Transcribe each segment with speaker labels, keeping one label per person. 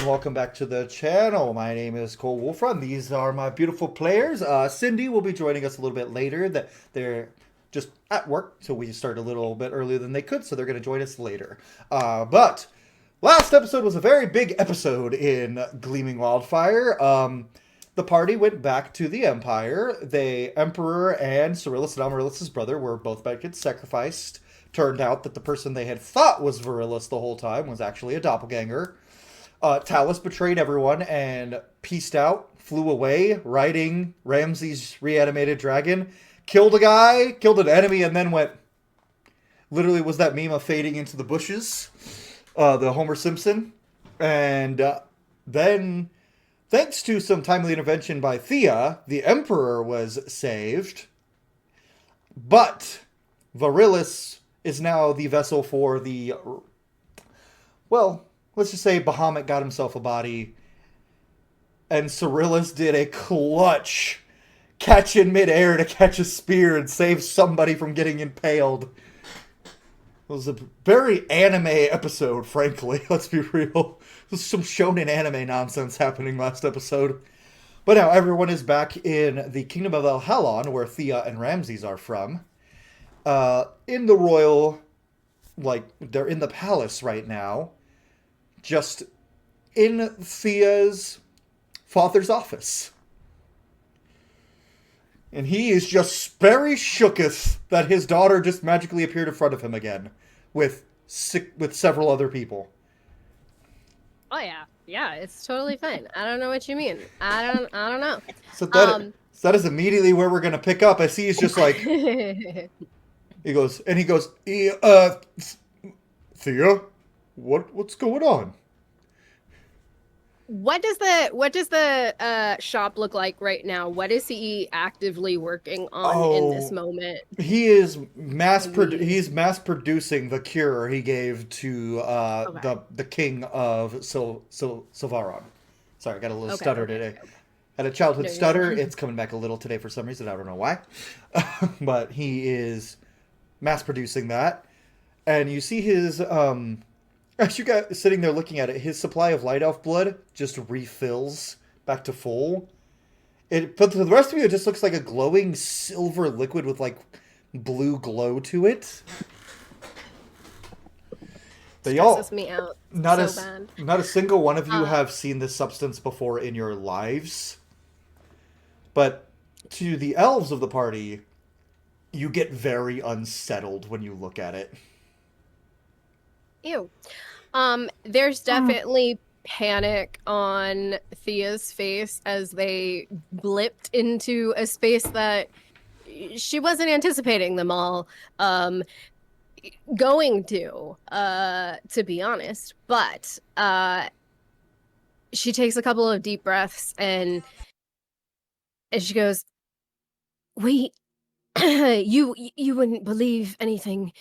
Speaker 1: and welcome back to the channel. My name is Cole Wolfram. These are my beautiful players. Cindy will be joining us a little bit later. That they're just at work, so we started a little bit earlier than they could, so they're going to join us later. But last episode was a very big episode in Gleaming Wildfire. The party went back to the Empire. The Emperor and Cyrillus and Amaryllis' brother were both about to get sacrificed. Turned out that the person they had thought was Virillus the whole time was actually a doppelganger. Talus betrayed everyone and peaced out, flew away, riding Ramses' reanimated dragon, killed a guy, killed an enemy, and then went... Literally was that meme of fading into the bushes, the Homer Simpson. And then, thanks to some timely intervention by Thea, the Emperor was saved. But Virillus is now the vessel for the... Well, let's just say Bahamut got himself a body, and Cyrillus did a clutch catch in midair to catch a spear and save somebody from getting impaled. It was a very anime episode, frankly. Let's be real. There's some shonen anime nonsense happening last episode. But now everyone is back in the Kingdom of Elhalon, where Thea and Ramses are from. In the royal, they're in the palace right now. Just in Thea's father's office. And he is just very shooketh that his daughter just magically appeared in front of him again with several other people.
Speaker 2: Oh yeah, it's totally fine. I don't know what you mean. I don't know.
Speaker 1: So that is immediately where we're gonna pick up. I see he's just like he goes, Thea, what's going on?
Speaker 2: What does the shop look like right now? What is he actively working on in this moment?
Speaker 1: He is mass producing the cure he gave to the king of Silvaron. Sorry, I got a little stutter today. Had a childhood stutter. It's coming back a little today for some reason. I don't know why. But he is mass producing that. And you see his as you guys sitting there looking at it, his supply of light elf blood just refills back to full. But to the rest of you, it just looks like a glowing silver liquid with like blue glow to it.
Speaker 2: Stresses me out
Speaker 1: not
Speaker 2: so bad.
Speaker 1: Not a single one of you have seen this substance before in your lives. But to the elves of the party, you get very unsettled when you look at it.
Speaker 2: Ew. There's definitely panic on Thea's face as they blipped into a space that she wasn't anticipating them all going to be honest. But she takes a couple of deep breaths and she goes, "Wait, you wouldn't believe anything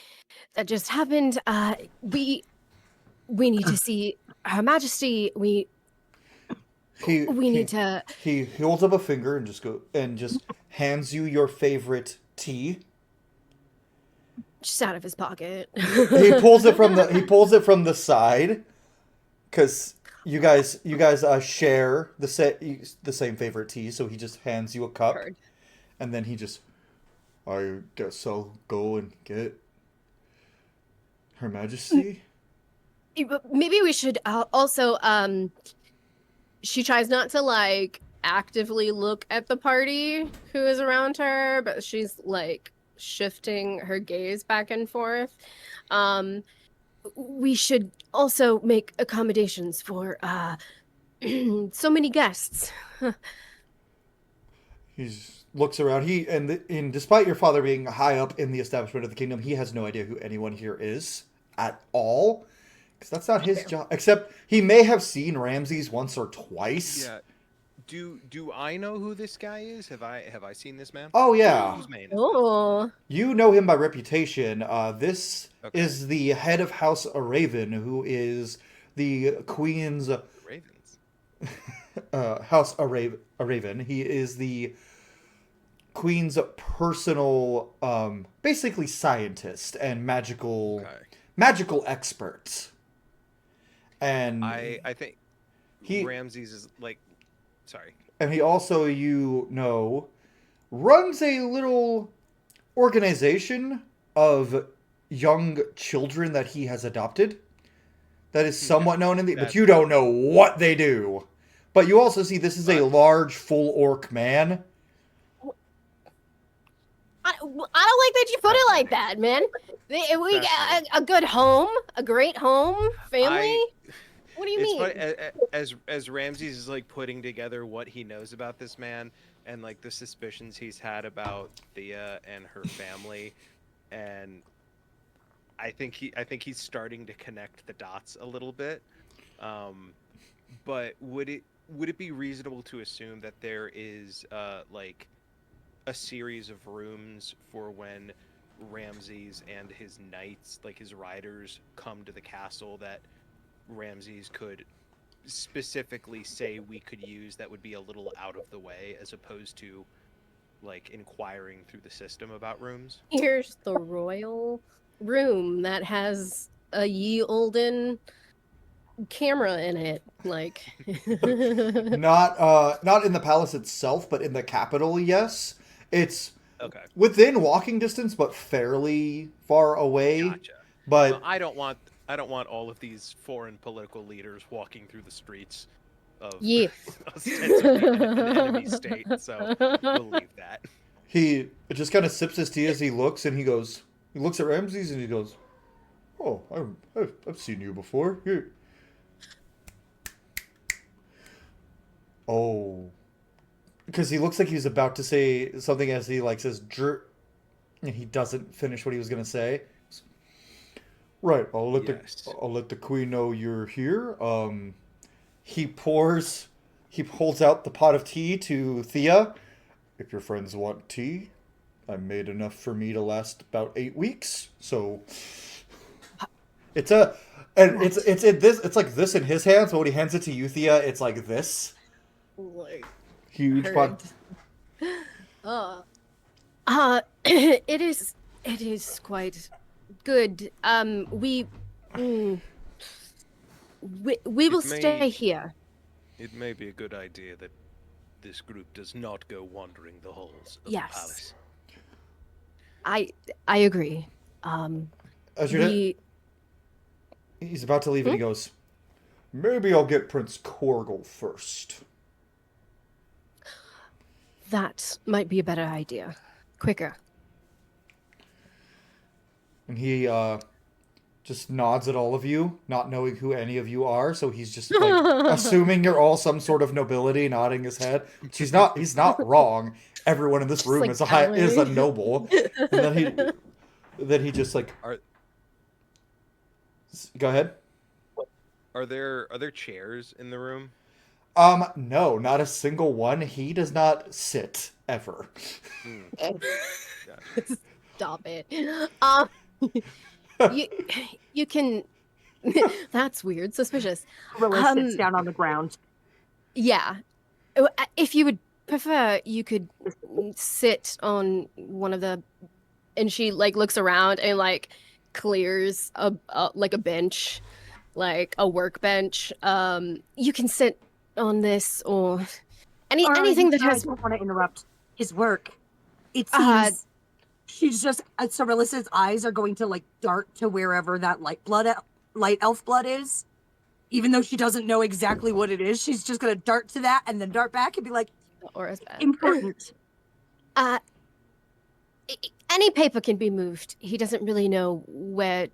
Speaker 2: that just happened. We need to see Her Majesty. We need to."
Speaker 1: He holds up a finger and just hands you your favorite tea.
Speaker 2: Just out of his pocket.
Speaker 1: He pulls it from the side because you guys share the same favorite tea. So he just hands you a cup, and then he just, I guess I'll go and get Her Majesty.
Speaker 2: Maybe we should also. She tries not to actively look at the party who is around her, but she's shifting her gaze back and forth. We should also make accommodations for so many guests.
Speaker 1: He looks around. And despite your father being high up in the establishment of the kingdom, he has no idea who anyone here is at all. Because that's not his job. Except he may have seen Ramses once or twice.
Speaker 3: Yeah. Do I know who this guy is? Have I seen this man?
Speaker 1: Oh yeah.
Speaker 2: Oh.
Speaker 1: You know him by reputation. This is the head of House Araven, who is the Queen's
Speaker 3: Ravens.
Speaker 1: House Araven. He is the Queen's personal, basically scientist and magical expert. And
Speaker 3: I think Ramses is like, sorry.
Speaker 1: And he also, runs a little organization of young children that he has adopted. That is somewhat known in the, but you don't know what they do. But you also see this is a large, full orc man.
Speaker 2: I don't like that you put it like that, man. We got a good home, a great home, family. What do you mean?
Speaker 3: Funny, as Ramses is like putting together what he knows about this man and like the suspicions he's had about Thea and her family, and I think he's starting to connect the dots a little bit. But would it be reasonable to assume that there is like a series of rooms for when Ramses and his knights, like his riders, come to the castle that Ramses could specifically say we could use that would be a little out of the way, as opposed to like inquiring through the system about rooms?
Speaker 2: Here's the royal room that has a ye olden camera in it, like
Speaker 1: Not in the palace itself, but in the capital. Yes, it's
Speaker 3: Okay.
Speaker 1: within walking distance, but fairly far away.
Speaker 3: Gotcha.
Speaker 1: But
Speaker 3: Well, I don't want all of these foreign political leaders walking through the streets of
Speaker 2: yeah.
Speaker 3: ostensibly an enemy state, so we'll leave that.
Speaker 1: he just kind of sips his tea as he looks, and he looks at Ramses and he goes, "Oh, I've seen you before. Here." Oh, because he looks like he's about to say something as he like says and he doesn't finish what he was gonna say. Right, I'll let the queen know you're here. He holds out the pot of tea to Thea. If your friends want tea, I made enough for me to last about 8 weeks. So it's like this in his hands, but when he hands it to you, Thea, it's like this.
Speaker 2: Like,
Speaker 1: Huge pot.
Speaker 2: it is quite good. We will stay here.
Speaker 3: It may be a good idea that this group does not go wandering the halls of
Speaker 2: Yes.
Speaker 3: the palace.
Speaker 2: I agree.
Speaker 1: He's about to leave and he goes, "Maybe I'll get Prince Korgal first."
Speaker 2: That might be a better idea. Quicker.
Speaker 1: And he just nods at all of you, not knowing who any of you are. So he's just like assuming you're all some sort of nobility, nodding his head. He's not wrong. Everyone in this room
Speaker 2: like
Speaker 1: is a noble. And then he just like go ahead.
Speaker 3: Are there chairs in the room?
Speaker 1: No, not a single one. He does not sit ever.
Speaker 3: Gotcha.
Speaker 2: Stop it. You can. That's weird. Suspicious.
Speaker 4: Gorilla sits down on the ground.
Speaker 2: Yeah. If you would prefer, you could sit on one of the. And she like looks around and like clears a bench, like a workbench. You can sit on this or anything that has.
Speaker 4: I don't want to interrupt his work. It seems she's just Cyrillis's eyes are going to like dart to wherever that light elf blood is, even though she doesn't know exactly what it is. She's just gonna dart to that and then dart back and be like,
Speaker 2: Or as bad.
Speaker 4: important.
Speaker 2: Any paper can be moved. He doesn't really know where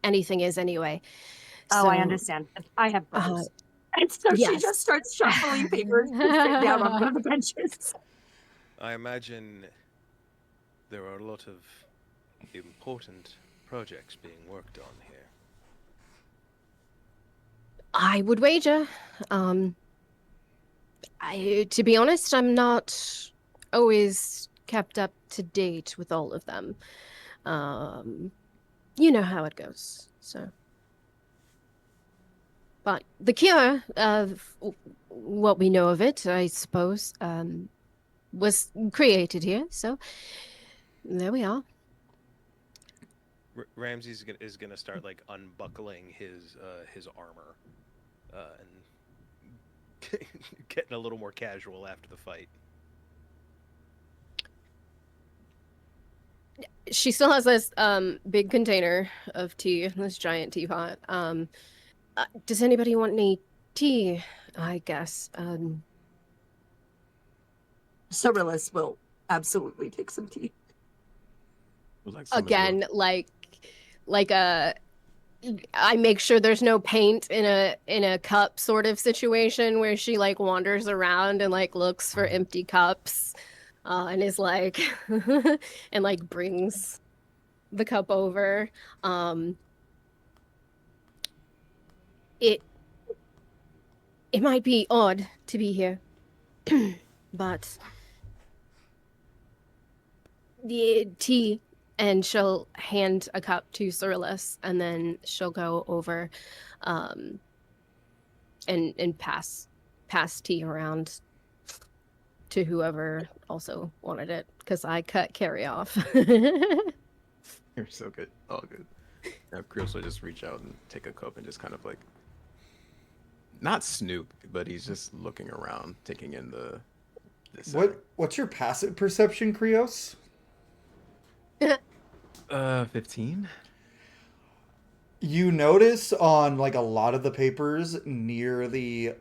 Speaker 2: anything is anyway.
Speaker 4: Oh,
Speaker 2: So,
Speaker 4: I understand. I have those. And so she
Speaker 2: yes.
Speaker 4: just starts shuffling papers and sitting down on one of the benches.
Speaker 3: I imagine there are a lot of important projects being worked on here.
Speaker 2: I would wager. To be honest, I'm not always kept up to date with all of them. You know how it goes, so. But the cure, what we know of it, I suppose, was created here, so there we are.
Speaker 3: Ramses is gonna start like unbuckling his armor, and getting a little more casual after the fight.
Speaker 2: She still has this big container of tea, this giant teapot. Does anybody want any tea? I guess.
Speaker 4: Cyrillus will absolutely take some tea.
Speaker 5: Would like some as well.
Speaker 2: Again, like a. I make sure there's no paint in a cup sort of situation where she like wanders around and like looks for empty cups, and is like, and like brings the cup over. It might be odd to be here, but the tea. And she'll hand a cup to Cyrillus, and then she'll go over and pass tea around to whoever also wanted it, because I cut Carrie off.
Speaker 5: You're so good. All good. Now Chris will just reach out and take a cup and just kind of like, not snoop, but he's just looking around, taking in the setting.
Speaker 1: What's your passive perception, Krios?
Speaker 5: 15.
Speaker 1: You notice on like a lot of the papers near the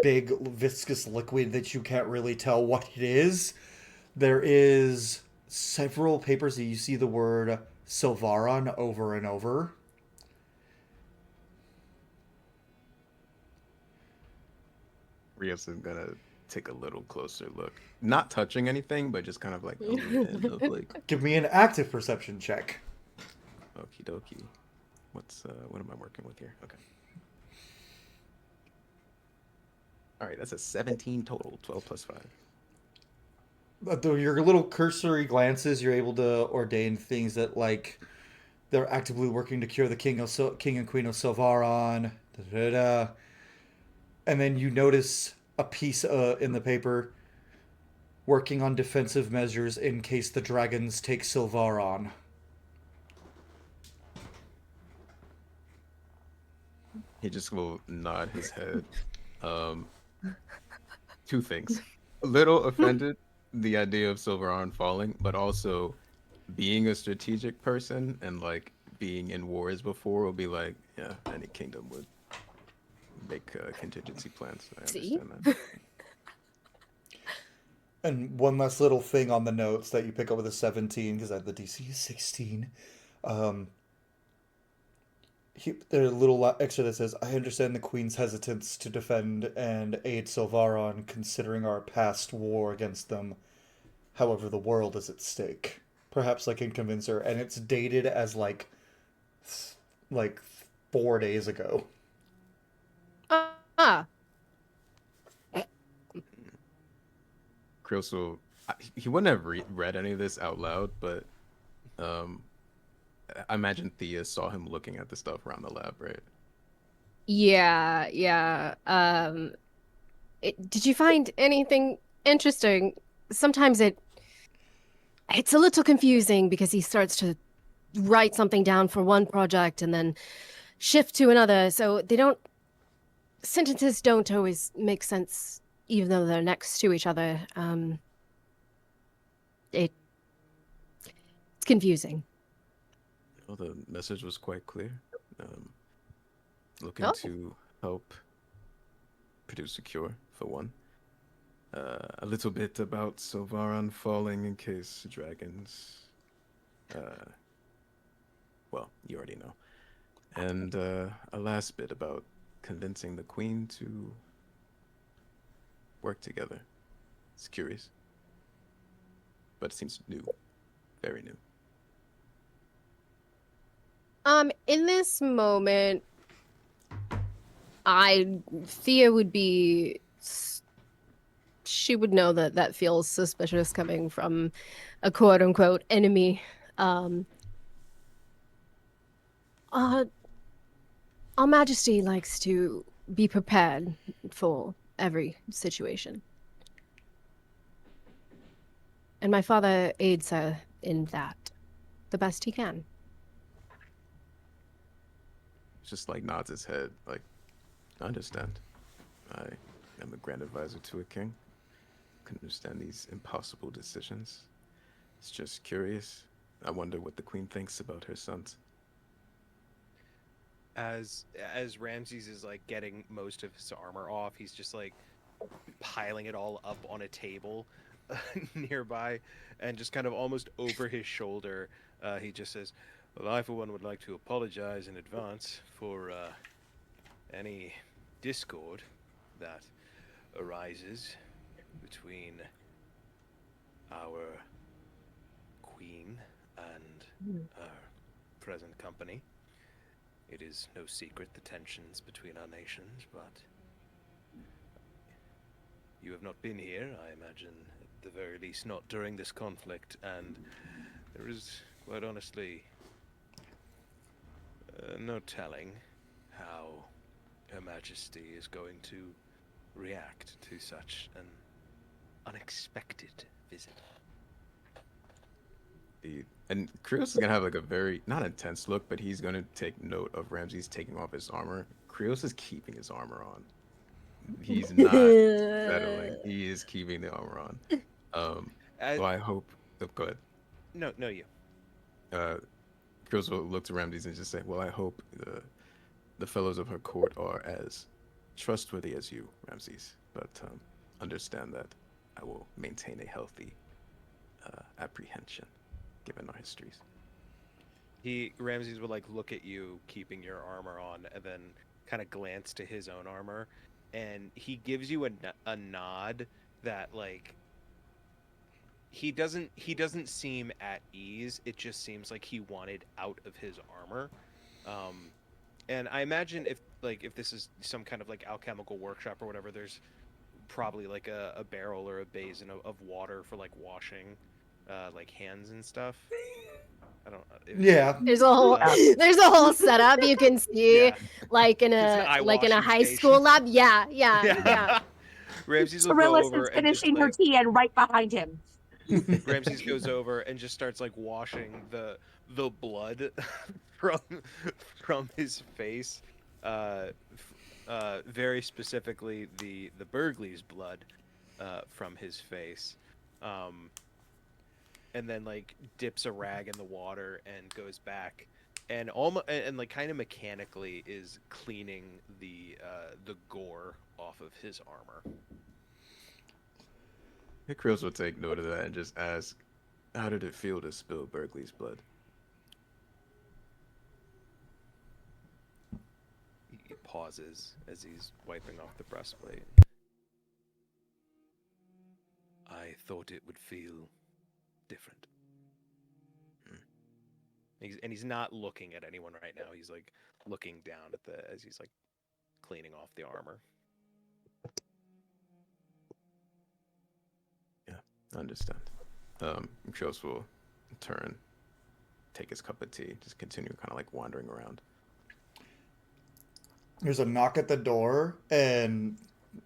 Speaker 1: big viscous liquid that you can't really tell what it is, there is several papers that you see the word Silvaron over and over.
Speaker 5: Rios is gonna take a little closer look, not touching anything, but just kind of like, like
Speaker 1: Give me an active perception check.
Speaker 5: okie dokie. What am I working with here? Okay. All right, that's a 17 total, 12 plus 5.
Speaker 1: But through your little cursory glances, you're able to ordain things that like they're actively working to cure the king and queen of Silvaron. And then you notice a piece in the paper working on defensive measures in case the dragons take Silvaron.
Speaker 5: He just will nod his head. Two things. A little offended the idea of Silvaron falling, but also being a strategic person and like being in wars before will be like, yeah, any kingdom would make contingency plans. I understand that.
Speaker 1: And one last little thing on the notes that you pick up with a 17, because I have the DC is 16. There's a little extra that says, I understand the Queen's hesitance to defend and aid Silvaron considering our past war against them. However, the world is at stake. Perhaps I can convince her. And it's dated as like 4 days ago.
Speaker 5: Krios will, he wouldn't have read any of this out loud, but I imagine Thea saw him looking at the stuff around the lab, right?
Speaker 2: Yeah. Did you find anything interesting? Sometimes it's a little confusing because he starts to write something down for one project and then shift to another, so sentences don't always make sense even though they're next to each other. It's confusing.
Speaker 5: Well, the message was quite clear. Looking to help produce a cure, for one. A little bit about Silvaron falling in case dragons... well, you already know. And a last bit about convincing the Queen to work together. It's curious. But it seems new. Very new.
Speaker 2: In this moment, Thea would be... She would know that feels suspicious coming from a quote-unquote enemy. Our Majesty likes to be prepared for every situation. And my father aids her in that the best he can.
Speaker 5: Just like nods his head, like, I understand. I am a grand advisor to a king. Can understand these impossible decisions. It's just curious. I wonder what the queen thinks about her sons.
Speaker 3: As Ramses is like getting most of his armor off, he's just like piling it all up on a table nearby, and just kind of almost over his shoulder, he just says, "Well, I for one would like to apologize in advance for any discord that arises between our queen and her present company. It is no secret the tensions between our nations, but you have not been here, I imagine, at the very least not during this conflict, and there is, quite honestly, no telling how Her Majesty is going to react to such an unexpected visit."
Speaker 5: And Krios is gonna have like a very not intense look, but he's gonna take note of Ramses taking off his armor. Krios is keeping his armor on. He's not settling. He is keeping the armor on.
Speaker 3: As,
Speaker 5: Well, I hope. Oh, go ahead.
Speaker 3: no, you.
Speaker 5: Krios will look to Ramses and just say, "Well, I hope the fellows of her court are as trustworthy as you, Ramses. But understand that I will maintain a healthy apprehension, given our histories."
Speaker 3: Ramses would like look at you keeping your armor on, and then kind of glance to his own armor, and he gives you a nod that like he doesn't seem at ease. It just seems like he wanted out of his armor. And I imagine if this is some kind of like alchemical workshop or whatever, there's probably like a barrel or a basin of water for like washing like hands and stuff. I don't know.
Speaker 1: Yeah.
Speaker 2: There's a whole setup you can see,
Speaker 3: Yeah.
Speaker 2: like in
Speaker 3: It's an eye washing
Speaker 2: high
Speaker 3: station.
Speaker 2: school lab. Yeah.
Speaker 3: Ramses will go
Speaker 4: Cyrillus
Speaker 3: over
Speaker 4: is
Speaker 3: and just
Speaker 4: finishing her
Speaker 3: like
Speaker 4: tea, and right behind him.
Speaker 3: Ramses goes over and just starts like washing the blood from his face, very specifically the Burgley's blood from his face, and then like dips a rag in the water and goes back and like kind of mechanically is cleaning the gore off of his armor.
Speaker 5: Krios will take note of that and just ask, "How did it feel to spill Berkeley's blood?"
Speaker 3: He pauses as he's wiping off the breastplate. "I thought it would feel different." He's not looking at anyone right now. He's like looking down at as he's like cleaning off the armor.
Speaker 5: I understand. Krios will turn, take his cup of tea, just continue kind of like wandering around.
Speaker 1: There's a knock at the door, and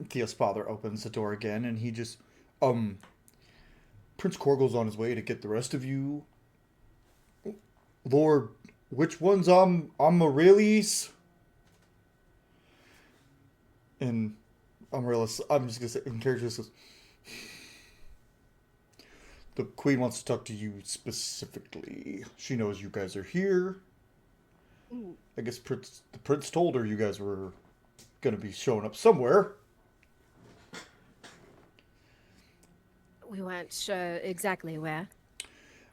Speaker 1: Thea's father opens the door again, and he just, Prince Korgle's on his way to get the rest of you. Lord, which one's Amaryllis? And Amaryllis, I'm just gonna say, in character says, "The queen wants to talk to you specifically. She knows you guys are here. I guess the prince told her you guys were gonna be showing up somewhere."
Speaker 2: We weren't sure exactly where.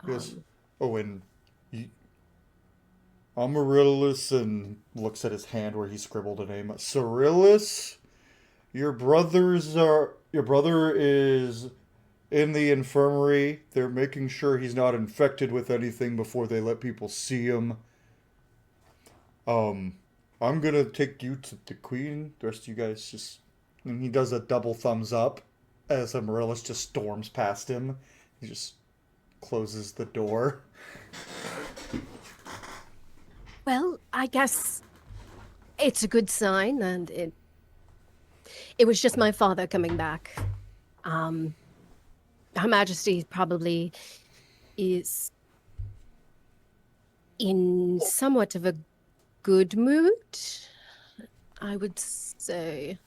Speaker 1: Yes. And Amaryllis, and looks at his hand where he scribbled a name. Cyrillus, your brother is in the infirmary. They're making sure he's not infected with anything before they let people see him. I'm gonna take you to the queen. The rest of you guys just... And he does a double thumbs up as Amaryllis just storms past him. He just closes the door.
Speaker 2: Well, I guess it's a good sign, and it was just my father coming back. Her Majesty probably is in somewhat of a good mood, I would say.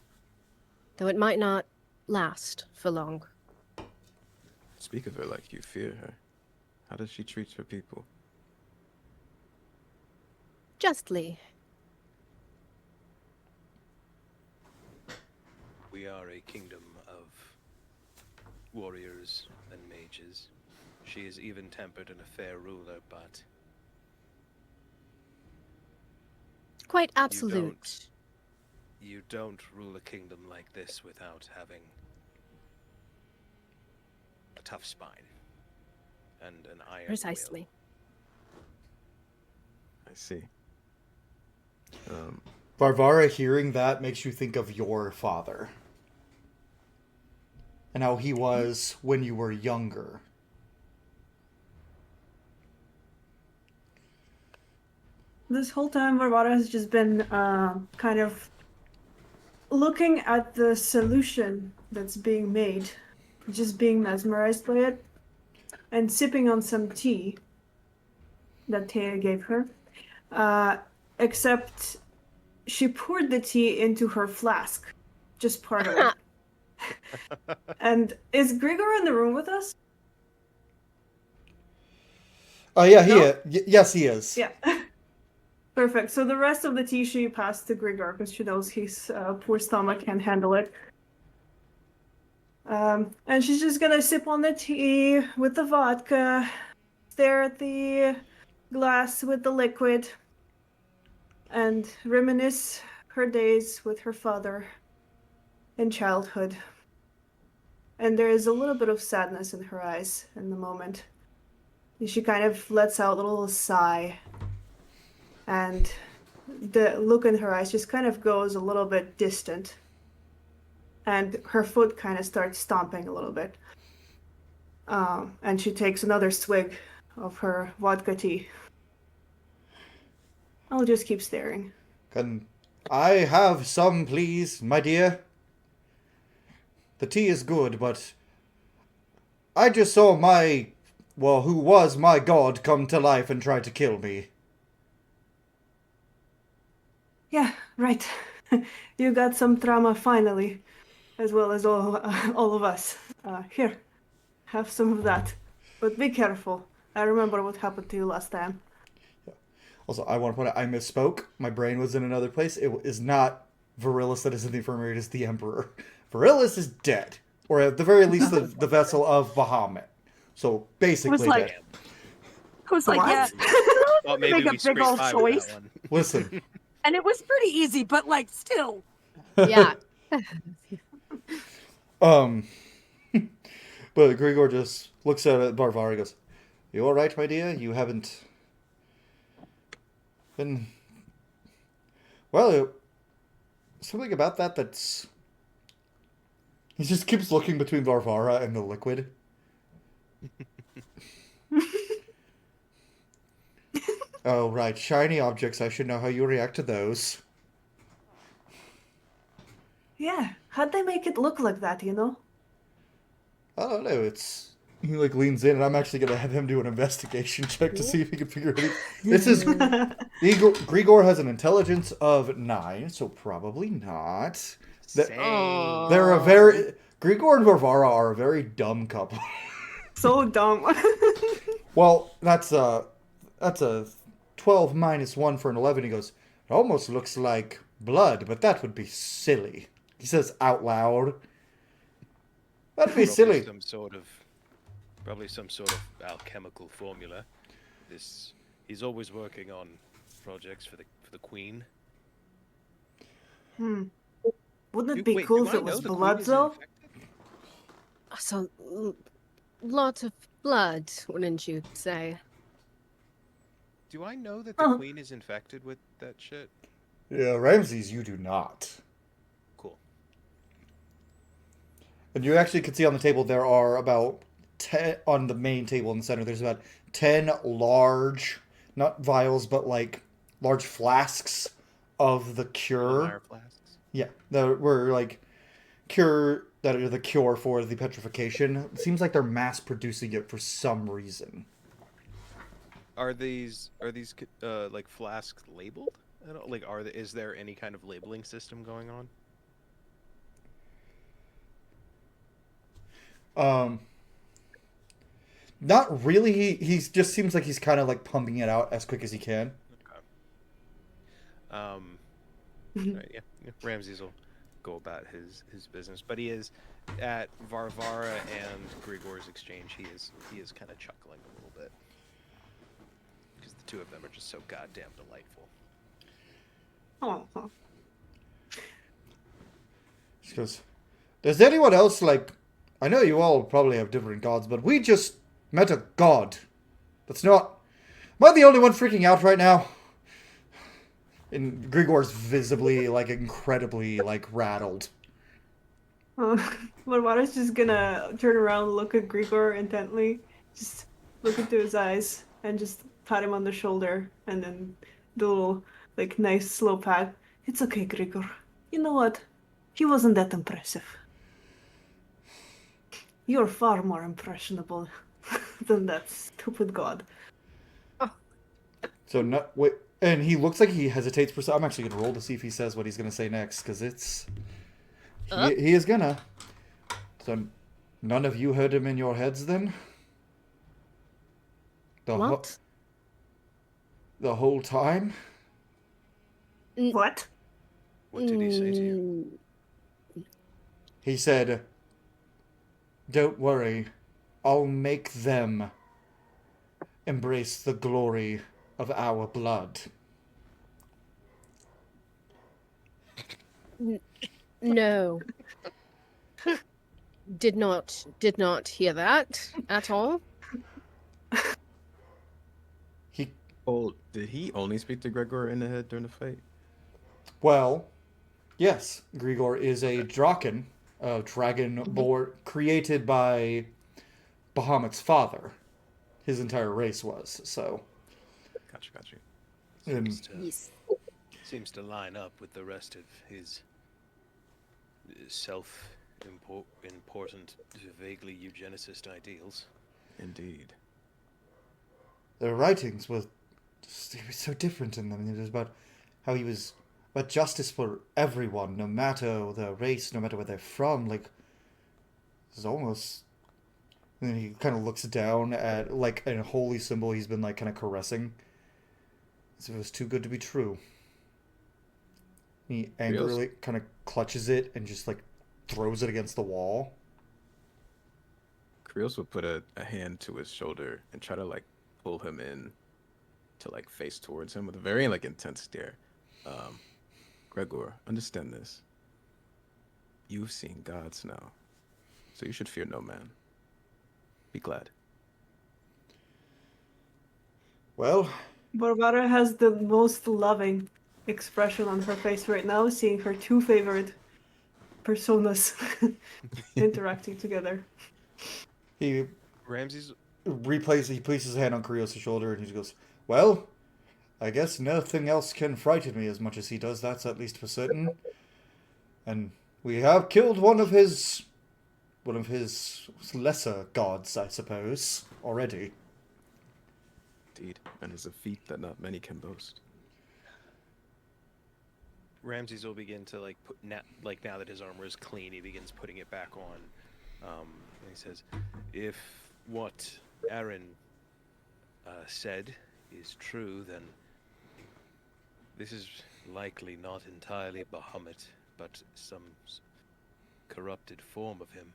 Speaker 2: though it might not last for long.
Speaker 5: Speak of her like you fear her. How does she treat her people?
Speaker 2: Justly.
Speaker 3: We are a kingdom of warriors and mages. She is even-tempered and a fair ruler, but
Speaker 2: Quite absolute.
Speaker 3: you don't rule a kingdom like this without having a tough spine and an iron
Speaker 2: Precisely.
Speaker 5: I see.
Speaker 1: Varvara, hearing that makes you think of your father. And how he was when you were younger.
Speaker 6: This whole time, Varvara has just been kind of looking at the solution that's being made, just being mesmerized by it, and sipping on some tea that Taya gave her. Except she poured the tea into her flask, just part of it. And is Grigor in the room with us?
Speaker 1: Oh, yeah,
Speaker 6: No?
Speaker 1: yes, he is.
Speaker 6: Yeah. Perfect. So the rest of the tea she passed to Grigor because she knows his poor stomach can't handle it. And she's just gonna sip on the tea with the vodka, stare at the glass with the liquid, and reminisce her days with her father in childhood. And there is a little bit of sadness in her eyes in the moment. She kind of lets out a little sigh, and the look in her eyes just kind of goes a little bit distant. And her foot kind of starts stomping a little bit. And she takes another swig of her vodka tea. I'll just keep staring.
Speaker 1: Can I have some, please, my dear? The tea is good, but I just saw who was my god come to life and try to kill me.
Speaker 6: Yeah, right. You got some trauma finally, as well as all of us. Here, have some of that. But be careful. I remember what happened to you last time.
Speaker 1: Also, I want to point out, I misspoke. My brain was in another place. It is not Virilus that is in the infirmary, it is the Emperor. Virilus is dead. Or at the very least, the vessel of Bahamut. So, basically
Speaker 4: like-
Speaker 1: dead.
Speaker 4: I was like,
Speaker 6: What?
Speaker 4: yeah,
Speaker 3: Thought maybe
Speaker 4: make a
Speaker 3: we
Speaker 4: big
Speaker 3: scraped
Speaker 4: old
Speaker 3: by with
Speaker 4: choice.
Speaker 3: that one.
Speaker 1: Listen.
Speaker 4: And it was pretty easy, but like still.
Speaker 2: Yeah.
Speaker 1: But Grigor just looks at Barvar and goes, "You all right, my dear? You haven't been... Well, something about that's..." He just keeps looking between Varvara and the liquid. Oh, right. Shiny objects. I should know how you react to those.
Speaker 6: Yeah, how'd they make it look like that, you know?
Speaker 1: I don't know. It's... He, leans in, and I'm actually going to have him do an investigation check to see if he can figure it out. This is... Grigor has an intelligence of 9, so probably not.
Speaker 3: Same.
Speaker 1: They're a very... Grigor and Varvara are a very dumb couple.
Speaker 6: So dumb.
Speaker 1: Well, that's a 12 minus 1 for an 11. He goes, "It almost looks like blood, but that would be silly." He says out loud. That'd be silly.
Speaker 3: Probably some sort of alchemical formula. He's always working on projects for the Queen.
Speaker 6: Wouldn't it be cool if it was blood, though?
Speaker 2: So, lot of blood, wouldn't you say?
Speaker 3: Do I know that the Queen is infected with that shit?
Speaker 1: Yeah, Ramses, you do not.
Speaker 3: Cool.
Speaker 1: And you actually can see on the table there are about 10, on the main table in the center, there's about 10 large, not vials, but large flasks of the cure.
Speaker 3: Fire flasks.
Speaker 1: Yeah, that were that are the cure for the petrification. It seems like they're mass producing it for some reason.
Speaker 3: Are these flasks labeled? Is there any kind of labeling system going on?
Speaker 1: Um, not really. He just seems like he's kind of like pumping it out as quick as he can.
Speaker 3: Right, yeah, Ramses will go about his business, but he is at Varvara and Grigor's exchange. He is kind of chuckling a little bit because the two of them are just so goddamn delightful.
Speaker 6: Oh,
Speaker 1: She goes, "Does anyone else like? I know you all probably have different gods, but we just met a god. That's not. Am I the only one freaking out right now?" And Grigor's visibly, like, incredibly, like, rattled.
Speaker 6: Varvara's just gonna turn around, look at Grigor intently, just look into his eyes, and just pat him on the shoulder, and then do a little, like, nice slow pat. It's okay, Grigor. You know what? He wasn't that impressive. You're far more impressionable than that stupid god.
Speaker 1: So, no, wait. And he looks like he hesitates for I'm actually going to roll to see if he says what he's going to say next, because it's... He is gonna. So, none of you heard him in your heads, then?
Speaker 2: What?
Speaker 1: The whole time?
Speaker 6: What?
Speaker 3: What did he say to you?
Speaker 1: He said, "Don't worry, I'll make them embrace the glory of our blood."
Speaker 2: No. Did not hear that at all.
Speaker 5: Oh, did he only speak to Gregor in the head during the fight?
Speaker 1: Well, yes, Grigor is a Draken, a dragon created by Bahamut's father. His entire race was, so...
Speaker 5: Gotcha.
Speaker 1: And
Speaker 3: Seems to line up with the rest of his self-important, vaguely eugenicist ideals.
Speaker 5: Indeed.
Speaker 1: their writings were so different in them. It was about how he was about justice for everyone, no matter their race, no matter where they're from. Like, it's almost... And then he kind of looks down at, like, a holy symbol he's been, like, kind of caressing. As if it was too good to be true. He angrily kind of clutches it and just, like, throws it against the wall.
Speaker 5: Krios would put a hand to his shoulder and try to, like, pull him in to, like, face towards him with a very, like, intense stare. Gregor, understand this. You've seen gods now, so you should fear no man. Be glad.
Speaker 1: Well,
Speaker 6: Barbara has the most loving expression on her face right now, seeing her two favorite personas interacting together.
Speaker 1: he
Speaker 3: Ramses,
Speaker 1: he places his hand on Krios' shoulder and he just goes, "Well, I guess nothing else can frighten me as much as he does, that's at least for certain. And we have killed one of his lesser gods, I suppose, already."
Speaker 5: Indeed, and it's a feat that not many can boast.
Speaker 3: Ramses will begin to like put now that his armor is clean, he begins putting it back on. And he says, "If what Aaron said is true, then this is likely not entirely Bahamut, but some corrupted form of him.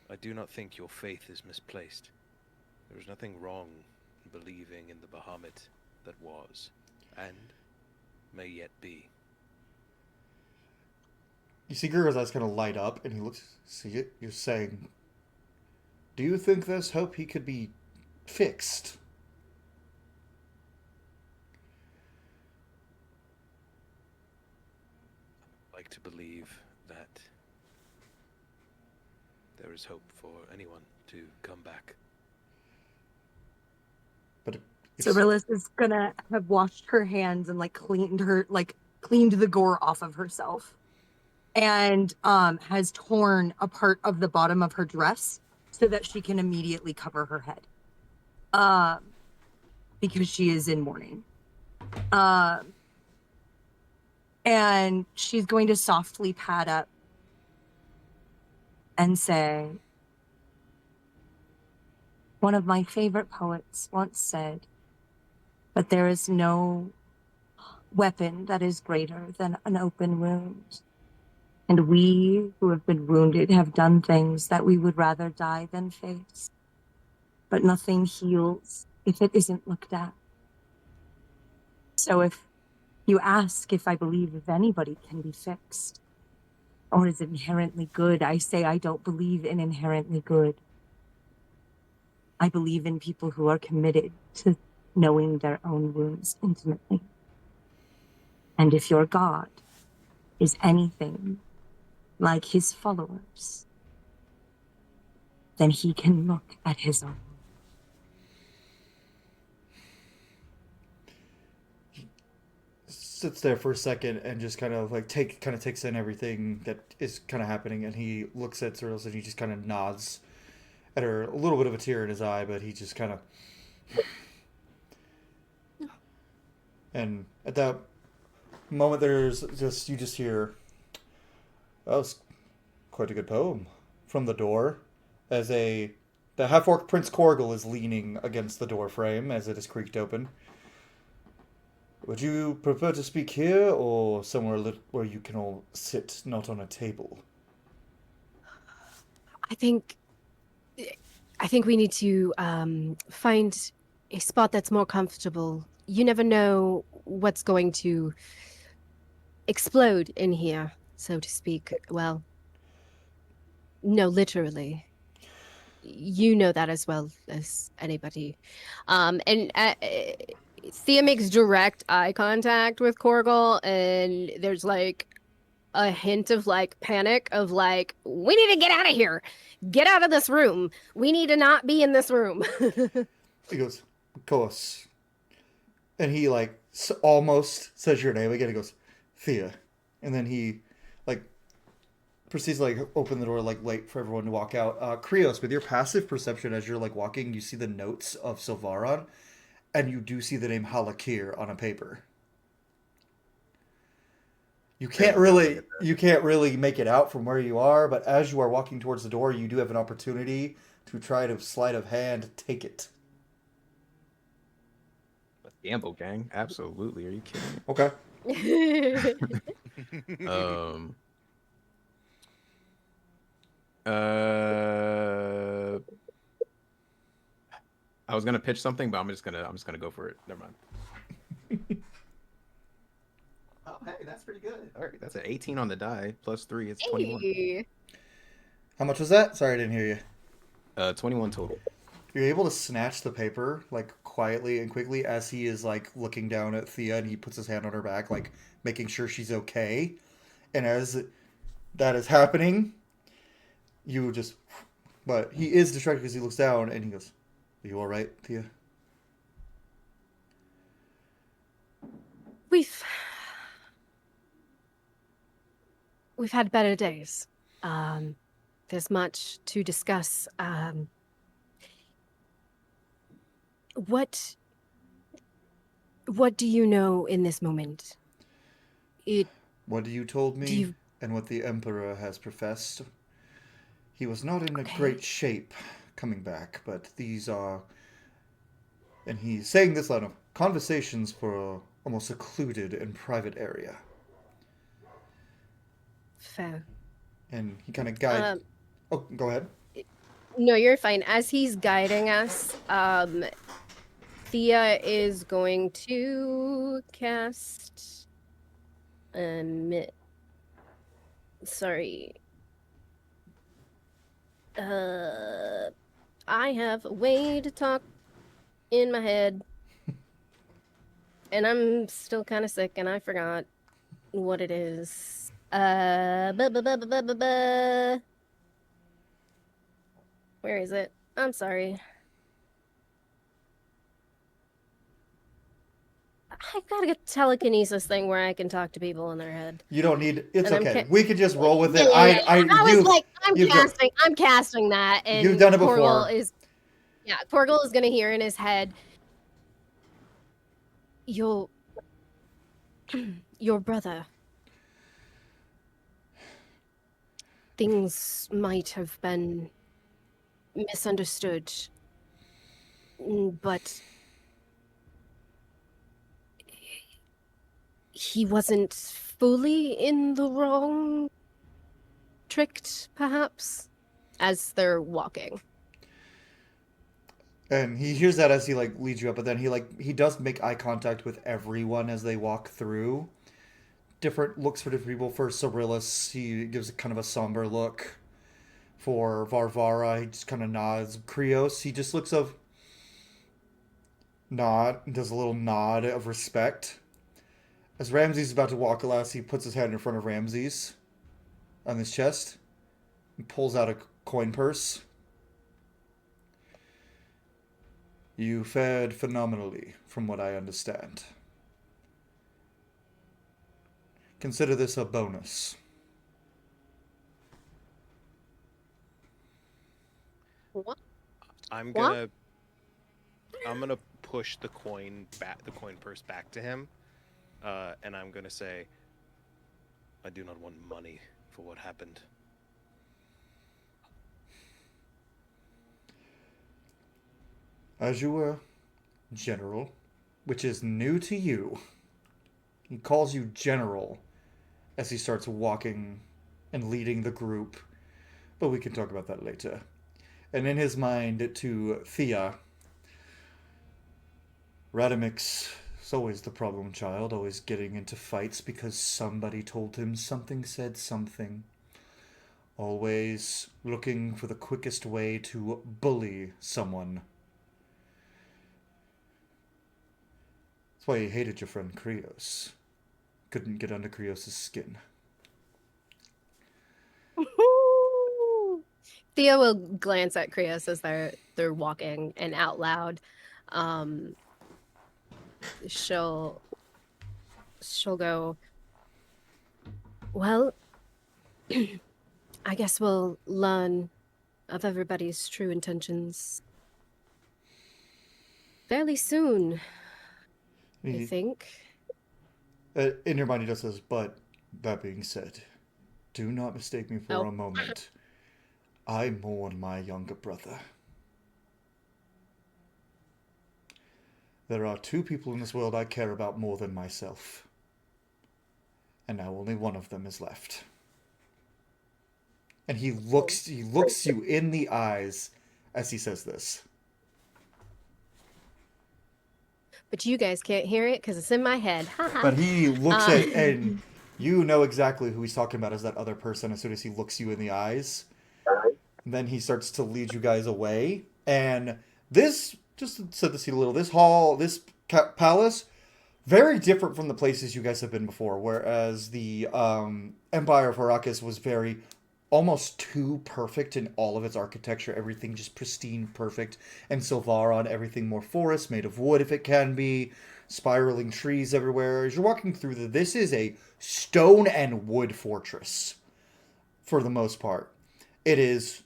Speaker 3: I do not think your faith is misplaced. There is nothing wrong in believing in the Bahamut that was, and may yet be."
Speaker 1: You see Gurgo's eyes kind of light up, and he looks, see it, you're saying, "Do you think there's hope he could be fixed?"
Speaker 3: I'd like to believe that there is hope for anyone to come back.
Speaker 1: But
Speaker 4: Cyrillus is gonna have washed her hands and cleaned the gore off of herself, and has torn a part of the bottom of her dress so that she can immediately cover her head, because she is in mourning. And she's going to softly pad up and say, One of my favorite poets once said, "But there is no weapon that is greater than an open wound. And we who have been wounded have done things that we would rather die than face. But nothing heals if it isn't looked at. So if you ask if I believe if anybody can be fixed, or is inherently good, I say I don't believe in inherently good. I believe in people who are committed to knowing their own wounds intimately. And if your God is anything like his followers, then he can look at his own.
Speaker 1: Sits there for a second and just kind of like takes in everything that is kind of happening, and he looks at Cyril and he just kind of nods at her, a little bit of a tear in his eye, but he just kind of. And at that moment, you just hear, "That was quite a good poem," from the door, as the half-orc Prince Korgal is leaning against the door frame as it is creaked open. "Would you prefer to speak here or somewhere where you can all sit, not on a table?"
Speaker 2: I think we need to find a spot that's more comfortable. You never know what's going to explode in here, so to speak. Well, no, literally. You know that as well as anybody. And Thea makes direct eye contact with Korgal, and there's like a hint of like panic of like, we need to get out of here. Get out of this room. We need to not be in this room.
Speaker 1: He goes, "Of course." And he like almost says your name again. He goes, "Thea." And then he like proceeds to like open the door, like wait for everyone to walk out. Krios, with your passive perception as you're like walking, you see the notes of Silvaron, and you do see the name Halakir on a paper. You can't really make it out from where you are, but as you are walking towards the door, you do have an opportunity to try to sleight of hand take it.
Speaker 5: Let's gamble, gang. Absolutely. Are you kidding me?
Speaker 1: Okay.
Speaker 5: I was gonna pitch something, but I'm just gonna go for it. Never mind. Oh, hey, that's pretty good. All right, that's an 18 on the die, plus 3, it's 21.
Speaker 2: Hey.
Speaker 1: How much was that? Sorry, I didn't hear you.
Speaker 5: 21 total.
Speaker 1: You're able to snatch the paper, like, quietly and quickly as he is, like, looking down at Thea, and he puts his hand on her back, like, making sure she's okay. And as that is happening, you just... But he is distracted because he looks down, and he goes, "Are you alright, Thea?"
Speaker 2: We've had better days. There's much to discuss. What do you know in this moment?
Speaker 1: What you told me, and what the Emperor has professed. He was not in a great shape coming back, but these are... And he's saying this line of conversations for a more secluded and private area.
Speaker 2: Fair.
Speaker 1: And he kind of guides... oh, go ahead.
Speaker 2: No, you're fine. As he's guiding us, Thea is going to cast... sorry. I have a way to talk in my head. And I'm still kind of sick, and I forgot what it is. Where is it? I'm sorry. I've got a telekinesis thing where I can talk to people in their head.
Speaker 1: You don't need... It's
Speaker 2: And
Speaker 1: okay. We could just roll with it.
Speaker 2: Yeah. I'm casting that, and
Speaker 1: you've done it before.
Speaker 2: Korgal is gonna hear in his head, your brother. Things might have been misunderstood. But he wasn't fully in the wrong, tricked, perhaps, as they're walking.
Speaker 1: And he hears that as he like leads you up, but then he does make eye contact with everyone as they walk through. Different looks for different people. For Cyrillus, he gives kind of a somber look. For Varvara, he just kind of nods. Krios, he just looks of nod, does a little nod of respect. As Ramses is about to walk last, he puts his hand in front of Ramses on his chest and pulls out a coin purse. You fared phenomenally, from what I understand. Consider this a bonus.
Speaker 2: What?
Speaker 3: I'm
Speaker 2: What?
Speaker 3: gonna push the coin purse back to him, and I'm gonna say, I do not want money for what happened.
Speaker 1: As you were, General, which is new to you. He calls you General as he starts walking and leading the group, but we can talk about that later. And in his mind to Thea, Radamix is always the problem child, always getting into fights because somebody told him something said something. Always looking for the quickest way to bully someone. That's why he hated your friend Krios. Couldn't get under Krios' skin.
Speaker 2: Thea will glance at Krios as they're walking, and out loud, she'll go, well, I guess we'll learn of everybody's true intentions fairly soon, I think.
Speaker 1: In your mind, he does this, but that being said, do not mistake me for a moment. I mourn my younger brother. There are two people in this world I care about more than myself. And now only one of them is left. And he looks you in the eyes as he says this.
Speaker 2: But you guys can't hear it because it's in my head.
Speaker 1: But he looks at, and you know exactly who he's talking about as that other person as soon as he looks you in the eyes. And then he starts to lead you guys away. And this, just to set the scene a little, this hall, this palace, very different from the places you guys have been before. Whereas the Empire of Arrakis was very, almost too perfect in all of its architecture. Everything just pristine, perfect. And Silvaron, everything more forest, made of wood if it can be. Spiraling trees everywhere. As you're walking through this is a stone and wood fortress. For the most part. It is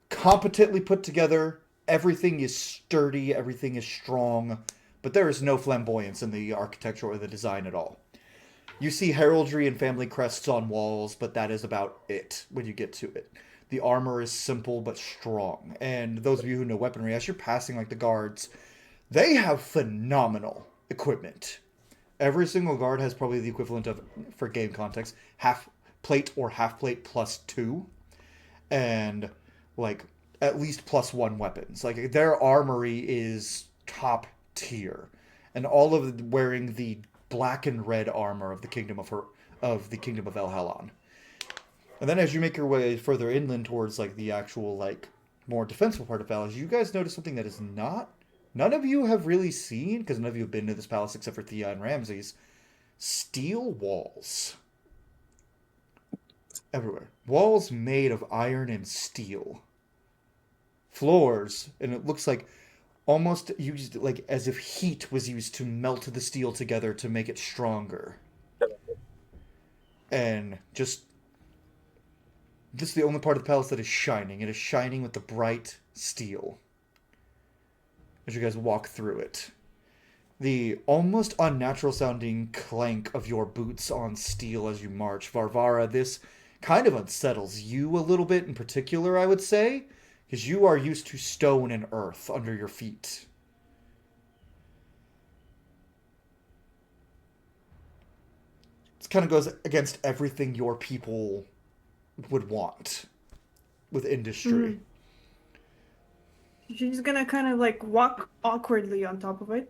Speaker 1: competently put together. Everything is sturdy. Everything is strong. But there is no flamboyance in the architecture or the design at all. You see heraldry and family crests on walls, but that is about it when you get to it. The armor is simple but strong. And those of you who know weaponry, as you're passing like the guards, they have phenomenal equipment. Every single guard has probably the equivalent of, for game context, half plate or half plate +2. And like at least +1 weapons. Like their armory is top tier. And all of them wearing the black and red armor of the kingdom of El Halon. And then as you make your way further inland towards like the actual like more defensive part of Valis, you guys notice something that is none of you have really seen, because none of you have been to this palace except for Thea and Ramses. Steel walls. Everywhere. Walls made of iron and steel. Floors, and it looks like almost used like as if heat was used to melt the steel together to make it stronger. And just this is the only part of the palace that is shining. It is shining with the bright steel. As you guys walk through it. The almost unnatural sounding clank of your boots on steel as you march. Varvara, this kind of unsettles you a little bit in particular, I would say. because you are used to stone and earth under your feet. It kind of goes against everything your people would want with industry.
Speaker 6: She's gonna kind of like walk awkwardly on top of it.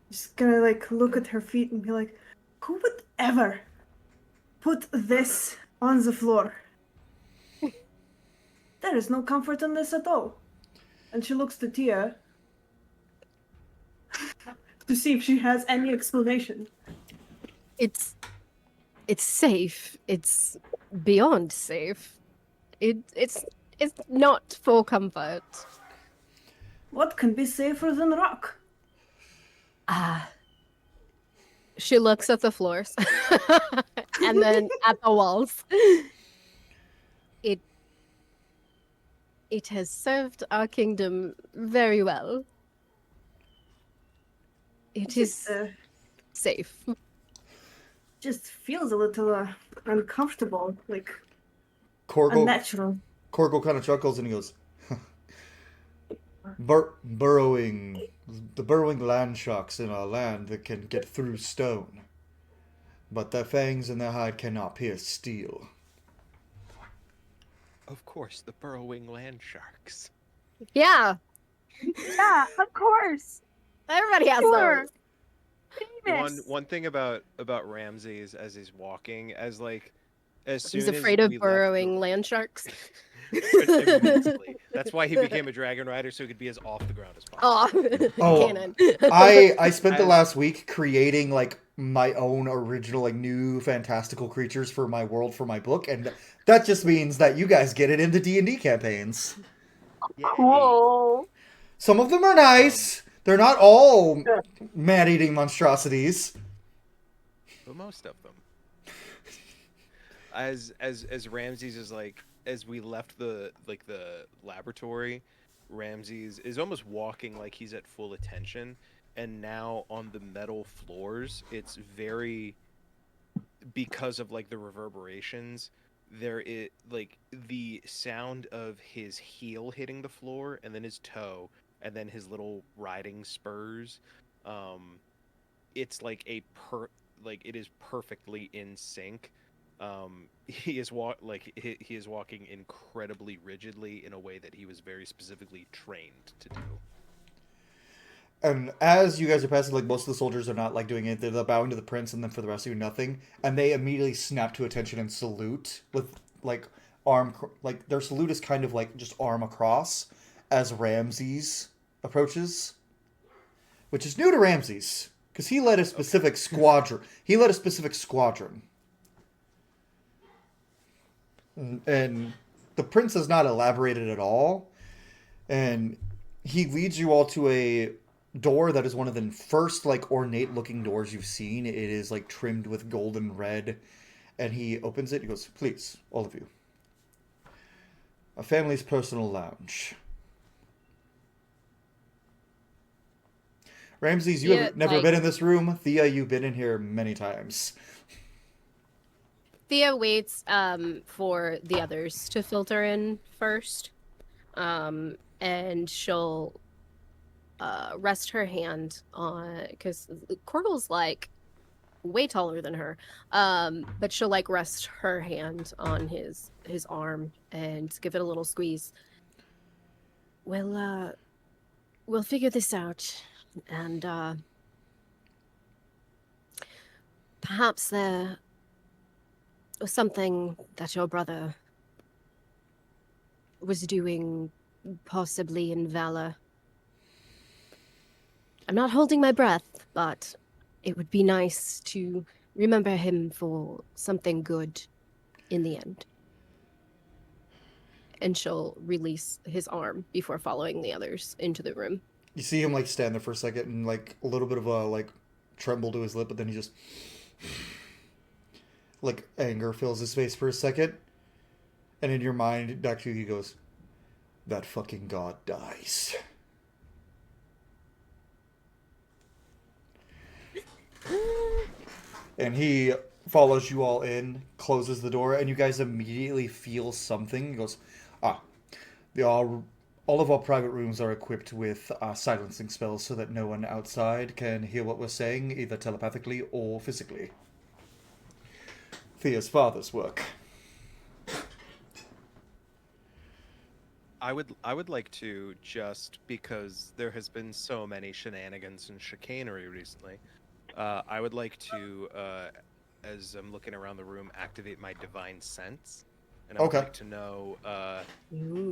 Speaker 6: Just gonna like look at her feet and be like, who would ever put this on the floor? There is no comfort in this at all. And she looks to Tia to see if she has any explanation.
Speaker 2: It's safe. It's beyond safe. It's not for comfort.
Speaker 6: What can be safer than rock?
Speaker 2: She looks at the floors and then at the walls. It has served our kingdom very well. It is safe.
Speaker 6: Just feels a little uncomfortable, like
Speaker 1: Korgel
Speaker 6: unnatural.
Speaker 1: kind of chuckles and he goes, burrowing land sharks in our land that can get through stone, but their fangs and their hide cannot pierce steel.
Speaker 3: Of course, the burrowing land sharks.
Speaker 2: Yeah,
Speaker 4: Yeah, of course.
Speaker 2: everybody has
Speaker 4: Sure.
Speaker 2: those.
Speaker 4: Famous.
Speaker 3: One thing about Ramses as he's walking, as soon
Speaker 2: He's
Speaker 3: as
Speaker 2: afraid of
Speaker 3: we left
Speaker 2: burrowing land sharks.
Speaker 3: immensely. That's why he became a dragon rider, so he could be as off the ground as possible.
Speaker 1: Oh,
Speaker 2: Canon.
Speaker 1: I spent the
Speaker 3: As-
Speaker 1: last week creating like my own original like new fantastical creatures for my world for my book, and that just means that you guys get it in the D&D campaigns.
Speaker 3: Yay.
Speaker 4: Cool.
Speaker 1: Some of them are nice. They're not all man-eating monstrosities.
Speaker 3: But most of them. As Ramses is like, as we left the laboratory, Ramses is almost walking like he's at full attention, and now on the metal floors, it's very, because of like the reverberations, there is like the sound of his heel hitting the floor, and then his toe, and then his little riding spurs. It's like it is perfectly in sync. He is walking incredibly rigidly in a way that he was very specifically trained to do.
Speaker 1: And as you guys are passing, like most of the soldiers are not like doing it. They're bowing to the prince, and then for the rest of you, nothing. And they immediately snap to attention and salute with like like their salute is kind of like just arm across as Ramses approaches, which is new to Ramses because he led a specific squadron. He led a specific squadron, and the prince has not elaborated at all. And he leads you all to a door that is one of the first like ornate looking doors you've seen. It is like trimmed with golden red, and he opens it. He goes, "Please, all of you, a family's personal lounge." Ramses, you have never been in this room. Thea, you've been in here many times.
Speaker 2: Thea waits for the others to filter in first, and she'll rest her hand on, because Corgel's like way taller than her, but she'll like rest her hand on his arm and give it a little squeeze. We'll figure this out, and perhaps there was something that your brother was doing, possibly in Valor. I'm not holding my breath, but it would be nice to remember him for something good in the end. And she'll release his arm before following the others into the room.
Speaker 1: You see him like stand there for a second and like a little bit of a like tremble to his lip, but then he just like anger fills his face for a second. And in your mind, back to you, he goes, "That fucking god dies." And he follows you all in, closes the door, and you guys immediately feel something. He goes, "Ah, All of our private rooms are equipped with silencing spells so that no one outside can hear what we're saying, either telepathically or physically. Thea's father's work.
Speaker 3: I would like to, just because there has been so many shenanigans and chicanery recently, I would like to, as I'm looking around the room, activate my divine sense, and I would
Speaker 1: Okay.
Speaker 3: like to know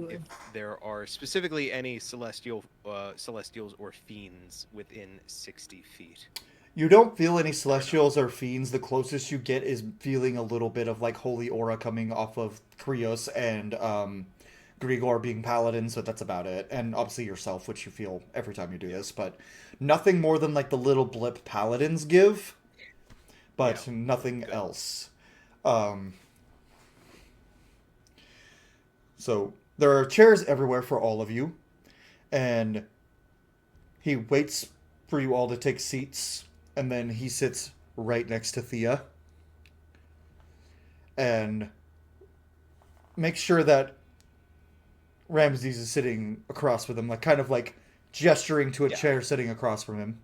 Speaker 3: if there are specifically any celestials or fiends within 60 feet.
Speaker 1: You don't feel any celestials or fiends. The closest you get is feeling a little bit of like holy aura coming off of Krios and Grigor being paladins, but that's about it. And obviously yourself, which you feel every time you do this, but nothing more than like the little blip paladins give, but nothing else. So there are chairs everywhere for all of you, and he waits for you all to take seats, and then he sits right next to Thea and makes sure that Ramses is sitting across with him, like kind of like gesturing to a chair sitting across from him.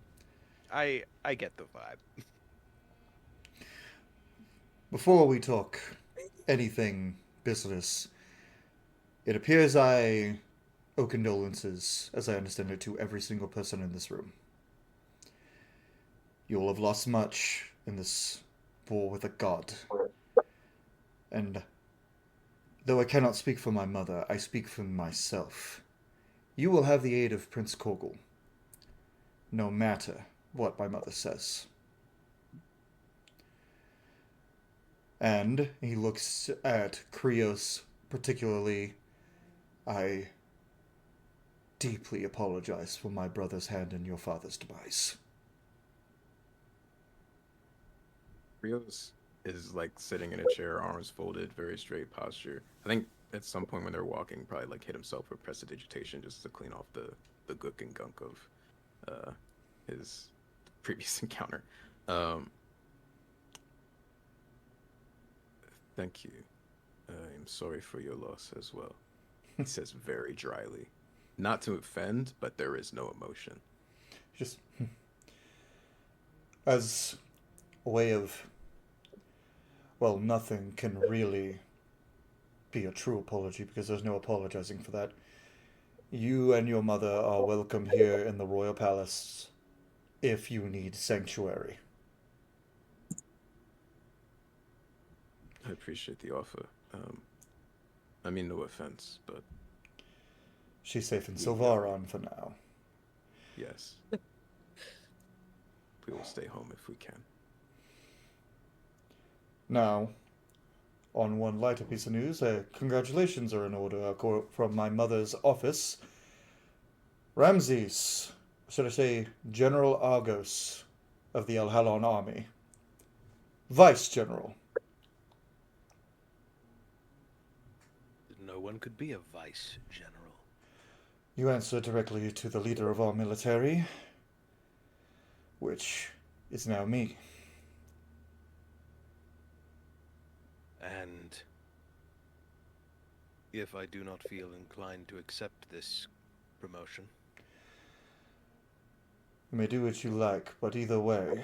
Speaker 3: I get the vibe.
Speaker 1: Before we talk anything business, it appears I owe condolences, as I understand it, to every single person in this room. You all have lost much in this war with a god. And though I cannot speak for my mother, I speak for myself. You will have the aid of Prince Kogel, no matter what my mother says. And he looks at Krios particularly. I deeply apologize for my brother's hand in your father's demise.
Speaker 5: Rios is like sitting in a chair, arms folded, very straight posture. I think at some point when they're walking, probably like hit himself with prestidigitation just to clean off the gook and gunk of his previous encounter. Thank you. I'm sorry for your loss as well. He says very dryly. Not to offend, but there is no emotion.
Speaker 1: Just as a way of, well, nothing can really be a true apology because there's no apologizing for that. You and your mother are welcome here in the royal palace if you need sanctuary.
Speaker 5: I appreciate the offer. I mean, no offense, but
Speaker 1: She's safe in Silvaron for now.
Speaker 5: yes. We will stay home if we can.
Speaker 1: Now, on one lighter piece of news, congratulations are in order from my mother's office. Ramses, should I say General Argos of the El Halon army. Vice General.
Speaker 3: No one could be a vice general.
Speaker 1: You answer directly to the leader of our military, which is now me.
Speaker 3: And if I do not feel inclined to accept this promotion,
Speaker 1: You may do what you like, but either way,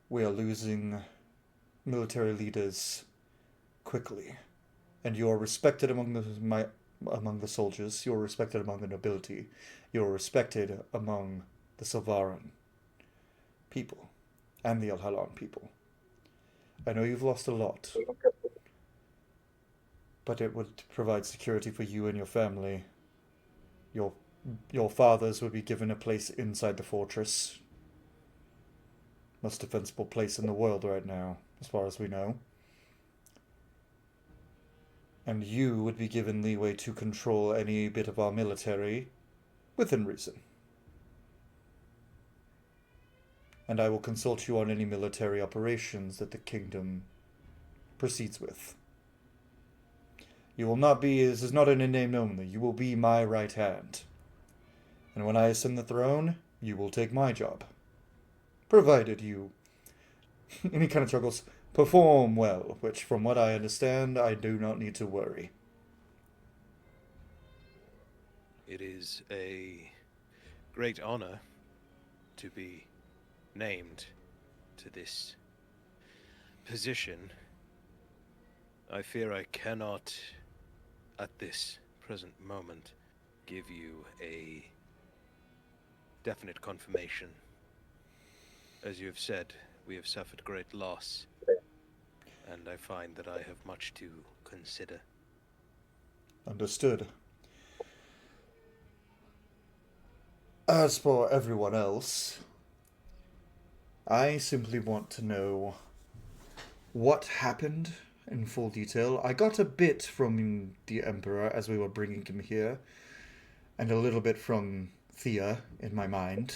Speaker 1: we are losing military leaders quickly. And you are respected among the soldiers, you are respected among the nobility, you are respected among the Silvaran people and the El Halon people. I know you've lost a lot, but it would provide security for you and your family. Your fathers would be given a place inside the fortress. Most defensible place in the world right now, as far as we know. And you would be given leeway to control any bit of our military within reason. And I will consult you on any military operations that the kingdom proceeds with. You will not be, this is not an in-name only, you will be my right hand. And when I ascend the throne, you will take my job. Provided you, any kind of struggles, perform well, which from what I understand, I do not need to worry.
Speaker 3: It is a great honor to be named to this position. I fear I cannot, at this present moment, give you a definite confirmation. As you have said, we have suffered great loss, and I find that I have much to consider.
Speaker 1: Understood. As for everyone else, I simply want to know what happened in full detail. I got a bit from the Emperor as we were bringing him here, and a little bit from Thea in my mind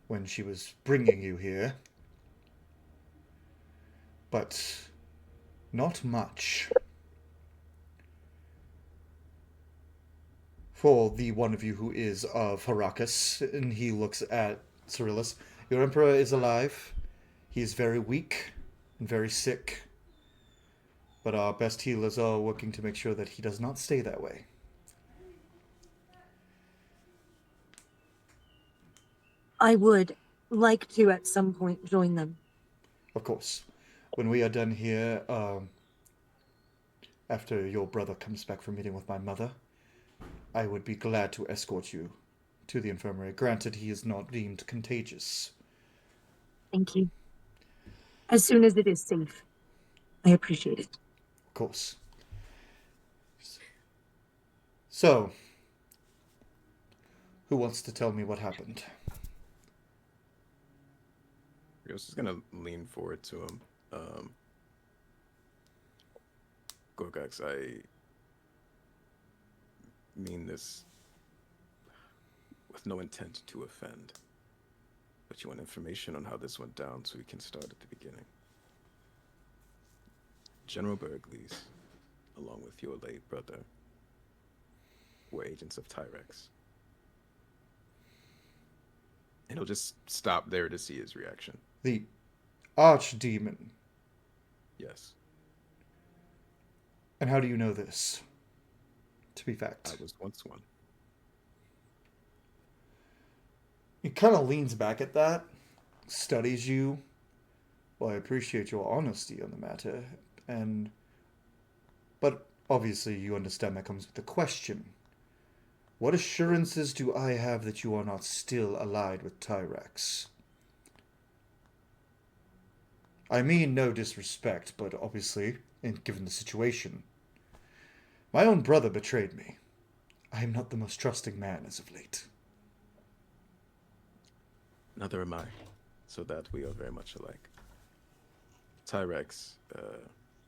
Speaker 1: when she was bringing you here. But not much. For the one of you who is of Harakas, and he looks at Cyrillus, your Emperor is alive. He is very weak and very sick. But our best healers are working to make sure that he does not stay that way.
Speaker 4: I would like to at some point join them.
Speaker 1: Of course. When we are done here, after your brother comes back from meeting with my mother, I would be glad to escort you to the infirmary. Granted, he is not deemed contagious.
Speaker 4: Thank you. As soon as it is safe. I appreciate it.
Speaker 1: Of course. So, who wants to tell me what happened?
Speaker 5: Rios is gonna lean forward to him. Gorgax, I mean this with no intent to offend, but you want information on how this went down so we can start at the beginning. General Bergles, along with your late brother, were agents of Tyrex. And he'll just stop there to see his reaction.
Speaker 1: The Archdemon.
Speaker 5: Yes,
Speaker 1: And how do you know this? To be fact.
Speaker 5: I was once one.
Speaker 1: He kind of leans back at that, studies you. Well, I appreciate your honesty on the matter, but obviously you understand that comes with the question. What assurances do I have that you are not still allied with Tyrex? I mean no disrespect, but obviously, given the situation. My own brother betrayed me. I am not the most trusting man as of late.
Speaker 5: Neither am I, so that we are very much alike. Tyrex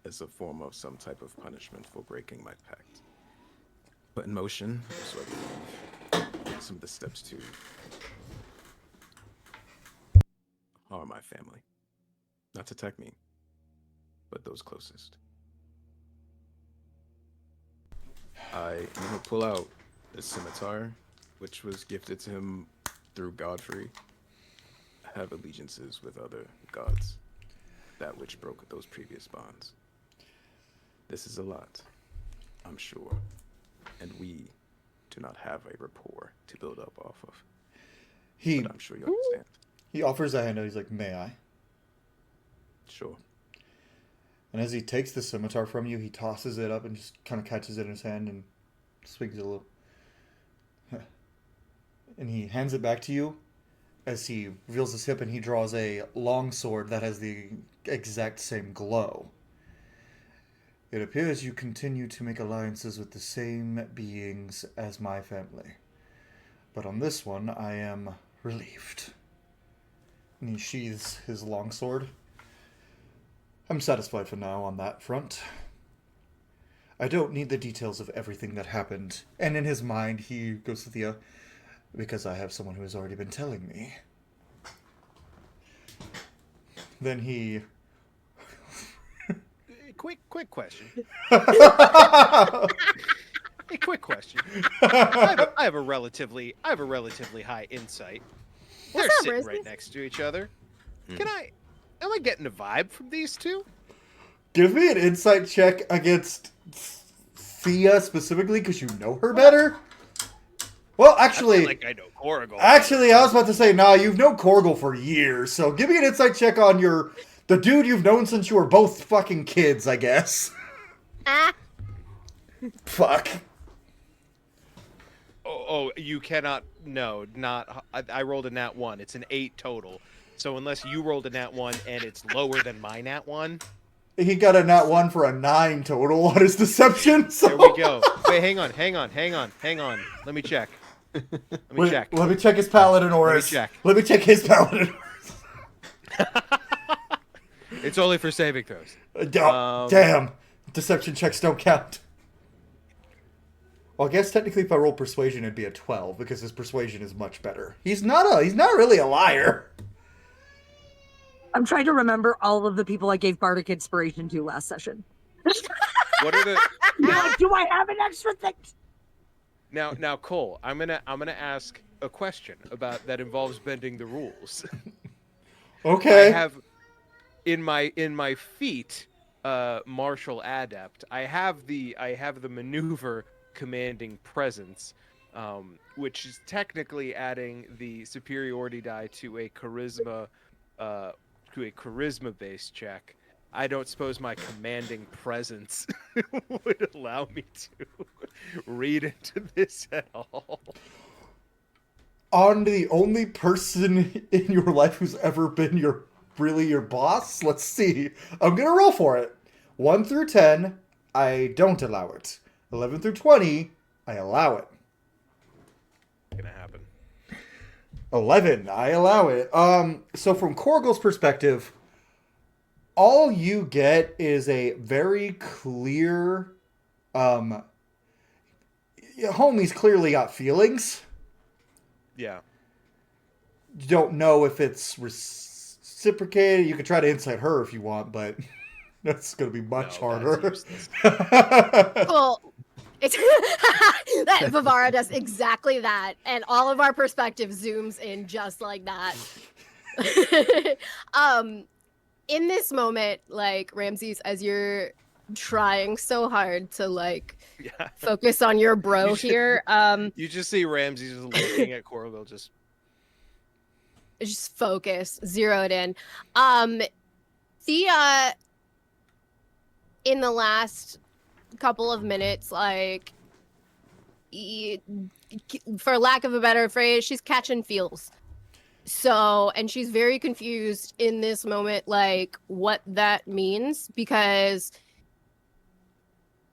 Speaker 5: is a form of some type of punishment for breaking my pact. Put in motion, so I believe some of the steps to harm my family. Not to attack me, but those closest. I will pull out the scimitar, which was gifted to him through Godfrey. I have allegiances with other gods, that which broke those previous bonds. This is a lot, I'm sure, and we do not have a rapport to build up off of. But I'm sure you understand.
Speaker 1: He offers a hand out. He's like, "May I?"
Speaker 5: Sure.
Speaker 1: And as he takes the scimitar from you, he tosses it up and just kind of catches it in his hand and swings it a little. And he hands it back to you as he reveals his hip and he draws a long sword that has the exact same glow. It appears you continue to make alliances with the same beings as my family. But on this one, I am relieved. And he sheathes his longsword. I'm satisfied for now on that front. I don't need the details of everything that happened. And in his mind, he goes to Thea, because I have someone who has already been telling me. Then he...
Speaker 3: Quick question. A quick question. I have a relatively high insight. They're
Speaker 2: What's up,
Speaker 3: sitting
Speaker 2: Brisby?
Speaker 3: right next to each other. Am I getting a vibe from these two?
Speaker 1: Give me an insight check against Thea specifically, because you know her better. Well,
Speaker 3: I
Speaker 1: actually,
Speaker 3: feel like I know Korrigal.
Speaker 1: actually, I was about to say, nah, you've known Korgel for years, so give me an insight check on the dude you've known since you were both fucking kids, I guess.
Speaker 2: Ah.
Speaker 1: Fuck.
Speaker 3: Oh, you cannot. No, not. I rolled a nat 1. It's an 8 total. So unless you rolled a nat 1 and it's lower than my nat 1.
Speaker 1: He got a nat 1 for a 9 total on his deception. So.
Speaker 3: There we go. Wait, hang on. Let me check.
Speaker 1: Let me check his paladin auras. Let me check his paladin auras.
Speaker 3: It's only for saving throws.
Speaker 1: Damn. Deception checks don't count. Well, I guess technically if I roll persuasion it'd be a 12 because his persuasion is much better. He's not really a liar.
Speaker 4: I'm trying to remember all of the people I gave bardic inspiration to last session.
Speaker 3: What are the
Speaker 4: Do I have an extra thing?
Speaker 3: Now Cole, I'm gonna ask a question about that involves bending the rules.
Speaker 1: Okay.
Speaker 3: I have in my feat martial adept. I have the maneuver commanding presence, which is technically adding the superiority die to a charisma based check. I don't suppose my commanding presence would allow me to read into this at all.
Speaker 1: On the only person in your life who's ever been your boss? Let's see. I'm gonna roll for it. 1 through 10, I don't allow it. 11 through 20, I allow it.
Speaker 3: Gonna happen.
Speaker 1: 11, I allow it. So from Korgel's perspective, all you get is a very clear, homie's clearly got feelings.
Speaker 3: Yeah.
Speaker 1: You don't know if it's reciprocated. You could try to insight her if you want, but that's going to be much harder.
Speaker 2: Well, it's that Vivara does exactly that, and all of our perspective zooms in just like that. In this moment, like Ramses, as you're trying so hard to focus on your bro here,
Speaker 3: you just see Ramses just looking at Korrigal, just
Speaker 2: focus, zeroed in. Thea, in the last couple of minutes, for lack of a better phrase, she's catching feels. So, and she's very confused in this moment, what that means, because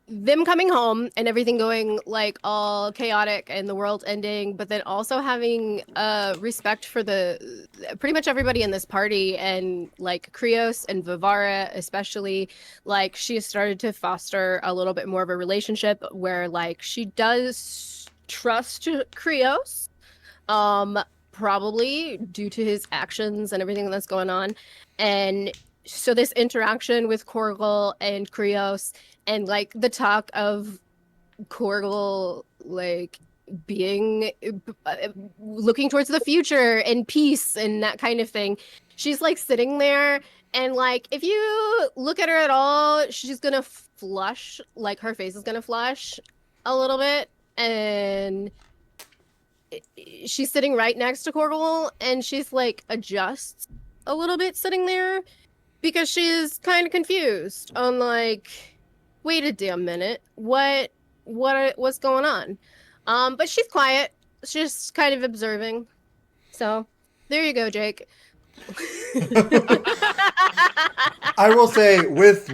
Speaker 2: them coming home and everything going all chaotic and the world ending, but then also having respect for pretty much everybody in this party, and Krios and Vivara especially, she has started to foster a little bit more of a relationship where she does trust Krios, probably due to his actions and everything that's going on. And so this interaction with Korgel and Krios, and the talk of Korgel being looking towards the future and peace and that kind of thing, she's sitting there, and if you look at her at all, she's gonna flush, her face is gonna flush a little bit, and she's sitting right next to Korgel, and she's adjusts a little bit sitting there because she's kind of confused on wait a damn minute, what's going on? But she's quiet. She's just kind of observing. So there you go, Jake.
Speaker 1: I will say with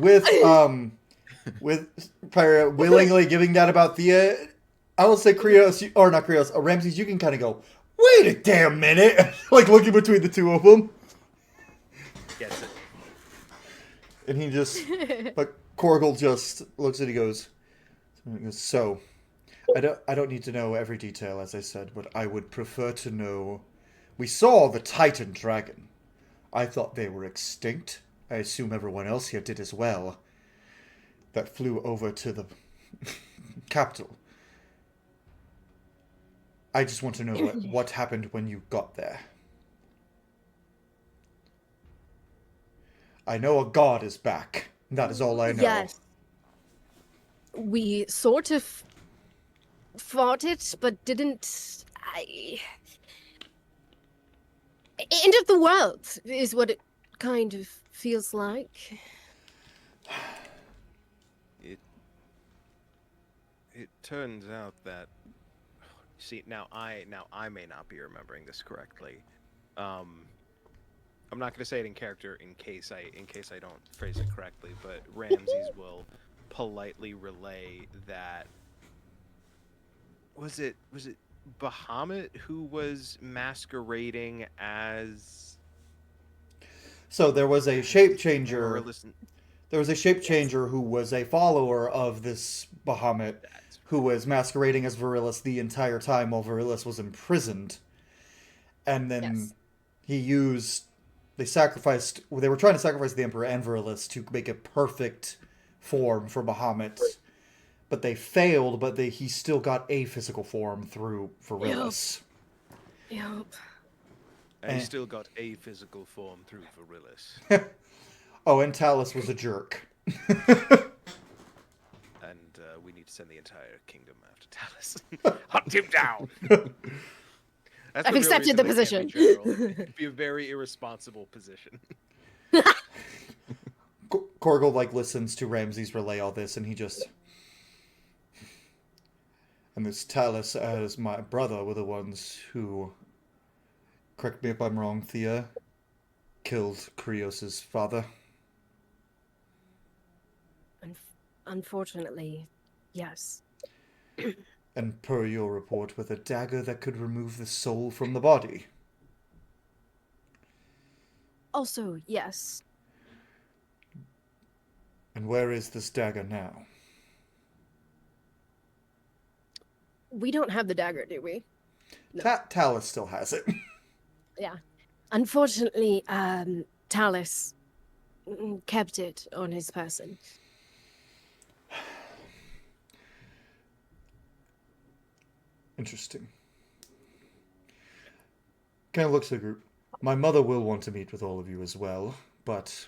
Speaker 1: Pyra willingly giving that about Thea, I will say Krios, or not Krios, Ramses, you can kind of go, wait a damn minute, looking between the two of them.
Speaker 3: Gets it.
Speaker 1: And he just, but Korgel just looks at it, he goes, so, I don't need to know every detail, as I said, but I would prefer to know, we saw the Titan dragon. I thought they were extinct. I assume everyone else here did as well. That flew over to the capital. I just want to know what happened when you got there. I know a god is back. That is all I know.
Speaker 2: Yes. We sort of fought it, but didn't. End of the world is what it kind of feels like.
Speaker 3: It turns out that, see, now I may not be remembering this correctly. I'm not going to say it in character in case I don't phrase it correctly, but Ramses will politely relay that was it Bahamut who was masquerading as
Speaker 1: So there was a shape changer.
Speaker 3: Amaryllis.
Speaker 1: There was a shape changer who was a follower of this Bahamut, who was masquerading as Virilus the entire time while Virilus was imprisoned. And then
Speaker 2: Yes.
Speaker 1: they were trying to sacrifice the Emperor and Virilus to make a perfect form for Bahamut. But they failed, but he still got a physical form through Virilus.
Speaker 2: Yep.
Speaker 3: And he still got a physical form through Virilus.
Speaker 1: Oh, and Talus was a jerk.
Speaker 3: And we need to send the entire kingdom after Talus. Hunt him down! That's
Speaker 2: I've
Speaker 3: real
Speaker 2: accepted
Speaker 3: reason
Speaker 2: the
Speaker 3: they can't be
Speaker 2: position.
Speaker 3: general. It'd be a very irresponsible position.
Speaker 1: Korgel, listens to Ramses relay all this, and he just... And this Talus as my brother were the ones who... Correct me if I'm wrong, Thea. Killed Krios' father.
Speaker 2: Unfortunately, yes.
Speaker 1: And per your report, with a dagger that could remove the soul from the body.
Speaker 2: Also, yes.
Speaker 1: And where is this dagger now?
Speaker 2: We don't have the dagger, do we? No.
Speaker 1: Talus still has it.
Speaker 2: Yeah. Unfortunately, Talus kept it on his person.
Speaker 1: Interesting. Kind of looks at the group. My mother will want to meet with all of you as well, but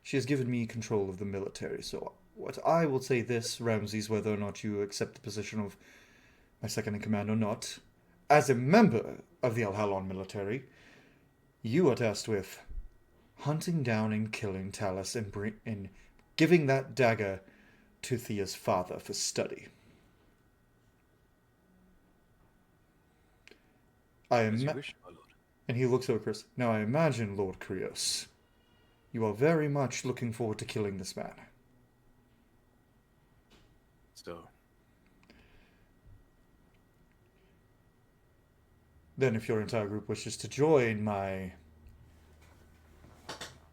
Speaker 1: she has given me control of the military, so what I will say this, Ramses, whether or not you accept the position of my second-in-command or not, as a member of the Alhalon military, you are tasked with hunting down and killing Talus and giving that dagger to Thea's father for study.
Speaker 3: As you wish, my lord.
Speaker 1: And he looks over Chris. Now I imagine, Lord Krios, you are very much looking forward to killing this man.
Speaker 5: So,
Speaker 1: Then if your entire group wishes to join my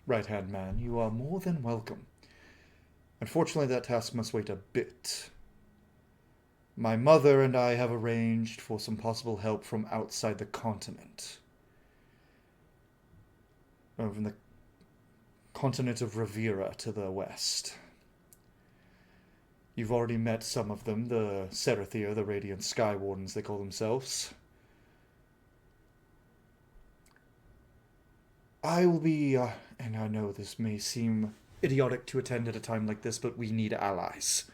Speaker 1: right-hand man, you are more than welcome. Unfortunately, that task must wait a bit. My mother and I have arranged for some possible help from outside the continent. From the continent of Rivera to the west. You've already met some of them, the Serathir, the Radiant Sky Wardens, they call themselves. I will be, and I know this may seem idiotic to attend at a time like this, but we need allies.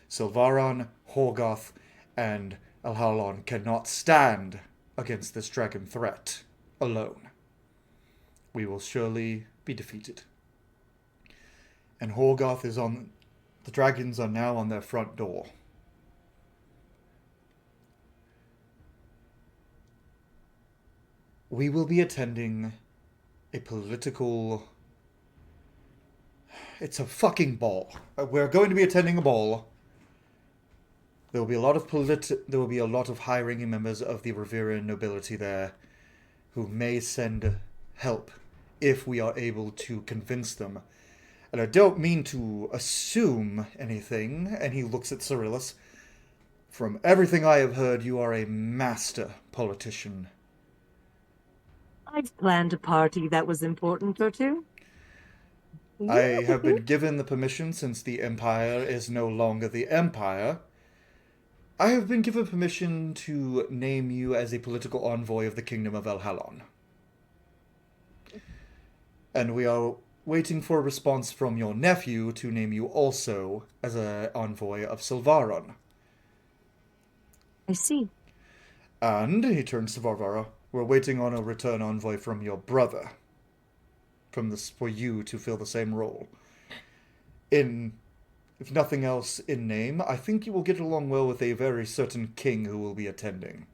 Speaker 1: Silvaron, Horgoth, and Alhalon cannot stand against this dragon threat alone. We will surely be defeated. And Horgoth is on... The dragons are now on their front door. We will be attending a political... It's a fucking ball. We're going to be attending a ball. There will be a lot of high-ranking members of the Riveran nobility there who may send help if we are able to convince them. And I don't mean to assume anything, and he looks at Cyrillus. From everything I have heard, you are a master politician.
Speaker 4: I've planned a party that was important or two.
Speaker 1: I have been given the permission, since the Empire is no longer the Empire. I have been given permission to name you as a political envoy of the Kingdom of Alhalon. And we are waiting for a response from your nephew to name you also as an envoy of Silvaron.
Speaker 4: I see.
Speaker 1: And he turns to Varvara. We're waiting on a return envoy from your brother. For you to fill the same role. If nothing else in name, I think you will get along well with a very certain king who will be attending.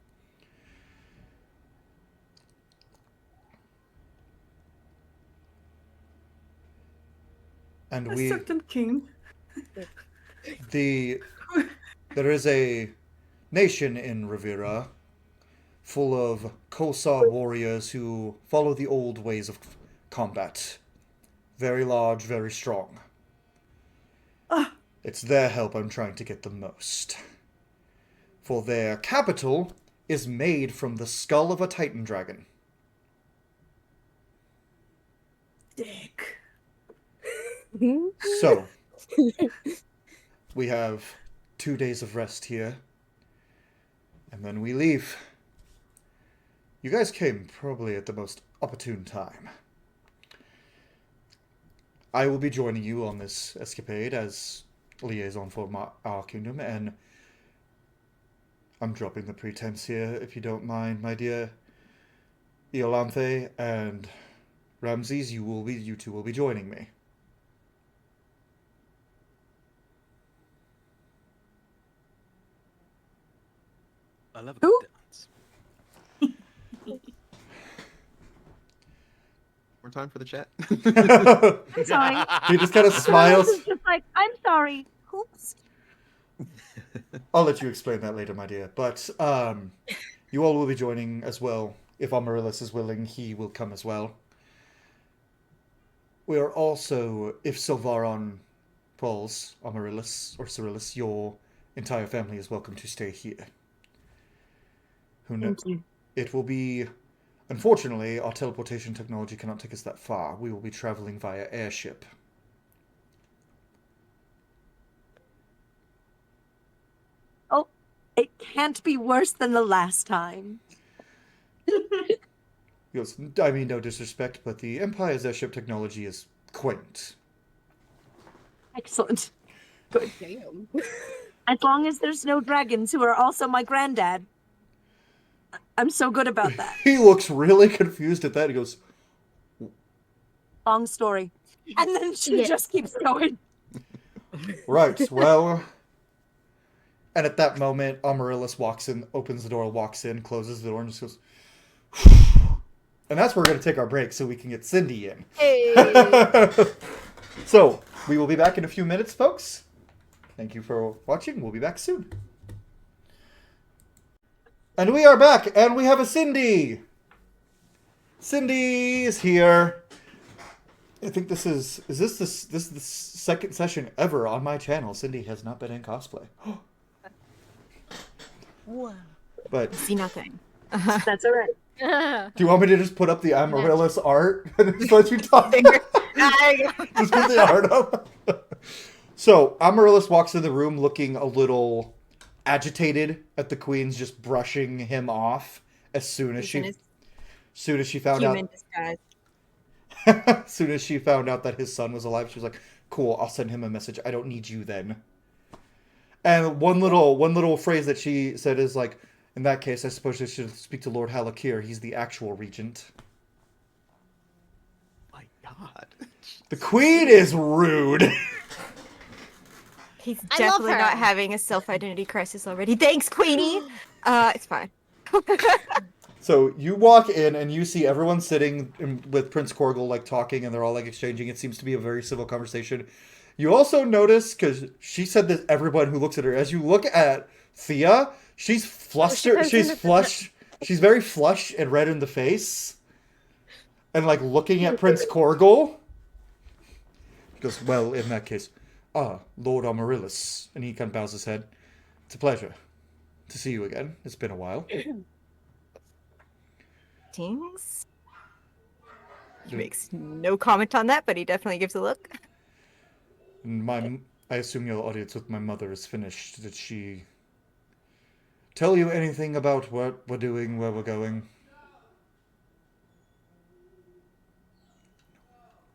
Speaker 1: And
Speaker 6: A certain king.
Speaker 1: there is a nation in Rivera full of Kosar warriors who follow the old ways of combat. Very large, very strong. It's their help I'm trying to get the most. For their capital is made from the skull of a Titan dragon.
Speaker 6: Dick.
Speaker 1: So, we have 2 days of rest here, and then we leave. You guys came probably at the most opportune time. I will be joining you on this escapade as liaison for our kingdom, and I'm dropping the pretense here, if you don't mind, my dear Iolanthe and Ramses. You two will be joining me.
Speaker 3: I love a good dance.
Speaker 5: More time for the chat.
Speaker 4: I'm sorry.
Speaker 1: He just kind of smiles.
Speaker 4: It's just like, I'm sorry. Oops.
Speaker 1: I'll let you explain that later, my dear. But you all will be joining as well. If Amaryllis is willing, he will come as well. We are also, if Silvaron falls, Amaryllis or Cyrillus, your entire family is welcome to stay here. Who knows?
Speaker 4: Thank you.
Speaker 1: It will be... Unfortunately, our teleportation technology cannot take us that far. We will be traveling via airship.
Speaker 4: Oh, it can't be worse than the last time.
Speaker 1: He goes, I mean, no disrespect, but the Empire's airship technology is quaint.
Speaker 4: Excellent. Good.
Speaker 2: Damn.
Speaker 4: As long as there's no dragons who are also my granddad. I'm so good about that.
Speaker 1: He looks really confused at that. He goes,
Speaker 4: Long story. And then she just keeps going.
Speaker 1: right, well... And at that moment, Amaryllis walks in, opens the door, walks in, closes the door, and just goes... And that's where we're going to take our break so we can get Cindy in.
Speaker 2: Hey.
Speaker 1: So, we will be back in a few minutes, folks. Thank you for watching. We'll be back soon. And we are back, and we have a Cindy. Cindy is here. I think this is this the second session ever on my channel. Cindy has not been in cosplay.
Speaker 7: Whoa.
Speaker 1: But
Speaker 7: See nothing.
Speaker 4: That's all right.
Speaker 1: do you want me to just put up the Amaryllis art and just let you talk?
Speaker 7: There you go.
Speaker 1: Just put the art up. So Amaryllis walks in the room looking a little agitated at the Queen's just brushing him off as soon as she found out.
Speaker 7: Human disguise.
Speaker 1: As soon as she found out that his son was alive, she was like, "Cool, I'll send him a message. I don't need you then." And one little phrase that she said is like, "In that case, I suppose I should speak to Lord Halakir. He's the actual regent."
Speaker 5: My God.
Speaker 1: The Queen is rude.
Speaker 7: He's
Speaker 2: I love
Speaker 7: definitely
Speaker 2: her.
Speaker 7: not having a self-identity crisis already. Thanks, Queenie. It's fine.
Speaker 1: So you walk in and you see everyone sitting with Prince Korgel, like talking, and they're all like exchanging. It seems to be a very civil conversation. You also notice, because she said that everyone who looks at her, as you look at Thea, she's flustered. She's flushed. She's very flushed and red in the face, and like looking at Prince Korgel. She goes, "Well, in that case, Lord Amaryllis," and he kind of bows his head. "It's a pleasure to see you again. It's been a while."
Speaker 7: Tings. He makes no comment on that, but he definitely gives a look.
Speaker 1: I assume your audience with my mother is finished. Did she tell you anything about what we're doing, where we're going?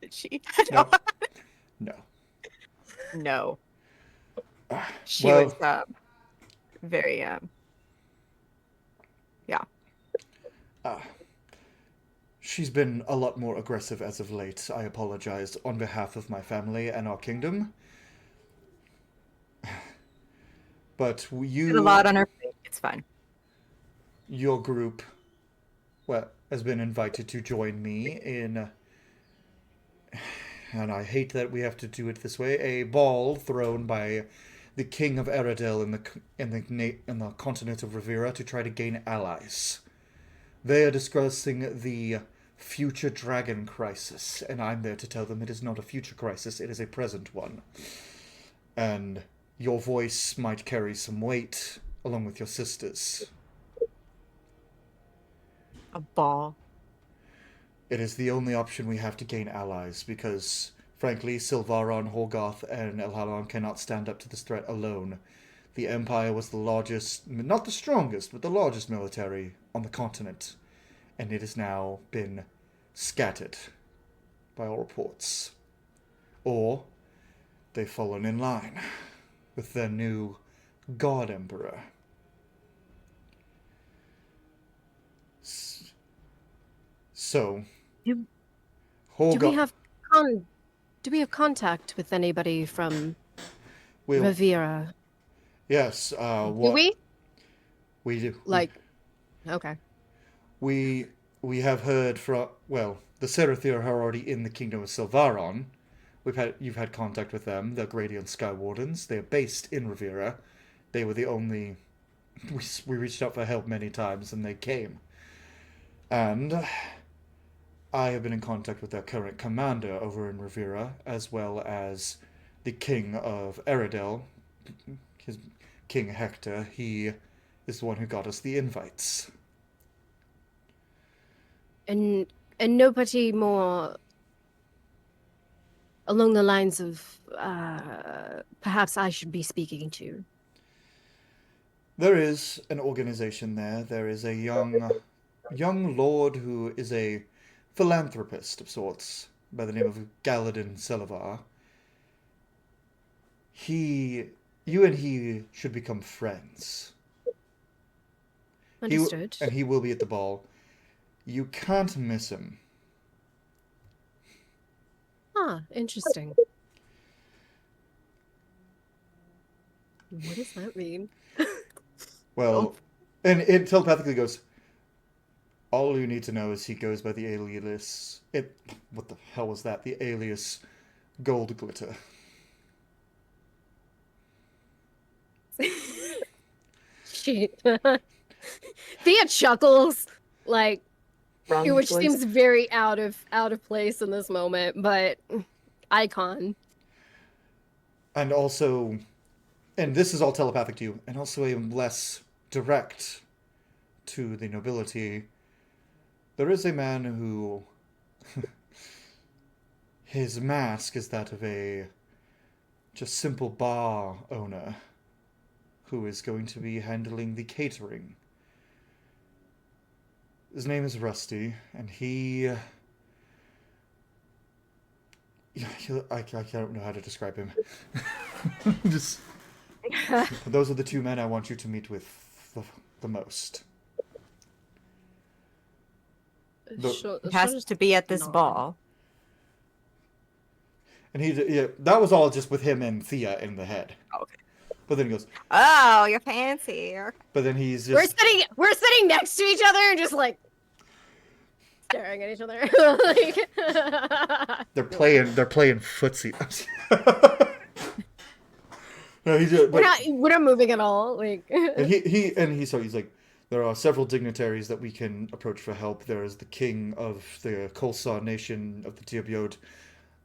Speaker 7: Did she?
Speaker 1: No. No.
Speaker 7: No. She
Speaker 1: Well-
Speaker 7: was very Yeah.
Speaker 1: She's been a lot more aggressive as of late. I apologize on behalf of my family and our kingdom. But
Speaker 7: Did a lot on her plate. It's fine.
Speaker 1: your group, well, has been invited to join me in, and I hate that we have to do it this way, a ball thrown by the King of Eredel in the continent of Rivera to try to gain allies. They are discussing the future dragon crisis, and I'm there to tell them it is not a future crisis, it is a present one. And your voice might carry some weight, along with your sister's.
Speaker 7: A ball.
Speaker 1: It is the only option we have to gain allies, because, frankly, Silvaron, Horgoth, and Elhalan cannot stand up to this threat alone. The Empire was the largest, not the strongest, but the largest military on the continent, and it has now been scattered, by all reports. Or they've fallen in line with their new God Emperor. So,
Speaker 2: Do
Speaker 1: Horgoth,
Speaker 2: we have contact with anybody from
Speaker 1: we'll,
Speaker 2: Rivera?
Speaker 1: yes,
Speaker 2: Do
Speaker 1: what
Speaker 2: we?
Speaker 1: we do,
Speaker 2: Like, okay.
Speaker 1: we have heard from, well, the Serathir are already in the kingdom of Silvaron. You've had contact with them, the Gradian Sky Wardens. They're based in Rivera. They were the only, we reached out for help many times and they came. And I have been in contact with their current commander over in Rivera, as well as the King of Eredel, his King Hector. He is the one who got us the invites.
Speaker 2: And nobody more along the lines of perhaps I should be speaking to.
Speaker 1: There is an organization there. There is a young lord who is a philanthropist of sorts by the name of Galadin Selavar. You and he should become friends.
Speaker 2: Understood.
Speaker 1: And he will be at the ball. You can't miss him.
Speaker 2: Ah, interesting. What does that mean?
Speaker 1: Well, and it telepathically goes, all you need to know is he goes by the alias... What the hell was that? The alias Gold Glitter.
Speaker 2: Shit. Thea chuckles, like, which seems very out of place in this moment, but icon.
Speaker 1: And also, and this is all telepathic to you, and also a less direct to the nobility. There is a man who... his mask is that of a just simple bar owner who is going to be handling the catering. His name is Rusty, and I don't know how to describe him. Just those are the two men I want you to meet with the most.
Speaker 7: It has to be at this ball.
Speaker 1: And that was all just with him and Thea in the head.
Speaker 7: Okay.
Speaker 1: But then he goes,
Speaker 7: "Oh, you're fancy."
Speaker 1: But then he's just
Speaker 2: we're sitting next to each other and just like staring at each other. Like...
Speaker 1: they're playing footsie. No,
Speaker 2: we're not moving at all. Like
Speaker 1: and he's like, there are several dignitaries that we can approach for help. There is the king of the Kolsar nation of the Tiobiod.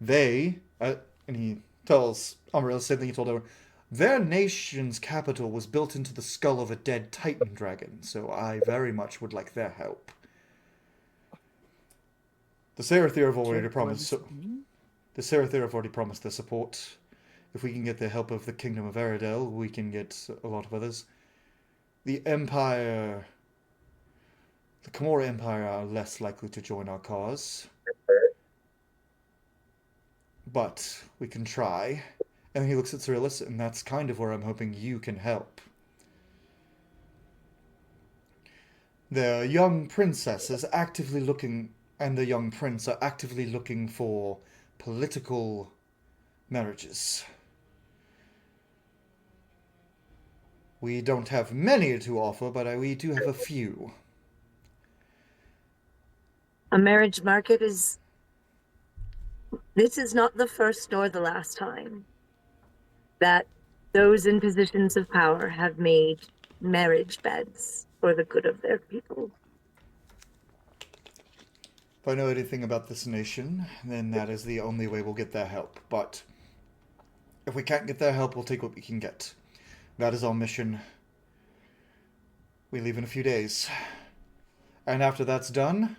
Speaker 1: They and he tells Amaryl the same thing he told everyone. Their nation's capital was built into the skull of a dead Titan dragon, so I very much would like their help. The Serathir have already promised. The Serathir have already promised their support. If we can get the help of the Kingdom of Eredel, we can get a lot of others. The Empire, the Kimura Empire, are less likely to join our cause, but we can try. And then he looks at Cyrillus, and that's kind of where I'm hoping you can help. The young princess is actively looking, and the young prince are actively looking for political marriages. We don't have many to offer, but we do have a few.
Speaker 8: A marriage market is. This is not the first nor the last time that those in positions of power have made marriage beds for the good of their people.
Speaker 1: If I know anything about this nation, then that is the only way we'll get their help. But if we can't get their help, we'll take what we can get. That is our mission. We leave in a few days. And after that's done,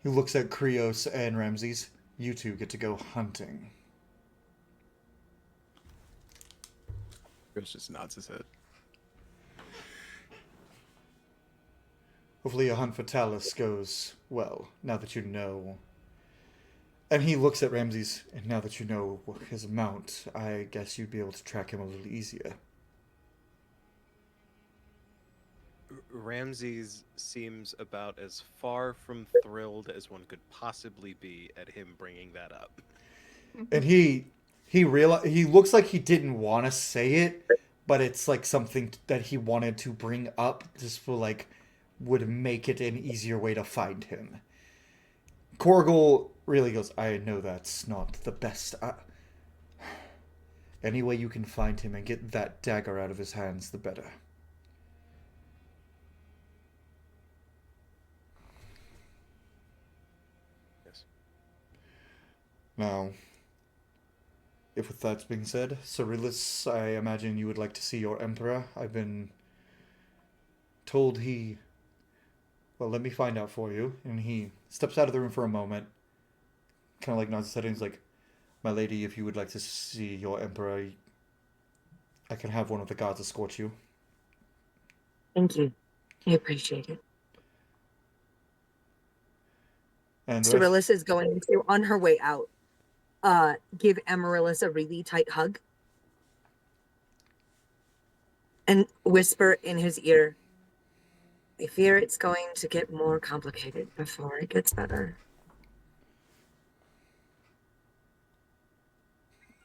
Speaker 1: he looks at Krios and Ramses. You two get to go hunting.
Speaker 5: Chris just nods his head.
Speaker 1: Hopefully a hunt for Talus goes well, now that you know. And he looks at Ramses, and now that you know his mount, I guess you'd be able to track him a little easier.
Speaker 3: Ramses seems about as far from thrilled as one could possibly be at him bringing that up.
Speaker 1: And he looks like he didn't want to say it, but it's like something that he wanted to bring up just for like would make it an easier way to find him. Korgel really goes, I know that's not the best. Any way you can find him and get that dagger out of his hands, the better.
Speaker 3: Yes.
Speaker 1: Now, if with that being said, Cyrillus, I imagine you would like to see your emperor. I've been told he... Well, let me find out for you. And he steps out of the room for a moment. Kind of like nods his head and he's like, my lady, if you would like to see your emperor, I can have one of the guards escort you.
Speaker 8: Thank you. I appreciate it.
Speaker 1: And the rest-
Speaker 4: Cyrillus is going to, on her way out, give Amaryllis a really tight hug and whisper in his ear, I fear it's going to get more complicated before it gets better.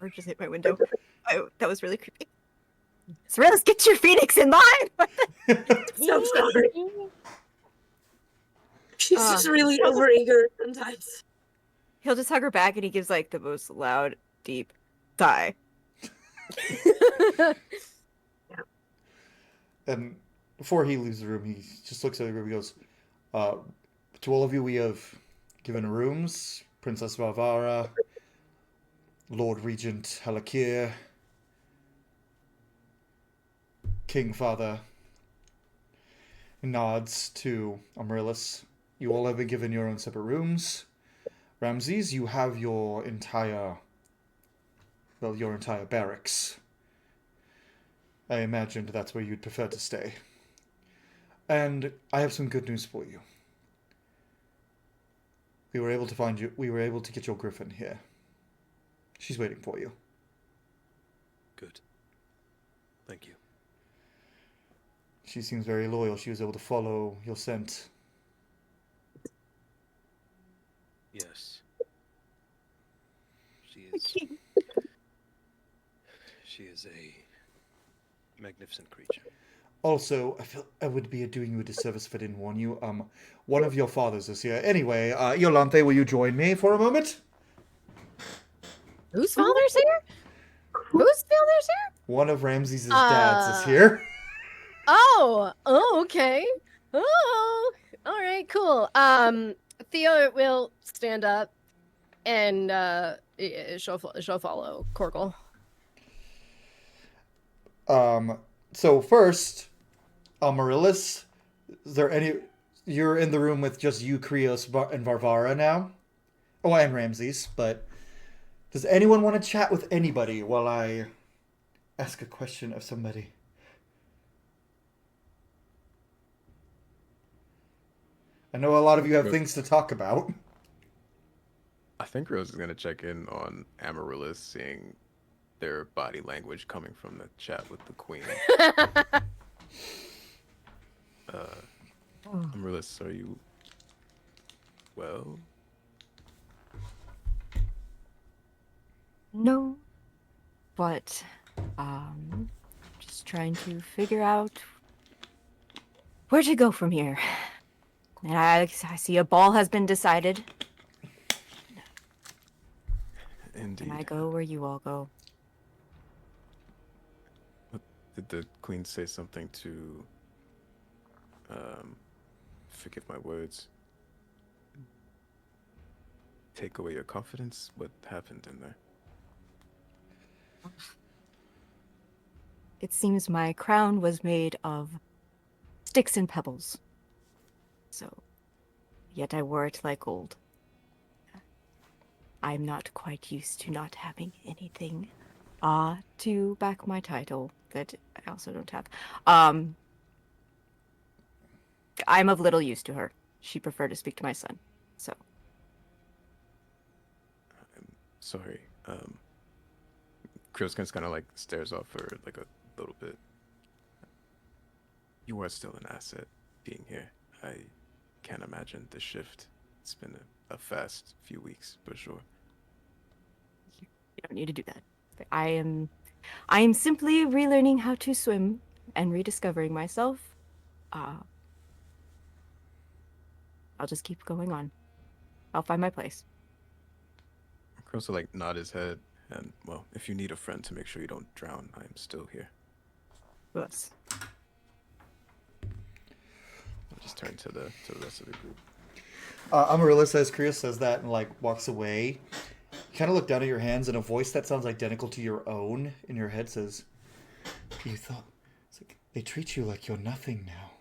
Speaker 7: Or just hit my window. Oh, that was really creepy. Cyrillus, get your phoenix in line!
Speaker 4: So sorry. She's just really overeager sometimes.
Speaker 7: He'll just hug her back and he gives like the most loud, deep sigh.
Speaker 1: And before he leaves the room, he just looks at the group. He goes, to all of you, we have given rooms. Princess Varvara, Lord Regent Halakir, King Father. Nods to Amaryllis. You all have been given your own separate rooms. Ramses, you have your entire barracks. I imagined that's where you'd prefer to stay. And I have some good news for you. We were able to get your griffin here. She's waiting for you.
Speaker 3: Good. Thank you.
Speaker 1: She seems very loyal. She was able to follow your scent.
Speaker 3: Yes. She is a magnificent creature.
Speaker 1: Also, I feel I would be doing you a disservice if I didn't warn you. One of your fathers is here. Anyway, Yolante, will you join me for a moment?
Speaker 2: Whose father's here? Whose father's here?
Speaker 1: One of Ramses' dads is here.
Speaker 2: Oh, okay. Oh, all right, cool. Theo will stand up, and she'll follow Korgel.
Speaker 1: So first, Amaryllis, you're in the room with just you, Krios, and Varvara now? Oh, and Ramses, but does anyone want to chat with anybody while I ask a question of somebody? I know a lot of you have things to talk about.
Speaker 5: I think Rose is gonna check in on Amaryllis, seeing their body language coming from the chat with the queen. Amaryllis, are you well?
Speaker 7: No, but just trying to figure out where to go from here. And I see a ball has been decided.
Speaker 5: Indeed.
Speaker 7: And I go where you all go.
Speaker 5: Did the queen say something to, forgive my words, take away your confidence? What happened in there?
Speaker 7: It seems my crown was made of sticks and pebbles. So, yet I wore it like gold. I'm not quite used to not having anything to back my title that I also don't have. I'm of little use to her. She preferred to speak to my son. So,
Speaker 5: I'm sorry. Krios kind of like stares off for like a little bit. You are still an asset being here. I can't imagine the shift. It's been a fast few weeks for sure.
Speaker 7: you don't need to do that. I am simply relearning how to swim and rediscovering myself. I'll just keep going on. I'll find my place.
Speaker 5: Krios will like nod his head, and well, if you need a friend to make sure you don't drown, I'm still here.
Speaker 7: Yes.
Speaker 5: I'll just turn to the rest of the group.
Speaker 1: Amaryllis, as Krios says that and like walks away, you kind of look down at your hands, and a voice that sounds identical to your own in your head says, "You thought it's like they treat you like you're nothing now.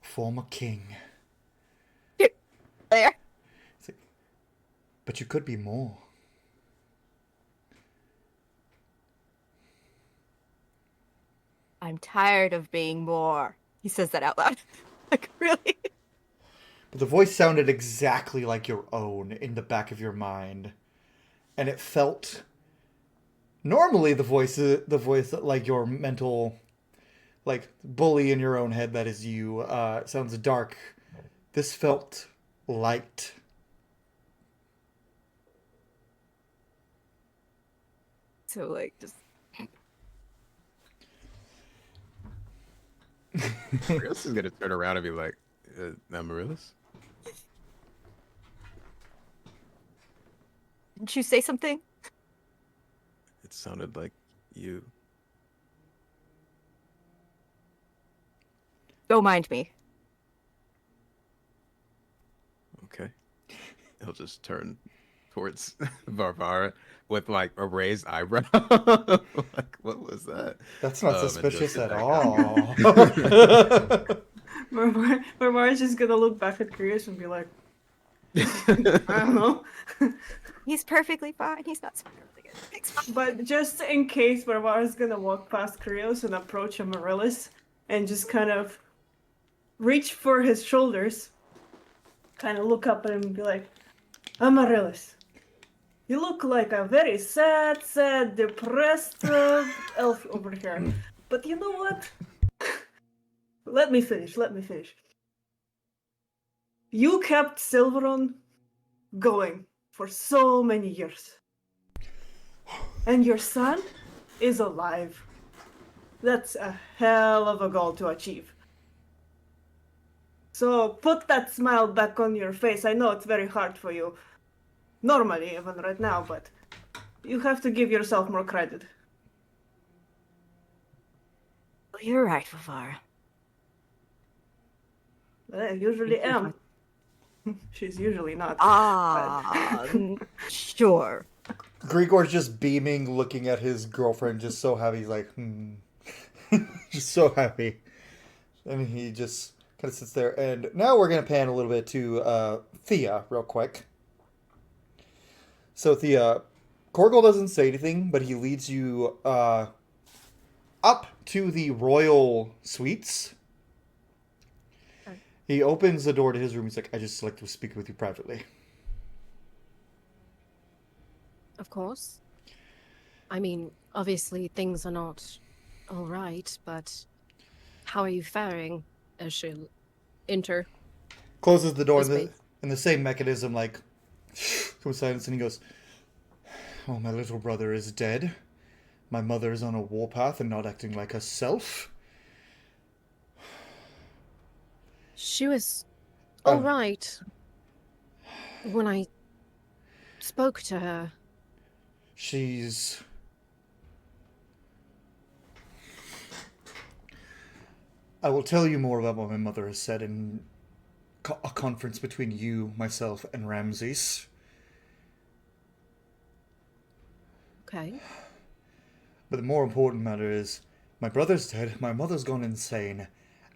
Speaker 1: Former king.
Speaker 7: There.
Speaker 1: It's like, but you could be more."
Speaker 7: I'm tired of being more. He says that out loud. Like, really?
Speaker 1: But the voice sounded exactly like your own in the back of your mind, and it felt. Normally, the voice like your mental, like bully in your own head that is you, sounds dark. This felt light.
Speaker 7: So, like, just
Speaker 5: Krios is gonna turn around and be like, Amaryllis?
Speaker 7: didn't you say something?
Speaker 5: It sounded like you.
Speaker 7: Don't mind me.
Speaker 5: Okay. He'll just turn towards Varvara with like a raised eyebrow. Like, what was that?
Speaker 1: That's not
Speaker 5: And just
Speaker 1: suspicious
Speaker 5: sit
Speaker 1: at
Speaker 5: back
Speaker 1: all.
Speaker 6: Marmara's just gonna look back at Krios and be like, I don't know.
Speaker 7: He's perfectly fine. He's not smiling.
Speaker 6: But just in case, Marmara's gonna walk past Krios and approach Amaryllis and just kind of reach for his shoulders, kind of look up at him and be like, Amaryllis, you look like a very sad, depressed elf over here. But you know what? Let me finish. You kept Silveron going for so many years. And your son is alive. That's a hell of a goal to achieve. So put that smile back on your face. I know it's very hard for you. Normally, even right now, but you have to give yourself more credit.
Speaker 7: Well, you're right, Vavar.
Speaker 6: I usually am. She's usually not.
Speaker 7: Sure.
Speaker 1: Grigor's just beaming, looking at his girlfriend, just so happy. He's like, just so happy. And he just kind of sits there. And now we're going to pan a little bit to Thea, real quick. So Thea, Korgel doesn't say anything, but he leads you up to the royal suites.
Speaker 2: Okay.
Speaker 1: He opens the door to his room. He's like, "I just like to speak with you privately."
Speaker 2: Of course. I mean, obviously things are not all right, but how are you faring, Eshil? enter.
Speaker 1: Closes the door
Speaker 2: The space.
Speaker 1: in the same mechanism, like, comes silence, and he goes, "Oh, my little brother is dead. My mother is on a warpath and not acting like herself.
Speaker 2: She was all
Speaker 1: Um,
Speaker 2: right when I spoke to her.
Speaker 1: She's... I will tell you more about what my mother has said in a conference between you, myself, and Ramses.
Speaker 2: Okay.
Speaker 1: But the more important matter is, my brother's dead, my mother's gone insane,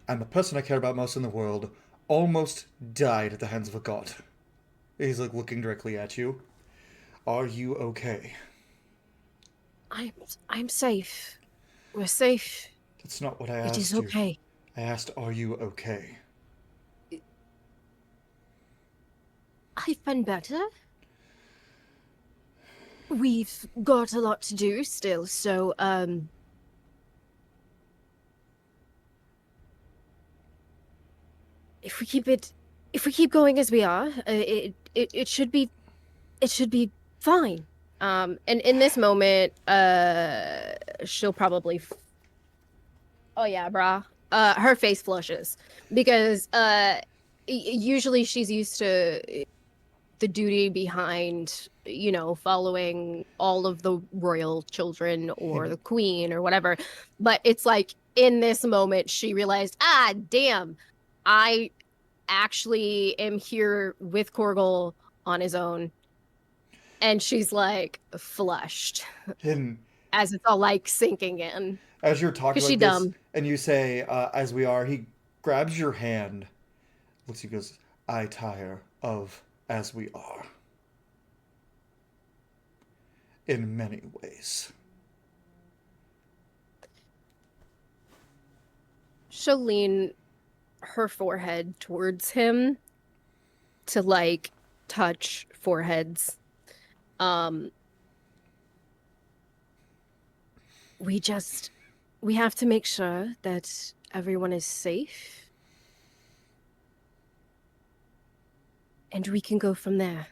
Speaker 1: and the person I care about most in the world almost died at the hands of a god." He's like looking directly at you. "Are you okay?"
Speaker 2: I'm safe. We're safe.
Speaker 1: That's not what I
Speaker 2: It
Speaker 1: asked
Speaker 2: is
Speaker 1: you.
Speaker 2: okay.
Speaker 1: I asked, "Are you okay?"
Speaker 2: I've been better. We've got a lot to do still, so if we keep going as we are, it should be fine. And in this moment, she'll probably oh yeah, brah. Her face flushes because usually she's used to the duty behind, following all of the royal children or the queen or whatever. But it's like in this moment, she realized, damn, I actually am here with Korgel on his own. And she's like flushed
Speaker 1: And
Speaker 2: as it's all like sinking in.
Speaker 1: as you're talking
Speaker 2: Because
Speaker 1: like
Speaker 2: she
Speaker 1: this,
Speaker 2: dumb.
Speaker 1: and you say, "As we are," he grabs your hand, looks at you, goes, "I tire of as we are. In many ways."
Speaker 2: She'll lean her forehead towards him to like touch foreheads. We have to make sure that everyone is safe. And we can go from there.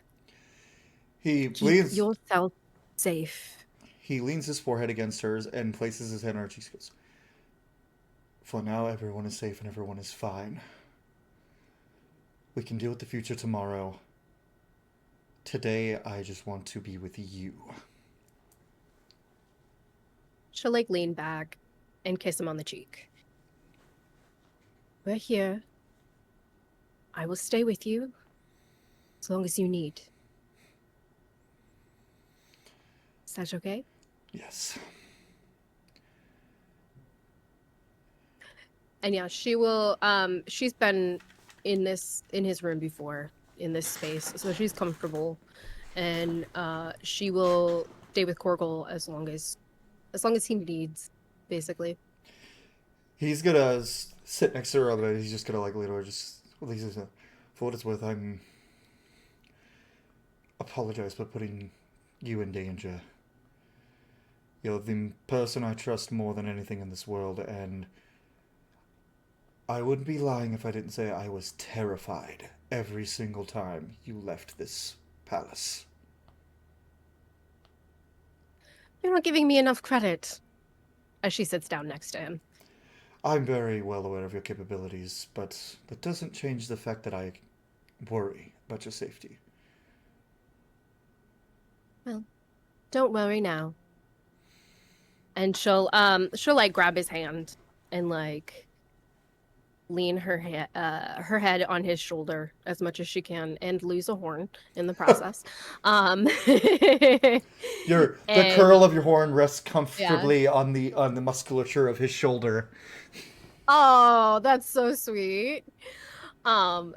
Speaker 1: He
Speaker 2: Keep
Speaker 1: leans
Speaker 2: yourself safe.
Speaker 1: he leans his forehead against hers and places his hand on her cheeks. Goes, "For now, everyone is safe and everyone is fine. We can deal with the future tomorrow. Today, I just want to be with you."
Speaker 2: She'll like lean back and kiss him on the cheek. We're here. I will stay with you as long as you need. Is that okay?
Speaker 1: Yes.
Speaker 2: And yeah, she will she's been in his room before, in this space, so she's comfortable. And she will stay with Korgel as long as he needs, basically.
Speaker 1: He's gonna sit next to her on the bed. He's just gonna like lean over, just for what it's worth, I'm apologize for putting you in danger. You're the person I trust more than anything in this world, and I wouldn't be lying if I didn't say I was terrified every single time you left this palace.
Speaker 2: You're not giving me enough credit. As she sits down next to him.
Speaker 1: I'm very well aware of your capabilities, but that doesn't change the fact that I worry about your safety.
Speaker 2: Well, don't worry now. And she'll like grab his hand and like lean her head on his shoulder as much as she can and lose a horn in the process.
Speaker 1: The curl of your horn rests comfortably on the musculature of his shoulder.
Speaker 2: Oh, that's so sweet. You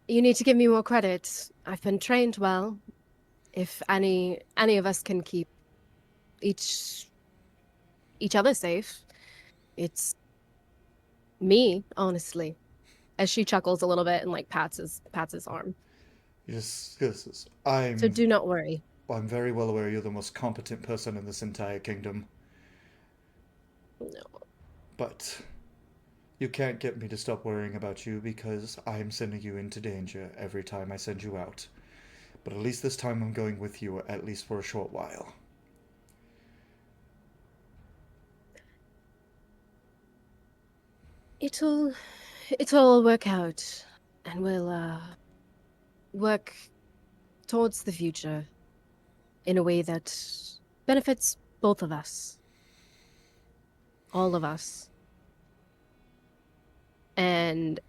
Speaker 2: need to give me more credit. I've been trained well. If any of us can keep each other safe, it's me, honestly. As she chuckles a little bit and like pats his arm.
Speaker 1: Yes,
Speaker 2: So do not worry.
Speaker 1: I'm very well aware you're the most competent person in this entire kingdom.
Speaker 2: No.
Speaker 1: But You can't get me to stop worrying about you because I am sending you into danger every time I send you out. But at least this time I'm going with you, at least for a short while.
Speaker 2: It'll all work out, and we'll work towards the future in a way that benefits both of us. All of us. And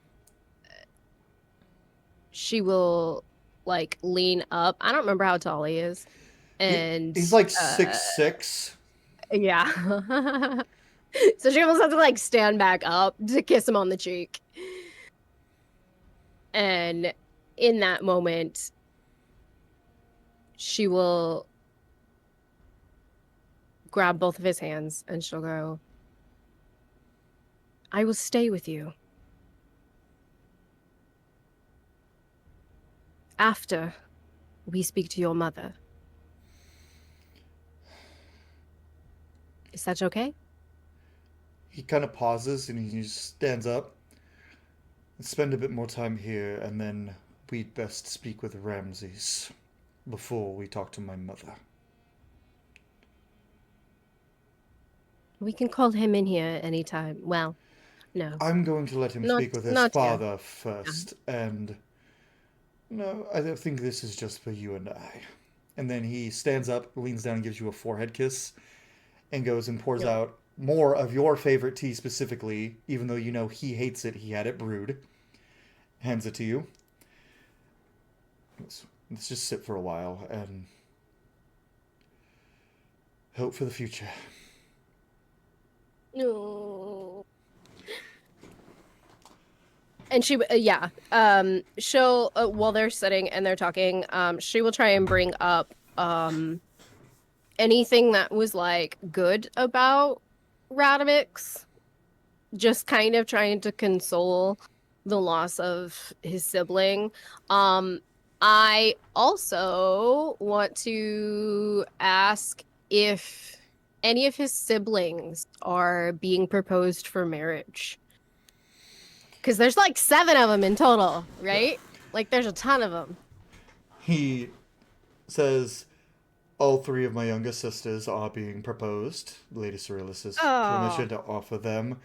Speaker 2: she will, like, lean up. I don't remember how tall he is. And
Speaker 1: He's like 6'6".
Speaker 2: Yeah. So she almost has to, like, stand back up to kiss him on the cheek. And in that moment, she will grab both of his hands and she'll go, I will stay with you. After we speak to your mother. Is that okay?
Speaker 1: He kind of pauses and he just stands up. Let's spend a bit more time here, and then we'd best speak with Ramses before we talk to my mother.
Speaker 2: We can call him in here anytime. Well, no.
Speaker 1: I'm going to let him
Speaker 2: Not-
Speaker 1: speak with his
Speaker 2: not yet.
Speaker 1: father first, and no, I don't think this is just for you and I. And then he stands up, leans down, and gives you a forehead kiss, and goes and pours out more of your favorite tea specifically, even though you know he hates it. He had it brewed. Hands it to you. Let's just sit for a while and hope for the future.
Speaker 2: No. And she, she'll, while they're sitting and they're talking, she will try and bring up, anything that was, like, good about Radamix. Just kind of trying to console the loss of his sibling. I also want to ask if any of his siblings are being proposed for marriage. Because there's like 7 of them in total, right? Like, there's a ton of them.
Speaker 1: He says, all 3 of my youngest sisters are being proposed. Lady Cyrillus has permission to offer them.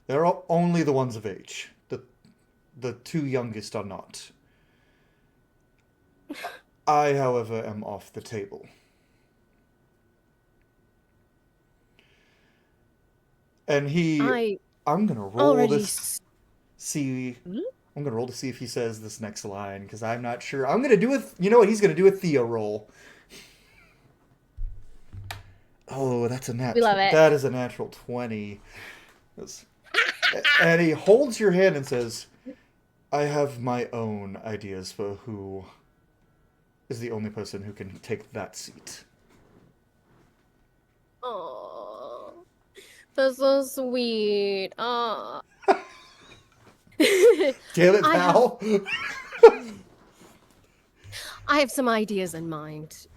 Speaker 1: They're only the ones of age. The 2 youngest are not. I, however, am off the table. And I'm gonna roll
Speaker 2: already
Speaker 1: this. I'm gonna roll to see if he says this next line because I'm not sure. I'm gonna do it. You know what? He's gonna do a Theo roll. Oh, that's a natural.
Speaker 2: We love it.
Speaker 1: That is a natural 20. And he holds your hand and says, I have my own ideas for who is the only person who can take that seat.
Speaker 2: Oh, that's so sweet. Oh.
Speaker 1: Damn it, pal.
Speaker 2: I have some ideas in mind.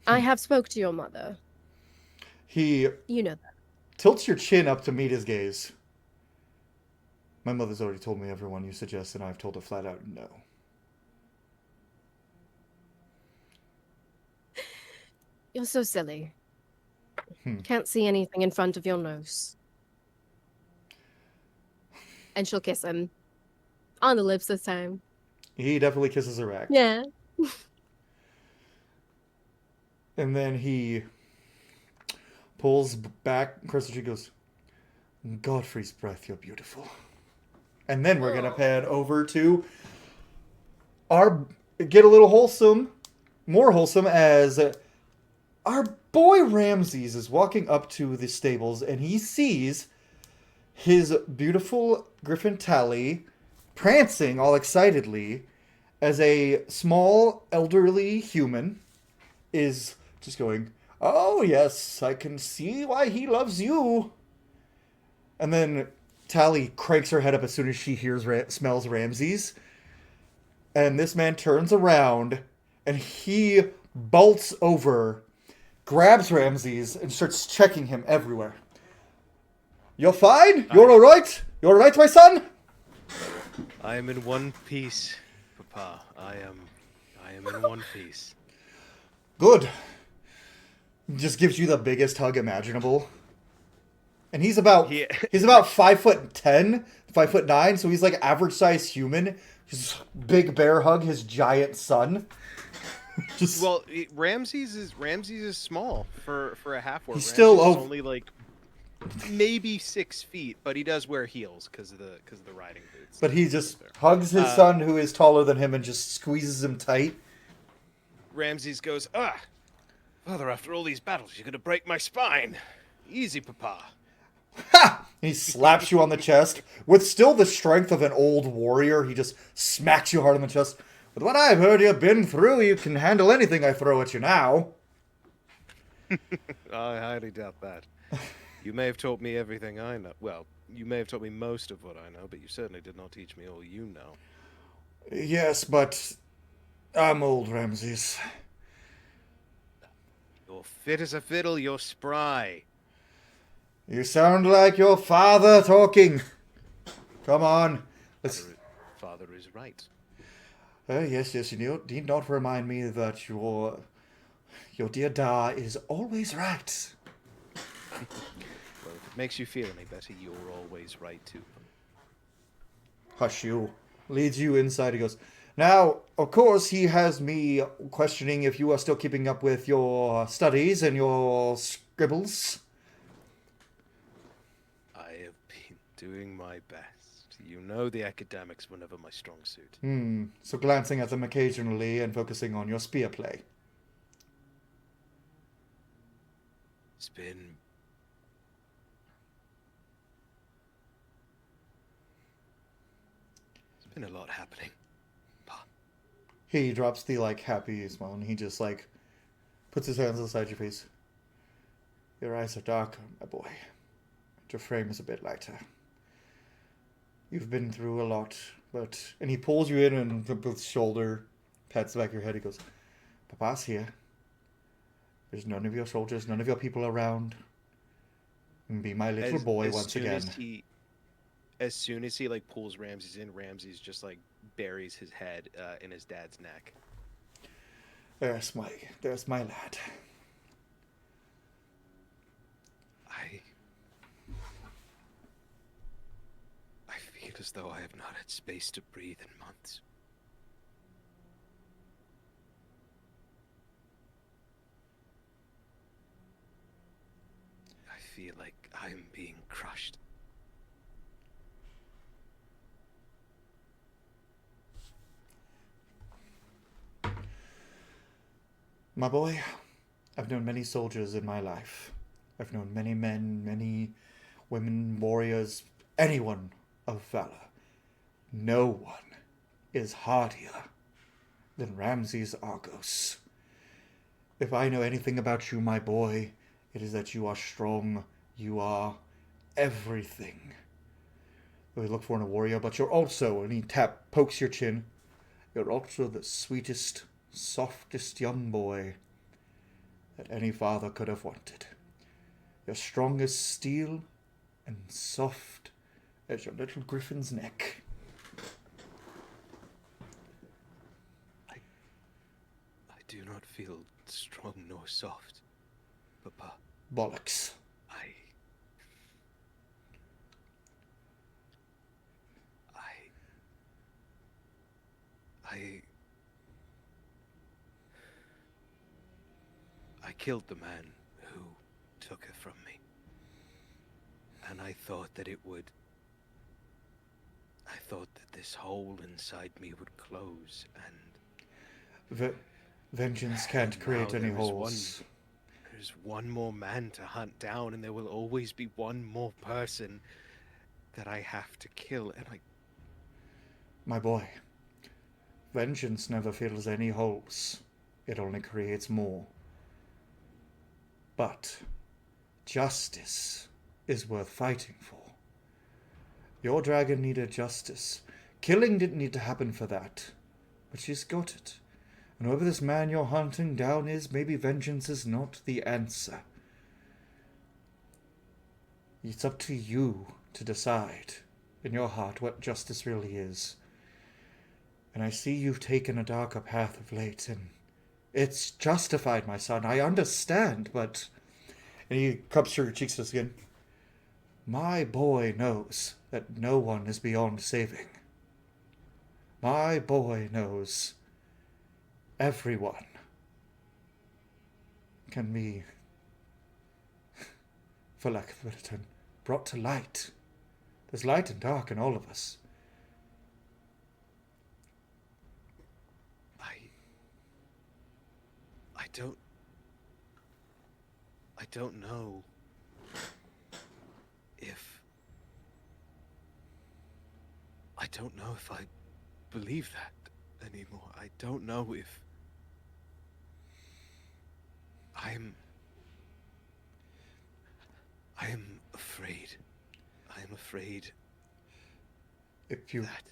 Speaker 2: I have spoke to your mother.
Speaker 1: He
Speaker 2: You know that.
Speaker 1: tilts your chin up to meet his gaze. My mother's already told me everyone you suggest, and I've told her flat out no.
Speaker 2: You're so silly. Can't see anything in front of your nose. And she'll kiss him. On the lips this time.
Speaker 1: He definitely kisses her back.
Speaker 2: Yeah.
Speaker 1: And then he pulls back, across the tree, goes, Godfrey's breath, you're beautiful. And then we're going to pan over to get a little wholesome, more wholesome, as our boy Ramses is walking up to the stables and he sees his beautiful Griffin Tally prancing all excitedly as a small elderly human is just going, oh yes, I can see why he loves you. And then Tally cranks her head up as soon as she smells Ramses. And this man turns around and he bolts over, grabs Ramses, and starts checking him everywhere. You're fine? You're alright? You all right, my son?
Speaker 3: I am in one piece, Papa. I am in one piece.
Speaker 1: Good. Just gives you the biggest hug imaginable. And he's about
Speaker 3: Yeah.
Speaker 1: he's about 5'10", 5'9", so he's like average size human. Just big bear hug his giant son. Just
Speaker 3: Well, Ramses is small for a half orc.
Speaker 1: He's still
Speaker 3: Ramses is
Speaker 1: over-
Speaker 3: only like maybe 6 feet, but he does wear heels because of the riding boots.
Speaker 1: but he just hugs his son who is taller than him and just squeezes him tight.
Speaker 3: Ramses goes, Father, after all these battles, you're gonna break my spine. Easy, Papa.
Speaker 1: Ha! He slaps you on the chest with still the strength of an old warrior. He just smacks you hard on the chest. With what I've heard you've been through, you can handle anything I throw at you now.
Speaker 3: I highly doubt that. You may have taught me everything I know. Well, you may have taught me most of what I know, but you certainly did not teach me all you know.
Speaker 1: Yes, but I'm old, Ramses.
Speaker 3: You're fit as a fiddle, you're spry.
Speaker 1: You sound like your father talking. Come on. Let's...
Speaker 3: Father is right.
Speaker 1: Yes, you need not remind me that your dear Da is always right.
Speaker 3: Well, if it makes you feel any better, you're always right too.
Speaker 1: Hush you. Leads you inside. He goes, now, of course, he has me questioning if you are still keeping up with your studies and your scribbles.
Speaker 3: I have been doing my best. You know the academics were never my strong suit.
Speaker 1: So glancing at them occasionally and focusing on your spear play.
Speaker 3: It's been a lot happening.
Speaker 1: He drops the, happy smile, and he just, puts his hands inside your face. Your eyes are darker, my boy. But your frame is a bit lighter. You've been through a lot, but... And he pulls you in and with his shoulder, pats the back of your head. He goes, Papa's here. There's none of your soldiers, none of your people around. And be my little boy once again.
Speaker 3: As soon as he pulls Ramses in, Ramses just buries his head in his dad's neck.
Speaker 1: There's my lad.
Speaker 3: I feel as though I have not had space to breathe in months. I feel like I am being crushed.
Speaker 1: My boy, I've known many soldiers in my life. I've known many men, many women, warriors, anyone of valor. No one is hardier than Ramses Argos. If I know anything about you, my boy, it is that you are strong. You are everything that we look for in a warrior, but you're also, and he pokes your chin, you're also the sweetest, softest young boy that any father could have wanted. You're strong as steel and soft as your little griffin's neck.
Speaker 3: I do not feel strong nor soft, Papa.
Speaker 1: Bollocks.
Speaker 3: I killed the man who took her from me. And I thought that this hole inside me would close and...
Speaker 1: Vengeance can't create any holes.
Speaker 3: There's one more man to hunt down, and there will always be one more person that I have to kill, and
Speaker 1: My boy, vengeance never fills any holes. It only creates more. But justice is worth fighting for. Your dragon needed justice. Killing didn't need to happen for that, but she's got it. And whoever this man you're hunting down is, maybe vengeance is not the answer. It's up to you to decide in your heart what justice really is. And I see you've taken a darker path of late, and it's justified, my son. I understand, but... And he cups through your cheeks again. My boy knows that no one is beyond saving. My boy knows everyone can be, for lack of a better term, brought to light. There's light and dark in all of us.
Speaker 3: I don't know if... I don't know if I believe that anymore. I don't know if... I am afraid. I am afraid
Speaker 1: If you...
Speaker 3: that...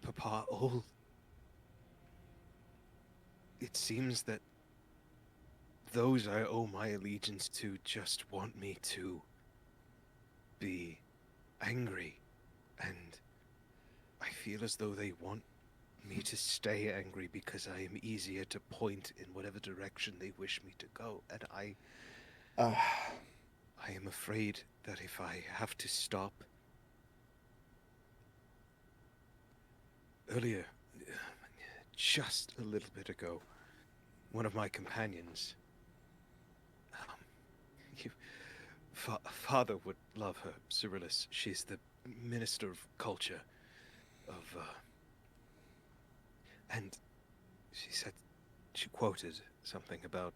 Speaker 3: Papa, all... It seems that those I owe my allegiance to just want me to be angry, and I feel as though they want me to stay angry because I am easier to point in whatever direction they wish me to go, and I am afraid that if I have to stop... Earlier, just a little bit ago, one of my companions... Father would love her, Cyrillus. She's the Minister of Culture of... And she said... She quoted something about...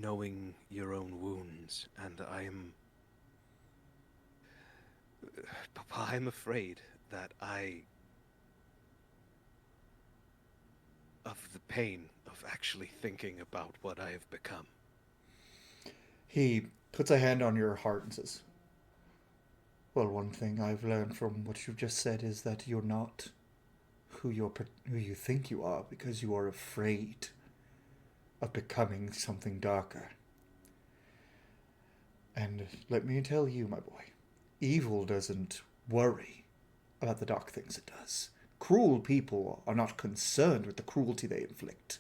Speaker 3: knowing your own wounds, and I'm afraid that of the pain of actually thinking about what I have become.
Speaker 1: He puts a hand on your heart and says, well, one thing I've learned from what you've just said is that you're not who you think you are because you are afraid of becoming something darker. And let me tell you, my boy, evil doesn't worry about the dark things it does. Cruel people are not concerned with the cruelty they inflict.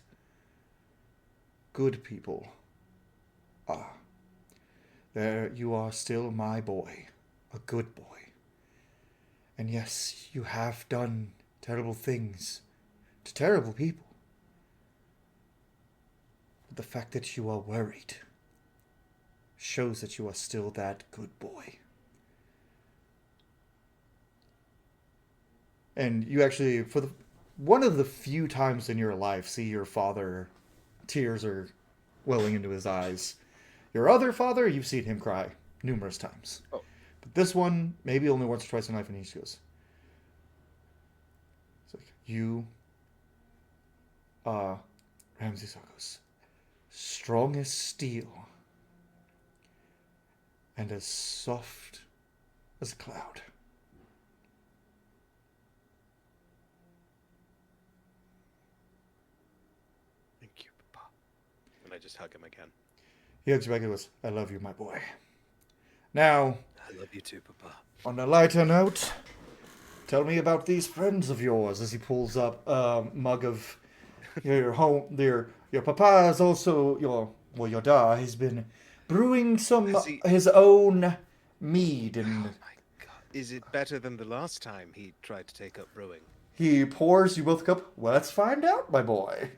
Speaker 1: Good people are. There you are still my boy, a good boy. And yes, you have done terrible things to terrible people. But the fact that you are worried shows that you are still that good boy. And you actually, for one of the few times in your life, see your father, tears are welling into his eyes. Your other father, you've seen him cry numerous times.
Speaker 3: Oh.
Speaker 1: But this one, maybe only once or twice in life, and he goes, it's like, you are, Ramsey goes, strong as steel and as soft as a cloud.
Speaker 3: And I just hug him again.
Speaker 1: He hugs you back and goes, I love you, my boy. Now,
Speaker 3: I love you too, Papa.
Speaker 1: on a lighter note, tell me about these friends of yours, as he pulls up a mug of your home. Your papa is also your dad. He's been brewing his own mead, and
Speaker 3: Oh my god. Is it better than the last time he tried to take up brewing?
Speaker 1: he pours you both a cup. Well, let's find out, my boy.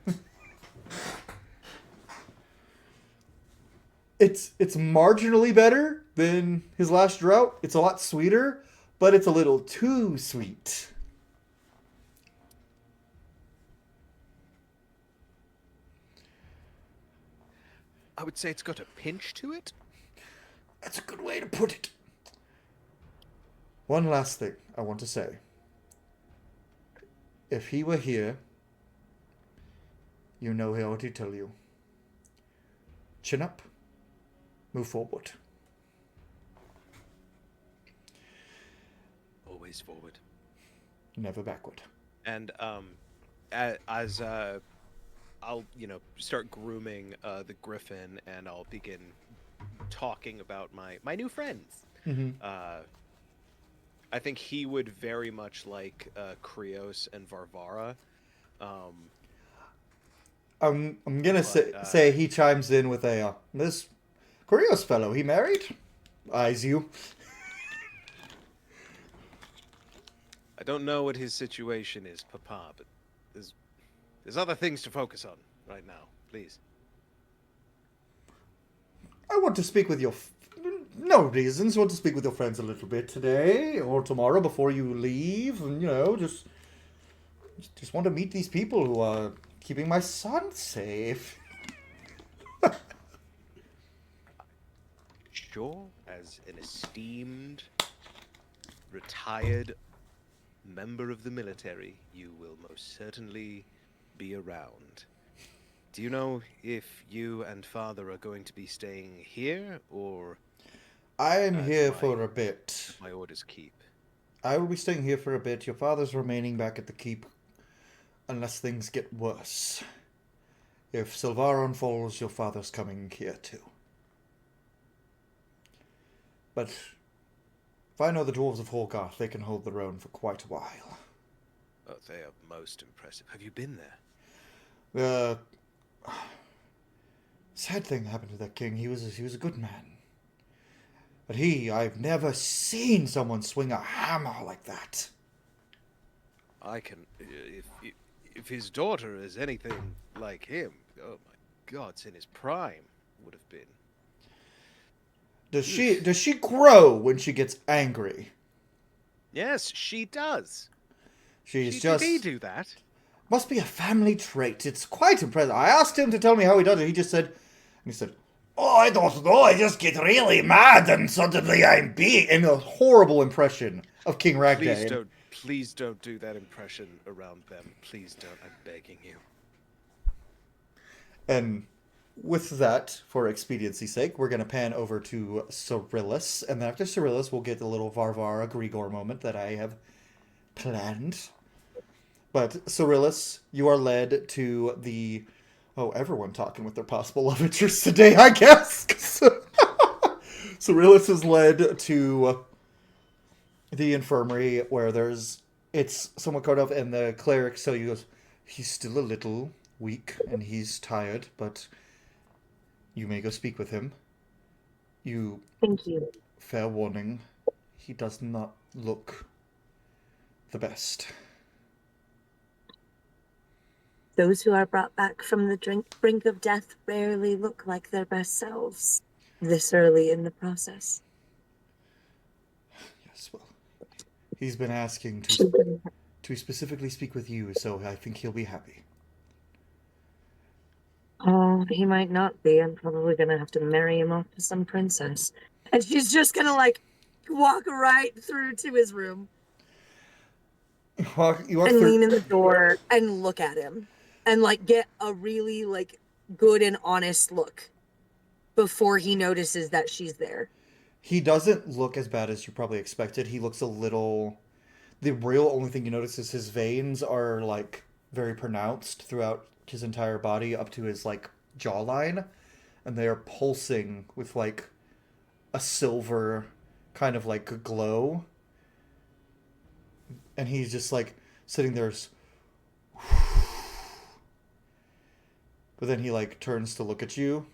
Speaker 1: It's marginally better than his last drought. It's a lot sweeter, but it's a little too sweet.
Speaker 3: I would say it's got a pinch to it.
Speaker 1: That's a good way to put it. One last thing I want to say. If he were here, you know he'll already tell you. Chin up. Move forward.
Speaker 3: Always forward.
Speaker 1: Never backward.
Speaker 3: And as I'll start grooming the griffin, and I'll begin talking about my new friends.
Speaker 1: Mm-hmm.
Speaker 3: I think he would very much like Krios and Varvara.
Speaker 1: I'm gonna
Speaker 3: But,
Speaker 1: say he chimes in with a this Curious fellow. He married? Eyes you.
Speaker 3: I don't know what his situation is, Papa, but there's other things to focus on right now. Please.
Speaker 1: I want to speak with your. No reasons. I want to speak with your friends a little bit today or tomorrow before you leave, and just want to meet these people who are keeping my son safe.
Speaker 3: Sure, as an esteemed, retired member of the military, you will most certainly be around. Do you know if you and Father are going to be staying here, or
Speaker 1: I'm here
Speaker 3: my-
Speaker 1: for a bit.
Speaker 3: my orders keep?
Speaker 1: I will be staying here for a bit. Your father's remaining back at the keep unless things get worse. If Silvaron falls, your father's coming here too. But if I know the dwarves of Horgarth, they can hold their own for quite a while.
Speaker 3: Oh, they are most impressive. Have you been there?
Speaker 1: Sad thing happened to that king. He was a good man. But I've never seen someone swing a hammer like that.
Speaker 3: I can, if his daughter is anything like him, oh my God, it's in his prime, would have been.
Speaker 1: Does she grow when she gets angry?
Speaker 3: Yes, she does.
Speaker 1: She's
Speaker 3: Did he do that?
Speaker 1: Must be a family trait. It's quite impressive. I asked him to tell me how he does it. He said, "Oh, I don't know. I just get really mad and suddenly I'm being." In a horrible impression of King Ragdane.
Speaker 3: Please don't do that impression around them. Please don't. I'm begging you.
Speaker 1: And with that, for expediency's sake, we're going to pan over to Cyrillus. And then after Cyrillus, we'll get the little Varvara Grigor moment that I have planned. But Cyrillus, you are led to the... Oh, everyone talking with their possible love interests today, I guess. Cyrillus is led to the infirmary where it's somewhat cut off, and the cleric goes, "He's still a little weak and he's tired, but you may go speak with him.
Speaker 8: Thank you.
Speaker 1: Fair warning, he does not look the best."
Speaker 8: Those who are brought back from the brink of death rarely look like their best selves this early in the process.
Speaker 1: Yes, well, he's been asking to specifically speak with you, so I think he'll be happy.
Speaker 8: Oh, he might not be. I'm probably going to have to marry him off to some princess. And she's just going to, walk right through to his room.
Speaker 1: You walk
Speaker 8: And
Speaker 1: through...
Speaker 8: lean in the door and look at him. And, get a really, good and honest look before he notices that she's there.
Speaker 1: He doesn't look as bad as you probably expected. He looks a little... The real only thing you notice is his veins are, very pronounced throughout his entire body up to his, jawline. And they are pulsing with, a silver kind of, glow. And he's just, sitting there... But then he, turns to look at you.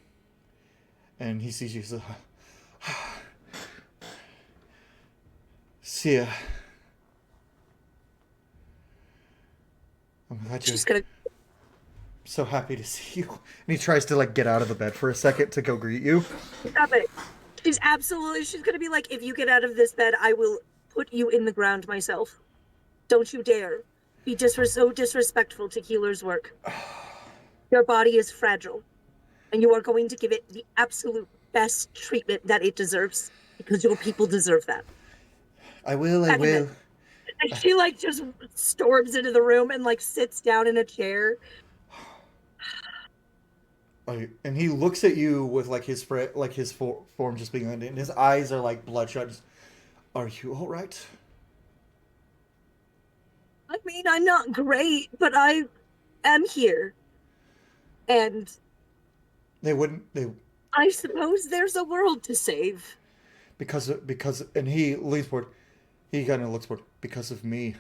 Speaker 1: And he sees you. He's like, "Sia. I'm glad
Speaker 8: She's
Speaker 1: you're
Speaker 8: gonna...
Speaker 1: so happy to see you." And he tries to, get out of the bed for a second to go greet you.
Speaker 8: Stop it. She's gonna be like, "If you get out of this bed, I will put you in the ground myself. Don't you dare be so disrespectful to healer's work. Your body is fragile, and you are going to give it the absolute best treatment that it deserves, because your people deserve that."
Speaker 1: I will.
Speaker 8: And she, just storms into the room and, sits down in a chair.
Speaker 1: And he looks at you with, his form just being... And his eyes are, bloodshot. Just, "Are you all right?"
Speaker 8: I mean, I'm not great, but I am here. And
Speaker 1: They wouldn't. They
Speaker 8: I suppose there's a world to save.
Speaker 1: because and he leans forward. He kind of looks forward because of me.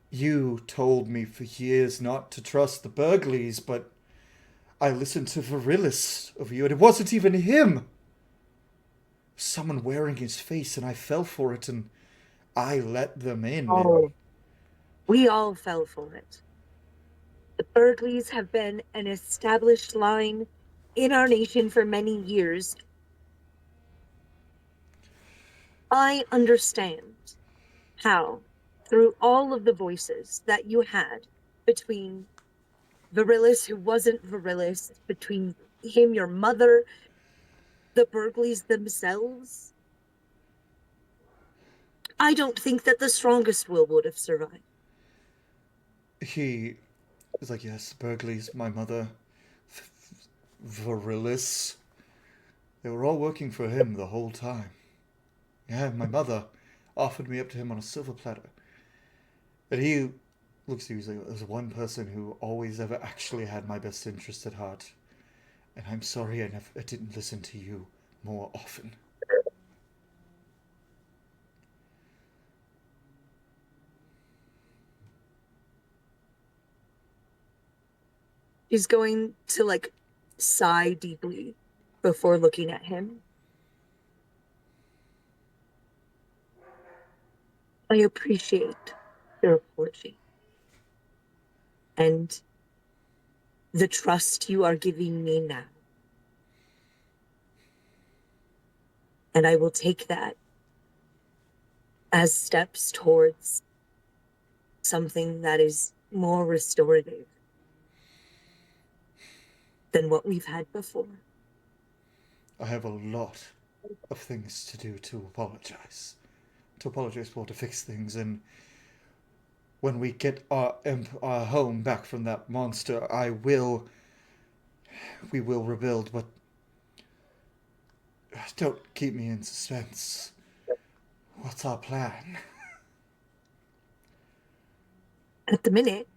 Speaker 1: You told me for years not to trust the Burgleys, but I listened to Virilis of you, and it wasn't even him. Someone wearing his face, and I fell for it, and I let them in.
Speaker 8: Oh, we all fell for it. The Burgleys have been an established line in our nation for many years. I understand how, through all of the voices that you had between Virilis, who wasn't Virilis, between him, your mother, the Burgleys themselves, I don't think that the strongest will would have survived.
Speaker 1: He was like, yes, Burgleys, my mother, Virilis. They were all working for him the whole time. Yeah, my mother offered me up to him on a silver platter. And he looks at you, he's like, there's one person who always ever actually had my best interest at heart. And I'm sorry I didn't listen to you more often.
Speaker 8: She's going to like sigh deeply before looking at him. I appreciate your apology and the trust you are giving me now. And I will take that as steps towards something that is more restorative than what we've had before.
Speaker 1: I have a lot of things to do to apologize. To apologize for, to fix things, and when we get our home back from that monster, we will rebuild, but don't keep me in suspense. What's our plan?
Speaker 8: At the minute,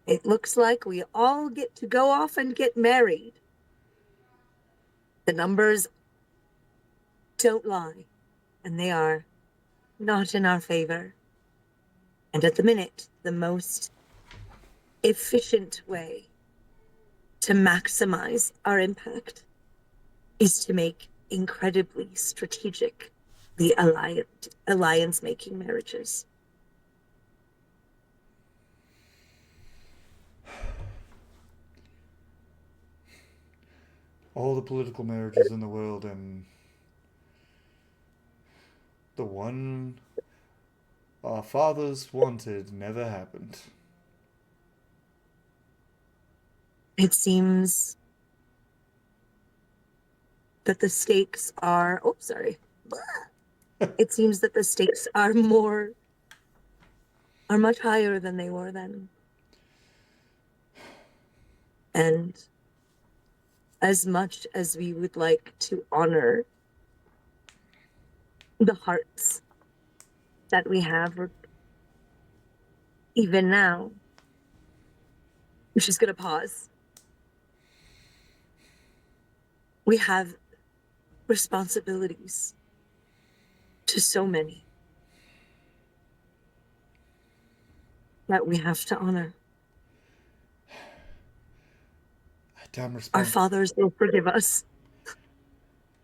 Speaker 8: it looks like we all get to go off and get married. The numbers don't lie, and they are not in our favor. And at the minute, the most efficient way to maximize our impact is to make incredibly strategic the alliance-making marriages.
Speaker 1: All the political marriages in the world, and the one our fathers wanted never happened.
Speaker 8: It seems that the stakes are... Oh, sorry. It seems that the stakes are much higher than they were then. And as much as we would like to honor the hearts that we have, even now, she's gonna pause. We have responsibilities to so many that we have to honor. Our fathers will forgive us.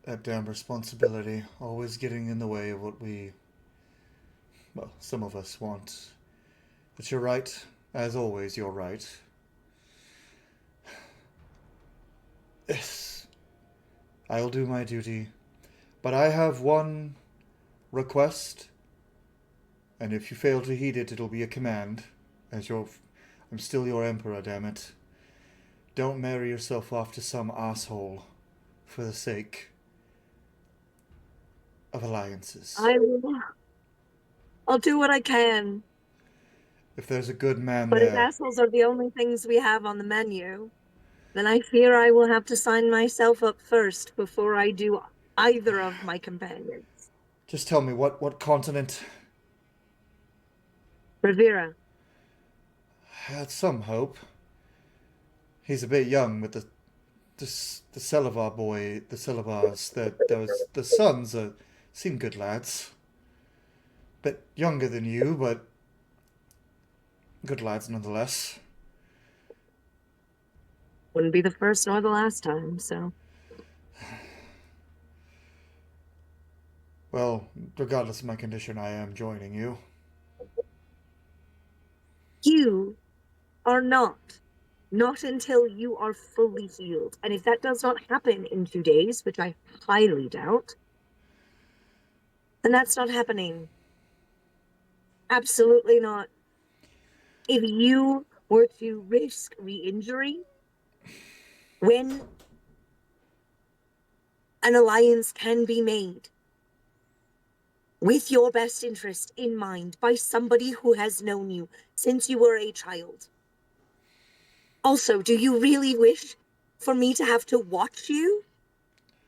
Speaker 1: That damn responsibility, always getting in the way of what some of us want. But you're right. As always, you're right. Yes, I'll do my duty. But I have one request, and if you fail to heed it, it'll be a command. I'm still your emperor, damn it. Don't marry yourself off to some asshole for the sake of alliances.
Speaker 8: I'll do what I can.
Speaker 1: If there's a good man
Speaker 8: But if
Speaker 1: there,
Speaker 8: assholes are the only things we have on the menu, then I fear I will have to sign myself up first before I do either of my companions.
Speaker 1: just tell me what continent.
Speaker 8: Rivera.
Speaker 1: Had some hope. He's a bit young, but the Selavar boy, the Selavars, those the sons seem good lads. Bit younger than you, but good lads nonetheless.
Speaker 8: Wouldn't be the first nor the last time, so.
Speaker 1: Well, regardless of my condition, I am joining you.
Speaker 8: You are not. Not until you are fully healed. And if that does not happen in 2 days, which I highly doubt, then that's not happening. Absolutely not. If you were to risk re-injury, when an alliance can be made with your best interest in mind by somebody who has known you since you were a child. Also, do you really wish for me to have to watch you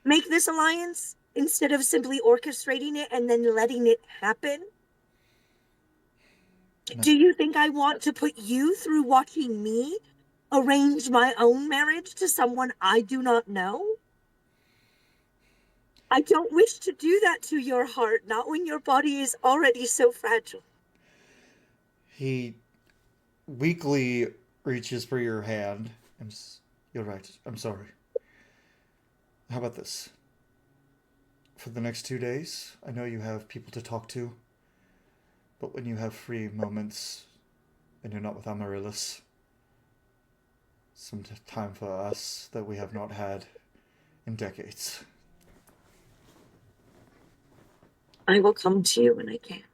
Speaker 8: make this alliance instead of simply orchestrating it and then letting it happen?
Speaker 1: No.
Speaker 8: Do you think I want to put you through watching me arrange my own marriage to someone I do not know? I don't wish to do that to your heart, not when your body is already so fragile.
Speaker 1: He weakly reaches for your hand. You're right. I'm sorry. How about this? For the next 2 days, I know you have people to talk to, but when you have free moments and you're not with Amaryllis, some time for us that we have not had in decades.
Speaker 8: I will come to you when I can.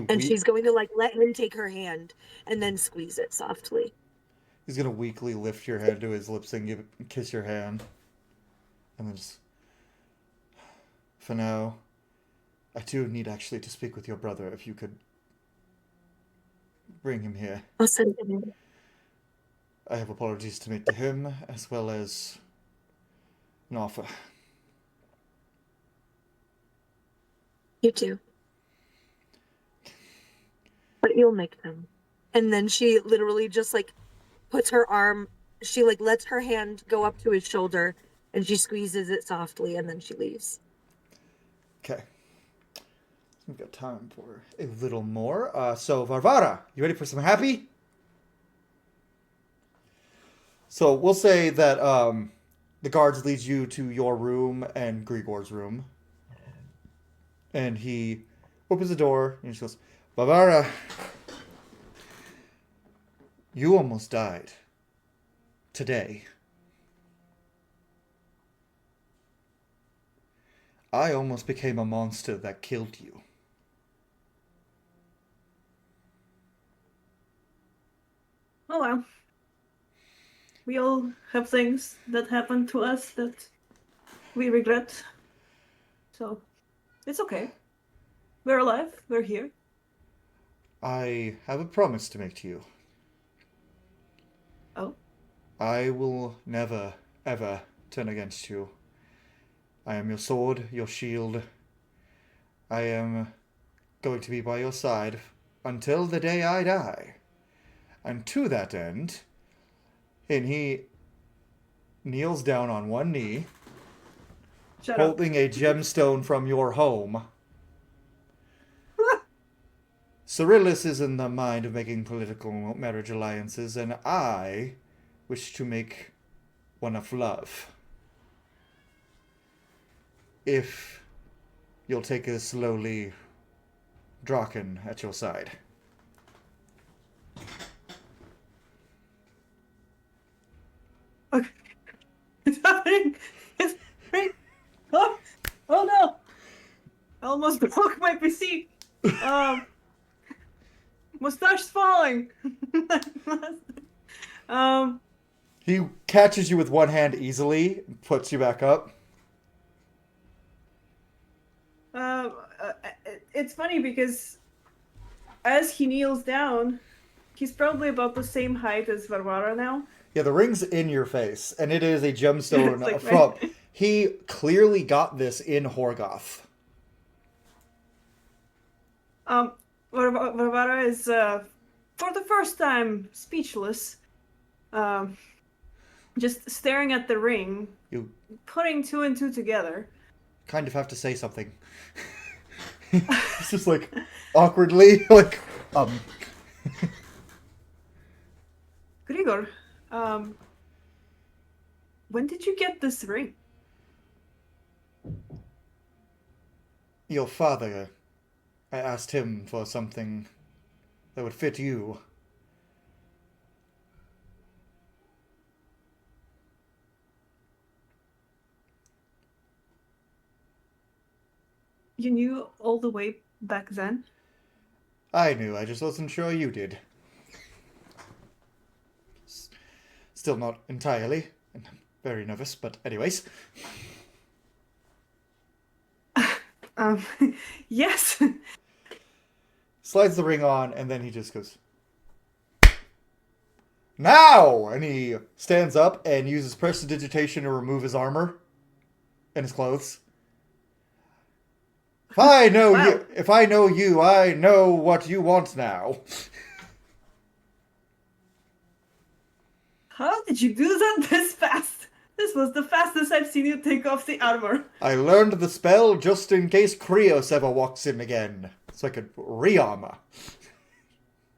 Speaker 8: And she's going to let him take her hand and then squeeze it softly.
Speaker 1: He's gonna weakly lift your hand to his lips and kiss your hand, and then just. For now, I too need actually to speak with your brother. If you could bring him here.
Speaker 8: I'll send him in.
Speaker 1: I have apologies to make to him, as well as an offer.
Speaker 8: You too. But you'll make them. And then she literally just puts her arm, she lets her hand go up to his shoulder and she squeezes it softly and then she leaves.
Speaker 1: Okay. We've got time for a little more. So Varvara, you ready for some happy? So we'll say that the guards lead you to your room and Grigor's room. And he opens the door and he goes, Varvara, you almost died. Today. I almost became a monster that killed you.
Speaker 6: Oh well. We all have things that happen to us that we regret. So, it's okay. We're alive. We're here.
Speaker 1: I have a promise to make to you.
Speaker 6: Oh?
Speaker 1: I will never, ever turn against you. I am your sword, your shield. I am going to be by your side until the day I die. And to that end, and he kneels down on one knee, holding a gemstone from your home. Cyrillus is in the mind of making political marriage alliances, and I wish to make one of love. If you'll take a slowly Draken at your side.
Speaker 6: Okay. It's happening. It's great. Oh no. I almost broke my PC. Mustache's falling.
Speaker 1: He catches you with one hand easily and puts you back up.
Speaker 6: It's funny because as he kneels down, he's probably about the same height as Varvara now.
Speaker 1: Yeah, the ring's in your face, and it is a gemstone
Speaker 6: It's
Speaker 1: from... He clearly got this in Horgoth.
Speaker 6: Varvara is, for the first time, speechless. just staring at the ring,
Speaker 1: You
Speaker 6: putting two and two together.
Speaker 1: kind of have to say something. It's just like awkwardly, like,
Speaker 6: Grigor, when did you get this ring?
Speaker 1: Your father. I asked him for something that would fit you.
Speaker 6: You knew all the way back then?
Speaker 1: I knew, I just wasn't sure you did. Still not entirely. I'm very nervous, but anyways.
Speaker 6: Yes.
Speaker 1: Slides the ring on, and then he just goes, now! And he stands up and uses prestidigitation to remove his armor and his clothes. If I know
Speaker 6: Wow.
Speaker 1: if I know you, I know what you want now.
Speaker 6: How did you do that this fast? This was the fastest I've seen you take off the armor.
Speaker 1: I learned the spell just in case Krios ever walks in again, so I could re-armor.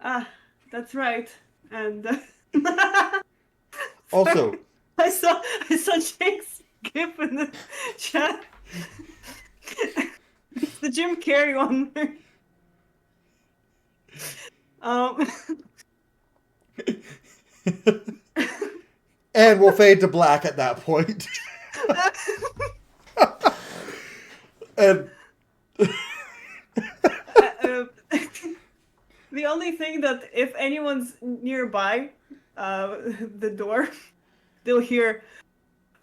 Speaker 6: Ah, that's right. And
Speaker 1: Also,
Speaker 6: I saw Jake's gif in the chat. It's the Jim Carrey one.
Speaker 1: and we'll fade to black at that point. And
Speaker 6: the only thing that if anyone's nearby the door, they'll hear,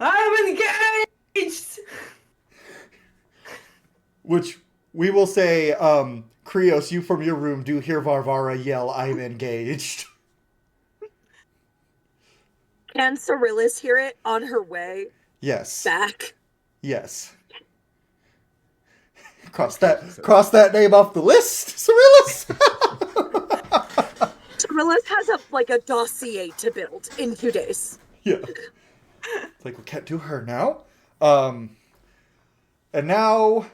Speaker 6: "I'm engaged!"
Speaker 1: which we will say, Krios, you from your room do hear Varvara yell, I'm engaged.
Speaker 4: Can Cyrillus hear it on her way
Speaker 1: Yes.
Speaker 4: back?
Speaker 1: Yes. Cross that name off the list, Cyrillus.
Speaker 4: Cyrillus has a dossier to build in 2 days.
Speaker 1: Yeah. It's like, we can't do her now. And now,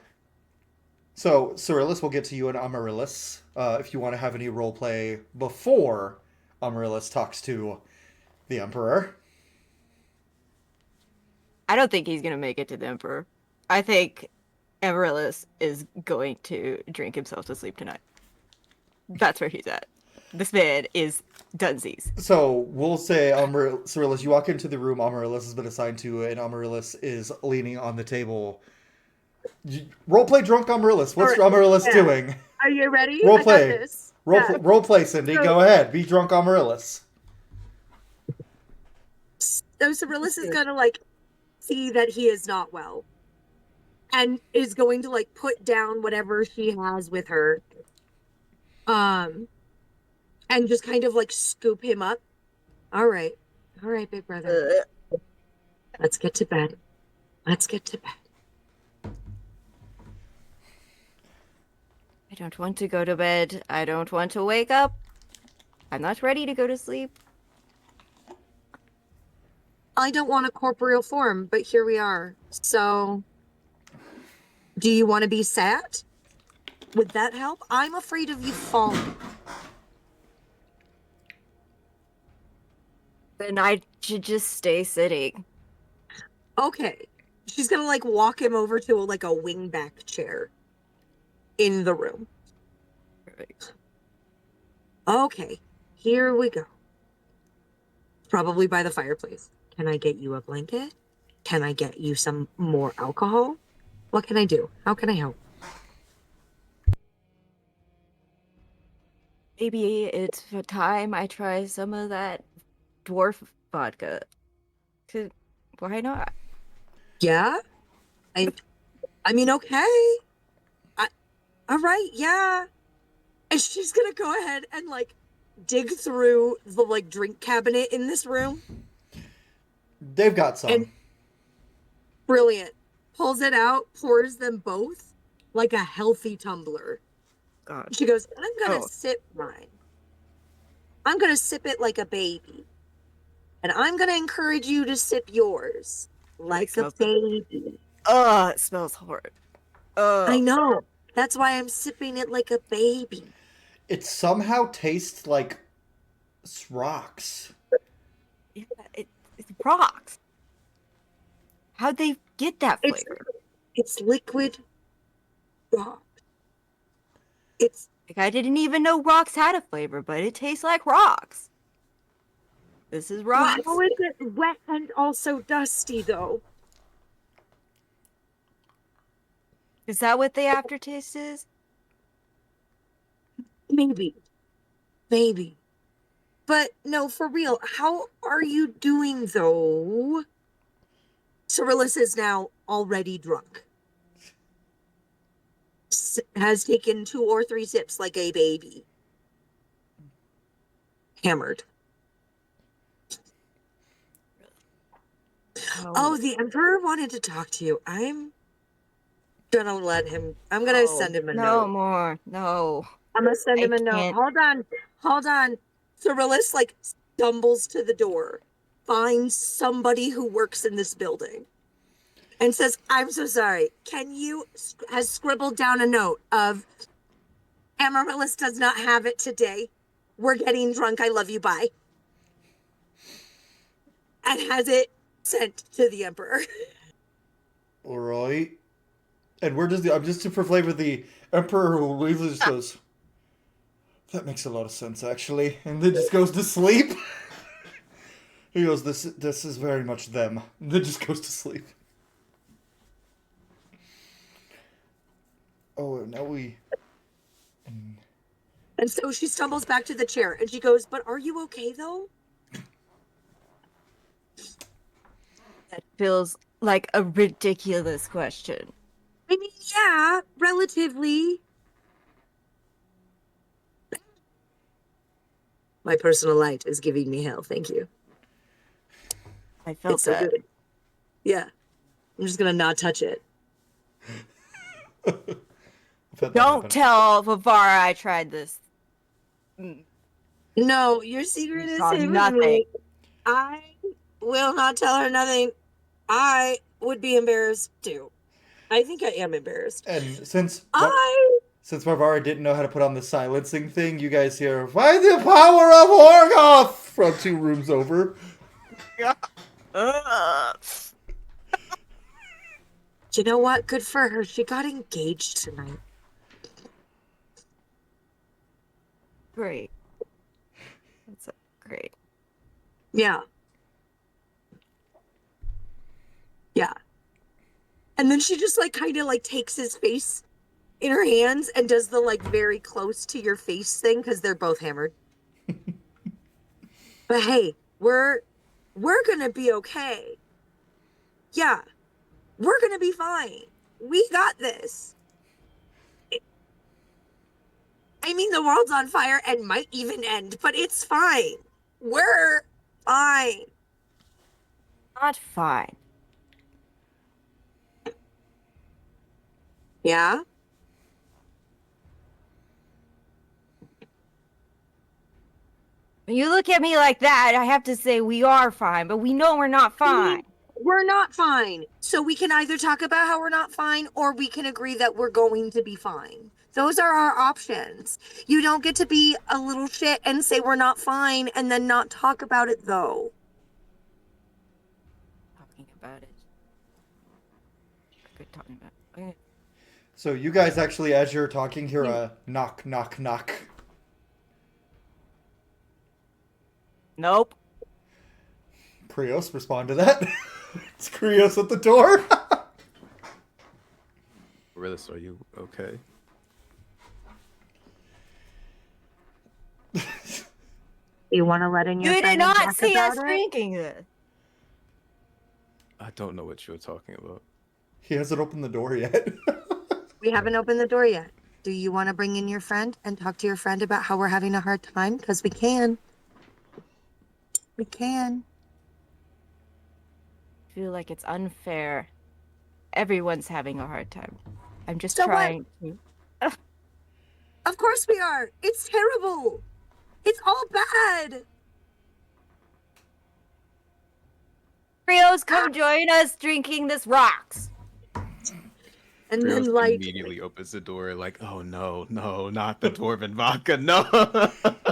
Speaker 1: so Cyrillus, we'll get to you and Amaryllis, if you want to have any roleplay before Amaryllis talks to the Emperor.
Speaker 7: I don't think he's gonna make it to the Emperor. I think Amaryllis is going to drink himself to sleep tonight. That's where he's at. This man is dunsies.
Speaker 1: So we'll say, Cyrillus, you walk into the room Amaryllis has been assigned to, and Amaryllis is leaning on the table. Roleplay drunk Amaryllis. What's
Speaker 4: Alright,
Speaker 1: Amaryllis
Speaker 4: yeah.
Speaker 1: doing?
Speaker 4: Are you ready?
Speaker 1: Role
Speaker 4: I
Speaker 1: play.
Speaker 4: got this. Yeah.
Speaker 1: Roleplay, Cindy. Go ahead. Be drunk Amaryllis.
Speaker 4: So Cyrillus is gonna see that he is not well, and is going to put down whatever she has with her, and just kind of scoop him up. All right, big brother. Let's get to bed.
Speaker 7: I don't want to go to bed. I don't want to wake up. I'm not ready to go to sleep.
Speaker 4: I don't want a corporeal form, but here we are. So, do you want to be sat? Would that help? I'm afraid of you falling.
Speaker 7: Then I should just stay sitting.
Speaker 4: Okay. She's gonna walk him over to a wingback chair in the room. Okay, here we go. Probably by the fireplace. Can I get you a blanket? Can I get you some more alcohol? What can I do? How can I help?
Speaker 7: Maybe it's time I try some of that dwarf vodka. Why not?
Speaker 4: Yeah? I mean, okay. All right, yeah. And she's gonna go ahead and dig through the drink cabinet in this room.
Speaker 1: They've got some.
Speaker 4: And brilliant. Pulls it out, pours them both like a healthy tumbler.
Speaker 7: God.
Speaker 4: She goes, I'm gonna
Speaker 7: Oh.
Speaker 4: sip mine. I'm gonna sip it like a baby.
Speaker 8: And I'm going to encourage you to sip yours like a
Speaker 7: smells-
Speaker 8: baby.
Speaker 7: Ugh, it smells horrid.
Speaker 8: I know. That's why I'm sipping it like a baby.
Speaker 1: It somehow tastes like rocks.
Speaker 7: Yeah, it's rocks. How'd they get that flavor?
Speaker 8: It's liquid rock. It's
Speaker 7: Like, I didn't even know rocks had a flavor, but it tastes like rocks. This is rocks.
Speaker 8: How is it wet and also dusty, though?
Speaker 7: Is that what the aftertaste is?
Speaker 8: Maybe. But no, for real, how are you doing, though? Cyrillus is now already drunk. Has taken 2 or 3 sips like a baby. Hammered. Oh, the Emperor wanted to talk to you. I'm gonna send him a
Speaker 7: no
Speaker 8: note.
Speaker 7: more. No.
Speaker 8: I'm gonna send him a note.
Speaker 7: can't.
Speaker 8: Hold on. Cyrillus stumbles to the door, finds somebody who works in this building, and says, "I'm so sorry. Has scribbled down a note of Amaryllis does not have it today. We're getting drunk. I love you. Bye." And has it sent to the Emperor.
Speaker 1: All right. And where does I'm just to for flavor, the Emperor who just goes, that makes a lot of sense, actually. And then just goes to sleep. He goes, this is very much them. And then just goes to sleep. Oh, now we...
Speaker 8: And so she stumbles back to the chair and she goes, "But are you okay, though?"
Speaker 7: That feels like a ridiculous question.
Speaker 8: I mean, yeah, relatively. My personal light is giving me hell. Thank you.
Speaker 7: I felt
Speaker 8: It's so
Speaker 7: that.
Speaker 8: good. Yeah. I'm just going to not touch it.
Speaker 7: Don't tell Vavara I tried this.
Speaker 8: No, your secret is
Speaker 7: saw
Speaker 8: hidden from
Speaker 7: nothing.
Speaker 8: me. I will not tell her nothing. I would be embarrassed too. I think I am embarrassed.
Speaker 1: And since
Speaker 8: I
Speaker 1: Barbara didn't know how to put on the silencing thing, you guys hear, "By the power of Orgoth!" from 2 rooms over.
Speaker 8: You know what? Good for her. She got engaged tonight.
Speaker 7: Great. That's great.
Speaker 8: Yeah. Yeah. And then she just kind of takes his face in her hands and does the very close to your face thing because they're both hammered. But hey, we're gonna be okay. Yeah. We're gonna be fine. We got this. I mean, the world's on fire and might even end, but it's fine. We're fine.
Speaker 7: Not fine.
Speaker 8: Yeah?
Speaker 7: When you look at me like that, I have to say we are fine, but we know we're not fine.
Speaker 8: We're not fine. So we can either talk about how we're not fine or we can agree that we're going to be fine. Those are our options. You don't get to be a little shit and say we're not fine and then not talk about it, though.
Speaker 7: Talking about it. Good talking about it. Okay.
Speaker 1: So you guys actually, as you're talking, hear a knock, knock, knock.
Speaker 7: Nope.
Speaker 1: Krios, respond to that. It's Krios at the door.
Speaker 5: Rilis, are you okay?
Speaker 8: You want to let in your
Speaker 7: You did
Speaker 8: friend and
Speaker 7: not
Speaker 8: talk
Speaker 7: see us
Speaker 8: about it?
Speaker 7: drinking this.
Speaker 5: I don't know what you're talking about.
Speaker 1: He hasn't opened the door yet.
Speaker 8: We haven't opened the door yet. Do you want to bring in your friend and talk to your friend about how we're having a hard time? Because we can. We can.
Speaker 7: I feel like it's unfair. Everyone's having a hard time. I'm just
Speaker 8: So what?
Speaker 7: trying to.
Speaker 8: Of course we are. It's terrible. It's all bad.
Speaker 7: Krios, come join us drinking this rocks.
Speaker 8: And
Speaker 5: Krios
Speaker 8: then like
Speaker 5: immediately opens the door like, oh no, not the dwarven vodka, no.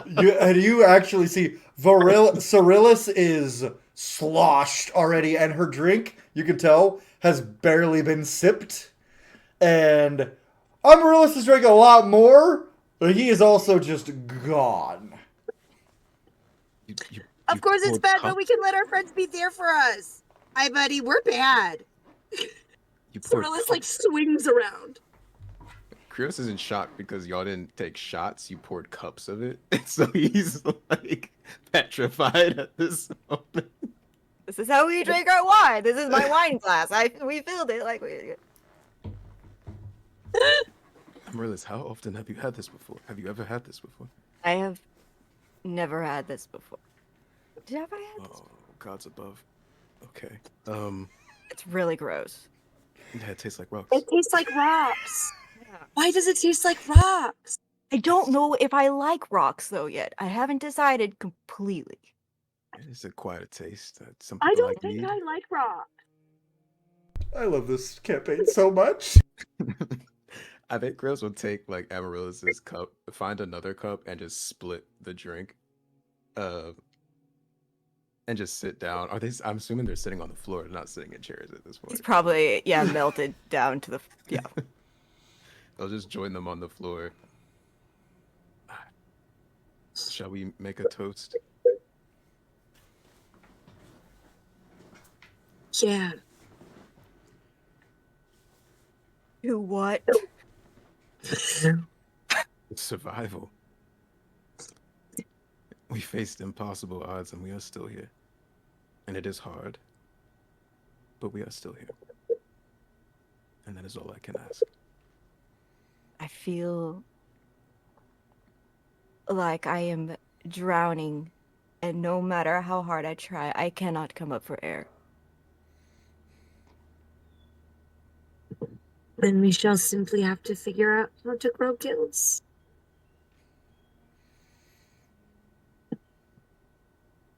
Speaker 1: You actually see Cyrillus is sloshed already, and her drink, you can tell, has barely been sipped. And Amaryllis is drinking a lot more, but he is also just gone.
Speaker 4: Of course it's
Speaker 5: poured
Speaker 4: bad, but we
Speaker 5: cups?
Speaker 4: can let our friends be there for us. Hi, buddy, we're bad.
Speaker 5: You poured
Speaker 4: Cyrillus like
Speaker 5: cups?
Speaker 4: swings around.
Speaker 5: Krios is in shock because y'all didn't take shots. You poured cups of it, so he's like petrified at this moment.
Speaker 7: This is how we drink our wine. This is my wine glass. We filled it like we.
Speaker 5: Amaryllis, how often have you had this before? Have you ever had this before?
Speaker 7: I have never had this before. Have I had this?
Speaker 5: Oh, gods above. Okay.
Speaker 7: It's really gross.
Speaker 5: Yeah, it tastes like rocks.
Speaker 8: it tastes like rocks.
Speaker 7: Yeah.
Speaker 8: Why does it taste like rocks?
Speaker 7: I don't know if I like rocks though yet. I haven't decided completely.
Speaker 5: It's a quieter taste. Some
Speaker 8: I
Speaker 5: people
Speaker 8: don't
Speaker 5: like
Speaker 8: think
Speaker 5: mead.
Speaker 8: I like rocks.
Speaker 1: I love this campaign so much.
Speaker 5: I think Krios will take like Amaryllis's cup, find another cup, and just split the drink. And just sit down. Are they? I'm assuming they're sitting on the floor, not sitting in chairs at this
Speaker 7: He's
Speaker 5: point.
Speaker 7: probably melted down to the
Speaker 5: I'll just join them on the floor. Shall we make a toast?
Speaker 8: Yeah.
Speaker 7: To what?
Speaker 5: Survival. We faced impossible odds and we are still here. And it is hard. But we are still here. And that is all I can ask.
Speaker 7: I feel like I am drowning, and no matter how hard I try, I cannot come up for air.
Speaker 8: Then we shall simply have to figure out how to grow gills.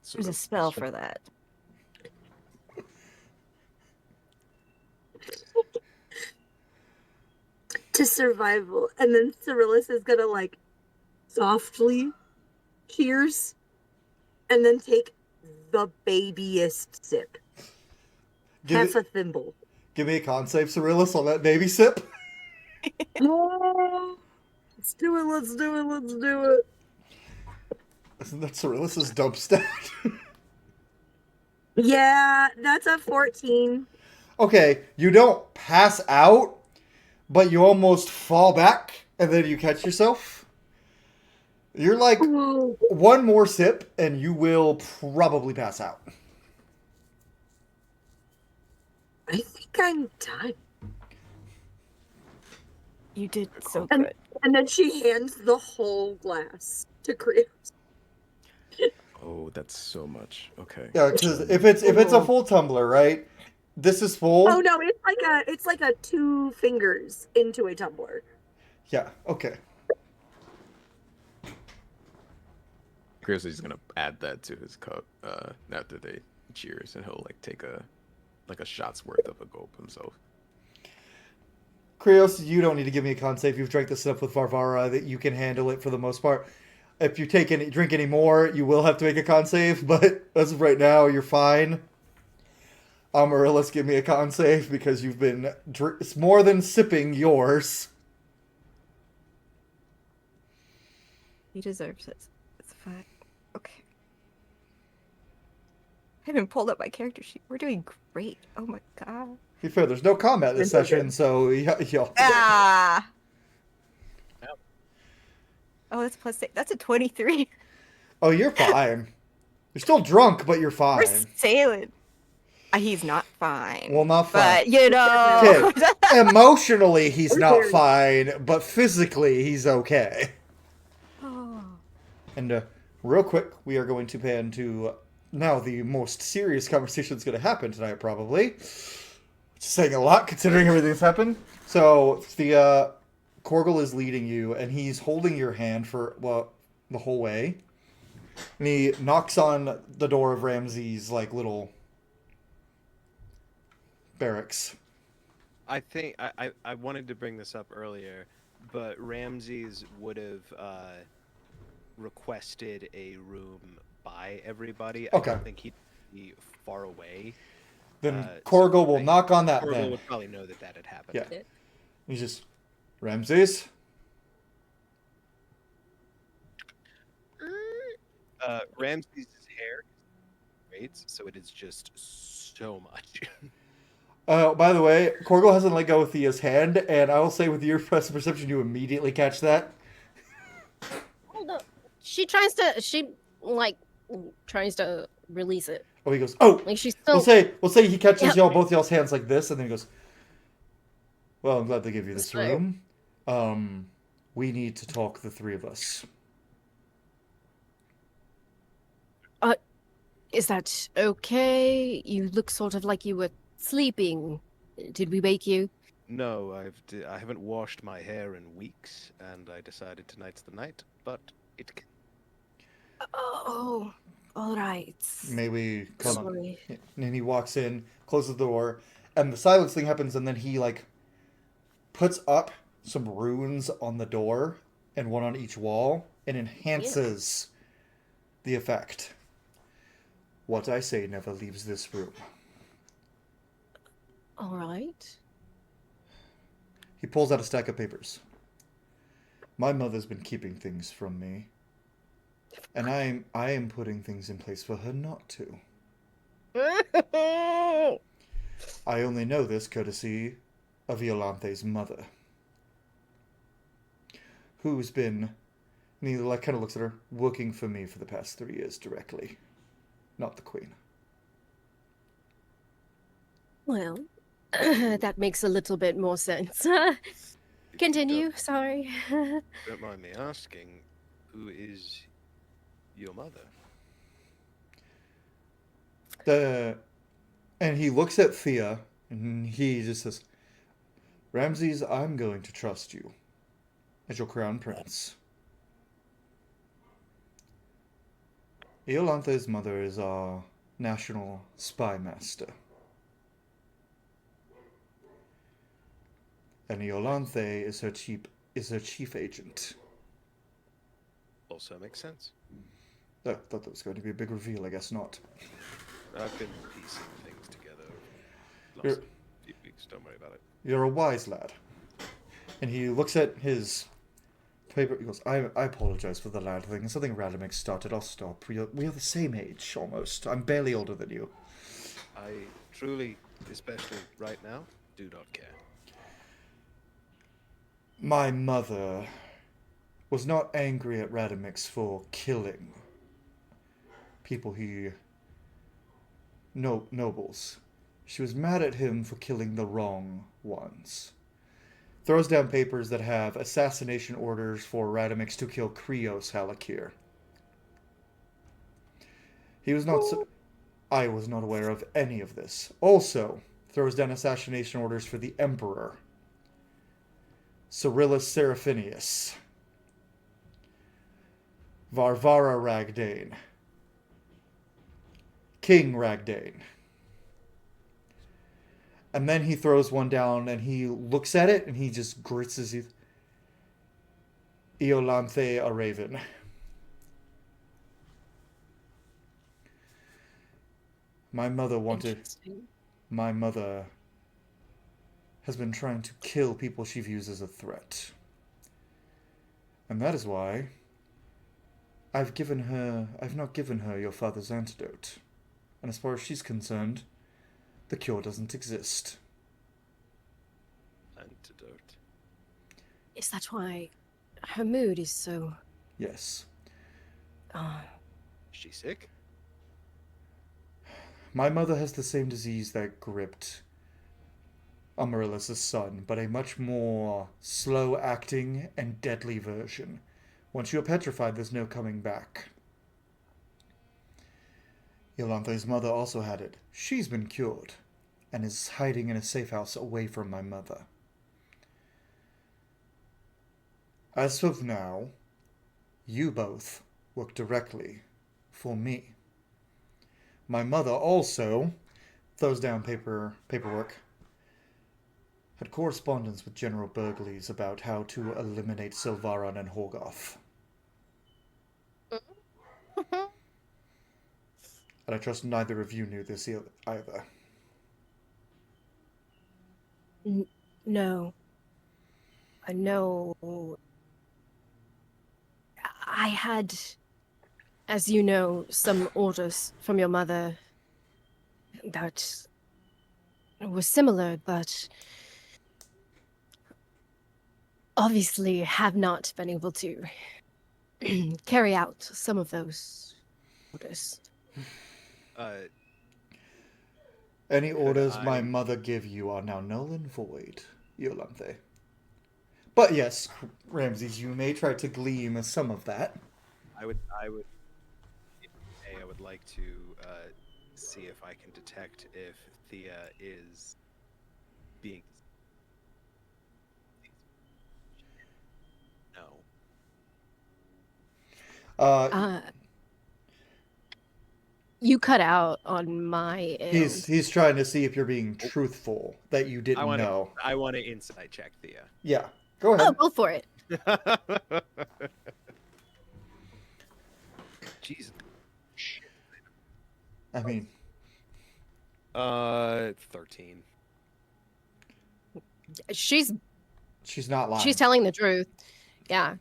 Speaker 5: So
Speaker 7: There's a spell for that.
Speaker 8: To survival. And then Cyrillus is gonna like softly cheers and then take the babyest sip. Half a thimble.
Speaker 1: Give me a con save, Cyrillus, on that baby sip.
Speaker 8: Oh, let's do it, let's do it, let's do it.
Speaker 1: Isn't that Cyrillus's dump stat?
Speaker 8: Yeah, that's a 14.
Speaker 1: Okay, you don't pass out, but you almost fall back, and then you catch yourself. You're like
Speaker 8: Whoa.
Speaker 1: one more sip, and you will probably pass out.
Speaker 8: I think I'm done.
Speaker 7: You did so
Speaker 8: And-
Speaker 7: good.
Speaker 8: And then she hands the whole glass to Krios.
Speaker 5: Oh, that's so much. Okay.
Speaker 1: Yeah, because if it's a full tumbler, right? This is full.
Speaker 8: Oh no, it's like a 2 fingers into a tumbler.
Speaker 1: Yeah. Okay.
Speaker 5: Krios is gonna add that to his cup after they cheers, and he'll like take a shot's worth of a gulp himself.
Speaker 1: Krios, you don't need to give me a con save. You've drank this enough with Varvara that you can handle it for the most part. If you drink any more, you will have to make a con save, but as of right now, you're fine. Amaryllis, give me a con save because you've been it's more than sipping yours.
Speaker 7: He deserves it. It's fine. Okay. I haven't pulled up my character sheet. We're doing great. Oh my god.
Speaker 1: To be fair, there's no combat this session, so y'all.
Speaker 7: Ah. Oh, that's +6. That's a 23.
Speaker 1: Oh, you're fine. You're still drunk, but you're fine.
Speaker 7: We're sailing. He's not fine.
Speaker 1: Well, not fine.
Speaker 7: But you know.
Speaker 1: Okay. Emotionally, he's not fine, but physically, he's okay.
Speaker 7: Oh.
Speaker 1: And real quick, we are going to pan to now the most serious conversation that's going to happen tonight, probably. Which is saying a lot, considering everything that's happened. So, the Korgel is leading you, and he's holding your hand for, well, the whole way. And he knocks on the door of Ramsey's, like, little barracks.
Speaker 3: I think I wanted to bring this up earlier, but Ramses would have requested a room by everybody. I
Speaker 1: Okay.
Speaker 3: don't think he'd be far away.
Speaker 1: Then
Speaker 3: So
Speaker 1: Corgo will
Speaker 3: I-
Speaker 1: knock on that
Speaker 3: Corvo
Speaker 1: then.
Speaker 3: would probably know that that had happened.
Speaker 1: Yeah. He's just, Ramses?
Speaker 3: Ramses' hair is great, so it is just so much.
Speaker 1: By the way, Corgo hasn't let go of Thea's hand, and I will say with your perception, you immediately catch that.
Speaker 2: Hold up. She tries to release it.
Speaker 1: Oh, he goes, oh!
Speaker 2: Like she's still.
Speaker 1: We'll say he catches
Speaker 2: Yep.
Speaker 1: y'all, both y'all's hands like this, and then he goes, well, I'm glad they gave you this
Speaker 2: That's
Speaker 1: room. We need to talk, the three of us.
Speaker 2: Is that okay? You look sort of like you were sleeping. Did we wake you?
Speaker 3: No, I haven't washed my hair in weeks, and I decided tonight's the night. But it can...
Speaker 2: Oh, all right.
Speaker 1: May we come on?
Speaker 2: Sorry.
Speaker 1: And then he walks in, closes the door, and the silence thing happens, and then he, like, puts up some runes on the door, and one on each wall, and enhances the effect. What I say never leaves this room.
Speaker 2: All right.
Speaker 1: He pulls out a stack of papers. My mother's been keeping things from me, and I am putting things in place for her not to. I only know this courtesy of Iolanthe's mother, who's been, and he like kind of looks at her, working for me for the past 3 years directly, not the queen.
Speaker 2: Well, that makes a little bit more sense. Continue. Sorry.
Speaker 3: Don't mind me asking, who is your mother?
Speaker 1: And he looks at Thea, and he just says, Ramses, I'm going to trust you as your crown prince. Iolanthe's mother is our national spy master. And Iolanthe is her chief agent.
Speaker 3: Also makes sense.
Speaker 1: I thought that was going to be a big reveal, I guess not.
Speaker 3: I've been piecing things together
Speaker 1: You're-
Speaker 3: last few weeks. Don't worry about it.
Speaker 1: You're a wise lad. And he looks at his paper. He goes, I apologize for the lad thing. It's something Radamix started. I'll stop. We are the same age, almost. I'm barely older than you.
Speaker 3: I truly, especially right now, do not care.
Speaker 1: My mother was not angry at Radamix for killing people nobles. She was mad at him for killing the wrong ones. Throws down papers that have assassination orders for Radamix to kill Krios Halakir. I was not aware of any of this. Also, throws down assassination orders for the Emperor, Cyrillus Seraphinius, Varvara Ragdane, King Ragdane. And then he throws one down and he looks at it and he just grits his teeth. Iolanthe a raven. My mother has been trying to kill people she views as a threat. And that is why I've not given her your father's antidote. And as far as she's concerned, the cure doesn't exist.
Speaker 3: Antidote.
Speaker 2: Is that why her mood is so?
Speaker 1: Yes.
Speaker 3: Is she sick?
Speaker 1: My mother has the same disease that gripped Amaryllis' son, but a much more slow-acting and deadly version. Once you are petrified, there's no coming back. Yolanthe's mother also had it. She's been cured, and is hiding in a safe house away from my mother. As of now, you both work directly for me. My mother also throws down paperwork. had correspondence with General Burgleys about how to eliminate Silvaron and Horgoth. And I trust neither of you knew this either.
Speaker 2: No. No. I had, as you know, some orders from your mother that was similar, but obviously have not been able to carry out some of those orders.
Speaker 1: Any orders my
Speaker 3: I-
Speaker 1: mother give you are now null and void, Iolanthe. But yes, Ramses, you may try to glean some of that.
Speaker 3: I would, I would like to see if I can detect if Thea is being. No.
Speaker 2: You cut out on my end.
Speaker 1: He's trying to see if you're being truthful, that you didn't know.
Speaker 3: I want to insight check Thea.
Speaker 1: Yeah, go ahead.
Speaker 2: Oh, go for it.
Speaker 3: Jesus.
Speaker 1: I mean,
Speaker 3: 13.
Speaker 2: She's
Speaker 1: not lying.
Speaker 2: She's telling the truth. Yeah.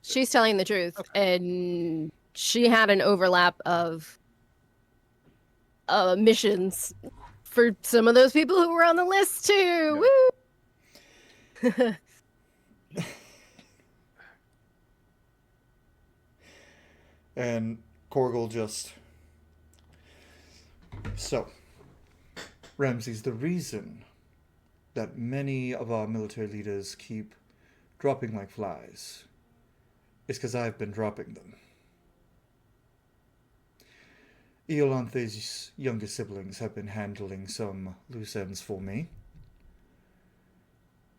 Speaker 2: She's telling the truth.
Speaker 3: Okay.
Speaker 2: And she had an overlap of missions for some of those people who were on the list too. Woo!
Speaker 1: And Korgel just... So, Ramses, the reason that many of our military leaders keep dropping like flies is because I've been dropping them. Iolanthe's younger siblings have been handling some loose ends for me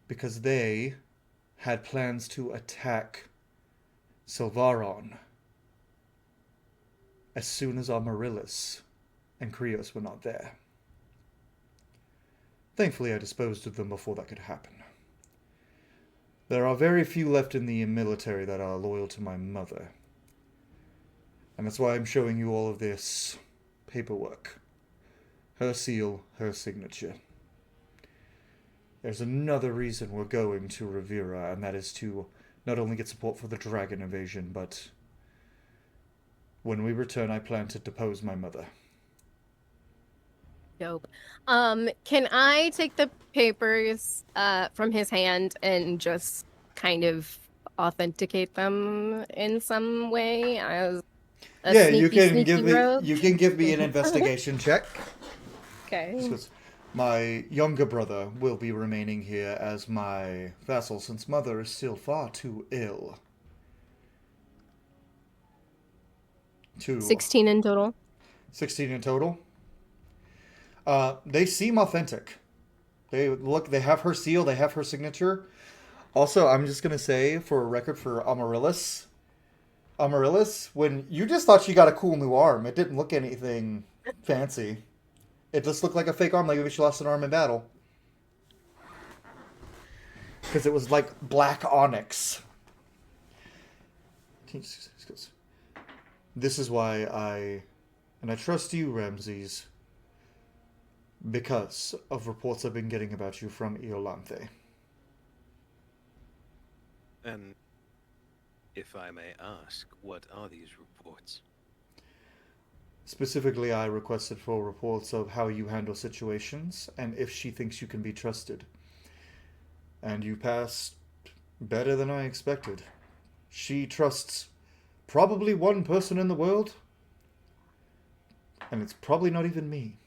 Speaker 1: because they had plans to attack Silvaron as soon as Amaryllis and Krios were not there. Thankfully, I disposed of them before that could happen. There are very few left in the military that are loyal to my mother. And that's why I'm showing you all of this paperwork. Her seal, her signature. There's another reason we're going to Rivera, and that is to not only get support for the dragon invasion, but when we return, I plan to depose my mother.
Speaker 2: Dope. Can I take the papers from his hand and just kind of authenticate them in some way as a
Speaker 1: You can give
Speaker 2: rogue?
Speaker 1: me an investigation check.
Speaker 2: Okay.
Speaker 1: Because my younger brother will be remaining here as my vassal, since mother is still far too ill.
Speaker 2: 16 in total.
Speaker 1: 16 in total. They seem authentic. They have her seal, they have her signature. Also, I'm just going to say, for a record for Amaryllis, when you just thought she got a cool new arm, it didn't look anything fancy. It just looked like a fake arm, like maybe she lost an arm in battle. Because it was like black onyx. This is why I trust you, Ramses, because of reports I've been getting about you from Iolanthe.
Speaker 3: And if I may ask, what are these reports?
Speaker 1: Specifically, I requested for reports of how you handle situations and if she thinks you can be trusted. And you passed better than I expected. She trusts probably one person in the world, and it's probably not even me.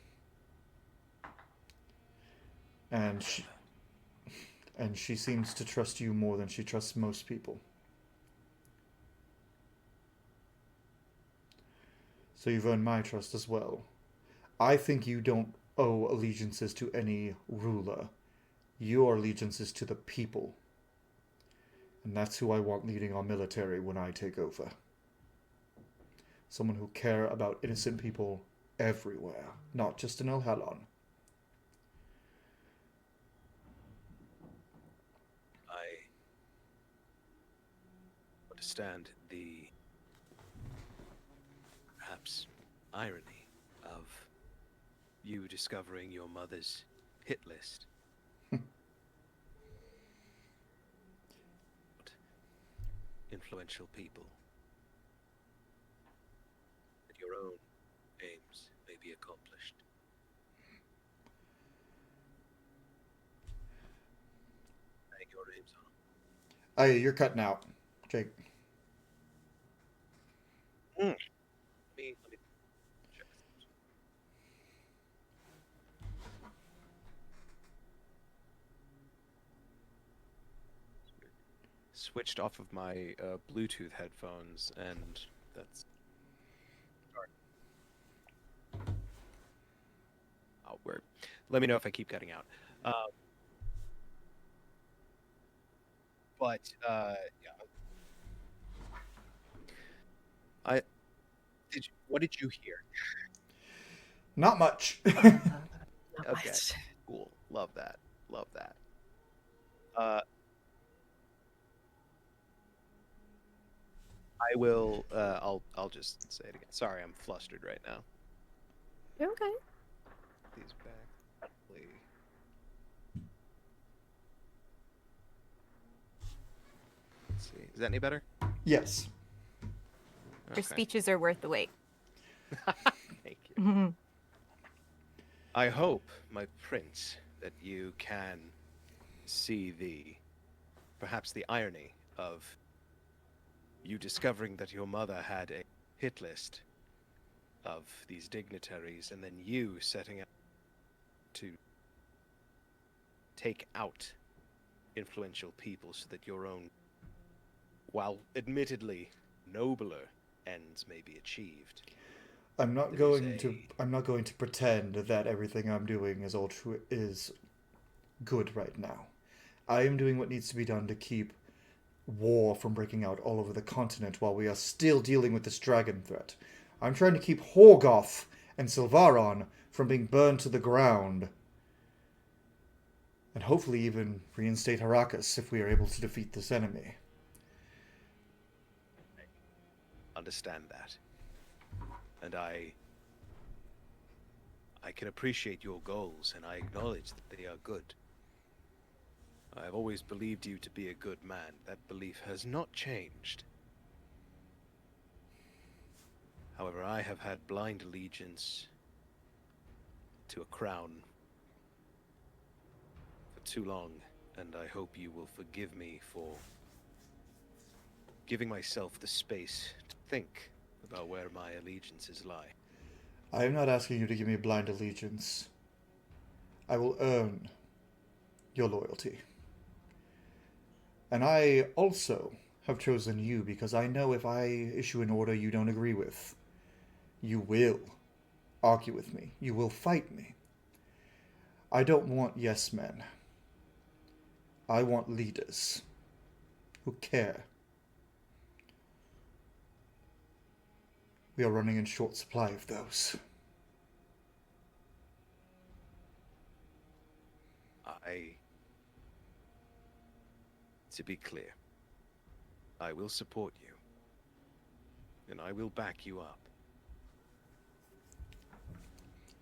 Speaker 1: And she seems to trust you more than she trusts most people. So you've earned my trust as well. I think you don't owe allegiances to any ruler. Your allegiance is to the people. And that's who I want leading our military when I take over. Someone who care about innocent people everywhere, not just in El Halon.
Speaker 3: understand the perhaps irony of you discovering your mother's hit list. Influential people. That your own aims may be accomplished. Thank your aims on.
Speaker 1: You're cutting out, Jake.
Speaker 3: Let me check. Switched off of my Bluetooth headphones, and that's. Sorry. Oh, word. Let me know if I keep cutting out. Yeah. What did you hear?
Speaker 1: Not much.
Speaker 3: Okay. Cool. Love that. Love that. I will. I'll just say it again. Sorry, I'm flustered right now.
Speaker 2: You're okay.
Speaker 3: These back. Please. Let's see. Is that any better?
Speaker 1: Yes.
Speaker 7: Your speeches are worth the wait.
Speaker 3: Thank you. I hope, my prince, that you can see perhaps the irony of you discovering that your mother had a hit list of these dignitaries, and then you setting out to take out influential people so that your own, while admittedly nobler ends may be achieved.
Speaker 1: I'm not going to pretend that everything I'm doing is good right now. I am doing what needs to be done to keep war from breaking out all over the continent while we are still dealing with this dragon threat. I'm trying to keep Horgoth and Silvaron from being burned to the ground. And hopefully even reinstate Harakas if we are able to defeat this enemy.
Speaker 3: Understand that. And I can appreciate your goals, and I acknowledge that they are good. I have always believed you to be a good man. That belief has not changed. However, I have had blind allegiance to a crown for too long, and I hope you will forgive me for giving myself the space to think about where my allegiances lie.
Speaker 1: I am not asking you to give me blind allegiance. I will earn your loyalty. And I also have chosen you because I know if I issue an order you don't agree with, you will argue with me. You will fight me. I don't want yes men. I want leaders who care. We are running in short supply of those.
Speaker 3: To be clear, I will support you, and I will back you up.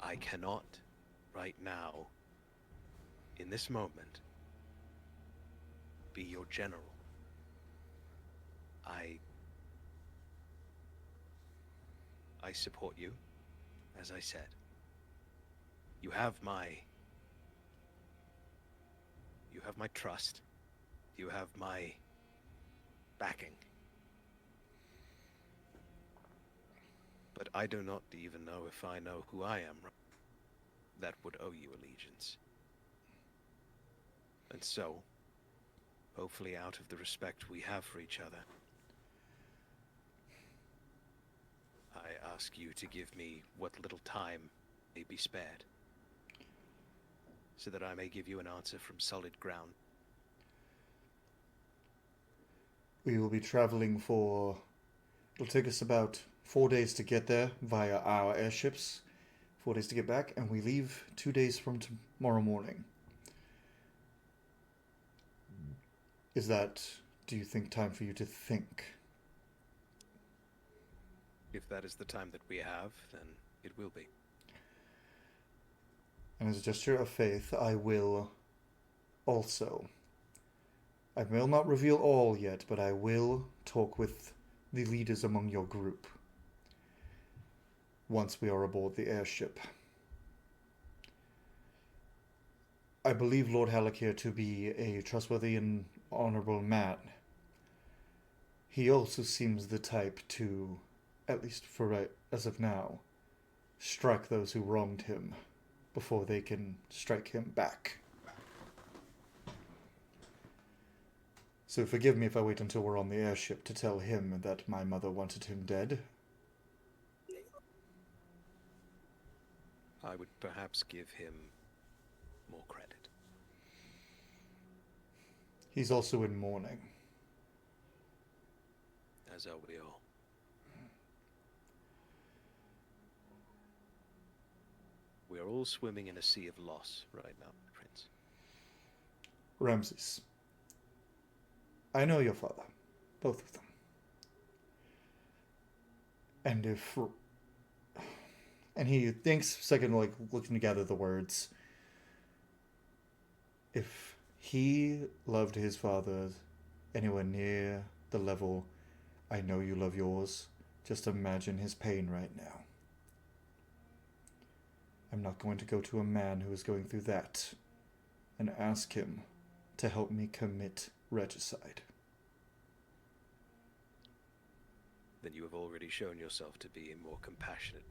Speaker 3: I cannot, right now, in this moment, be your general. I support you, as I said. You have my trust. You have my backing. But I do not even know if I know who I am that would owe you allegiance. And so, hopefully out of the respect we have for each other, I ask you to give me what little time may be spared, so that I may give you an answer from solid ground.
Speaker 1: We will be traveling it'll take us about 4 days to get there via our airships, 4 days to get back, and we leave 2 days from tomorrow morning. Is that, do you think, time for you to think
Speaker 3: If that is the time that we have, then it will be.
Speaker 1: And as a gesture of faith, I will also. I will not reveal all yet, but I will talk with the leaders among your group once we are aboard the airship. I believe Lord Halakir to be a trustworthy and honorable man. He also seems the type to, at least for right as of now, strike those who wronged him before they can strike him back. So forgive me if I wait until we're on the airship to tell him that my mother wanted him dead.
Speaker 3: I would perhaps give him more credit.
Speaker 1: He's also in mourning.
Speaker 3: As are we all. We are all swimming in a sea of loss right now, Prince.
Speaker 1: Ramses, I know your father, both of them. And if... And he thinks a second, like, looking to gather the words. If he loved his father anywhere near the level I know you love yours, just imagine his pain right now. I'm not going to go to a man who is going through that and ask him to help me commit regicide.
Speaker 3: Then you have already shown yourself to be a more compassionate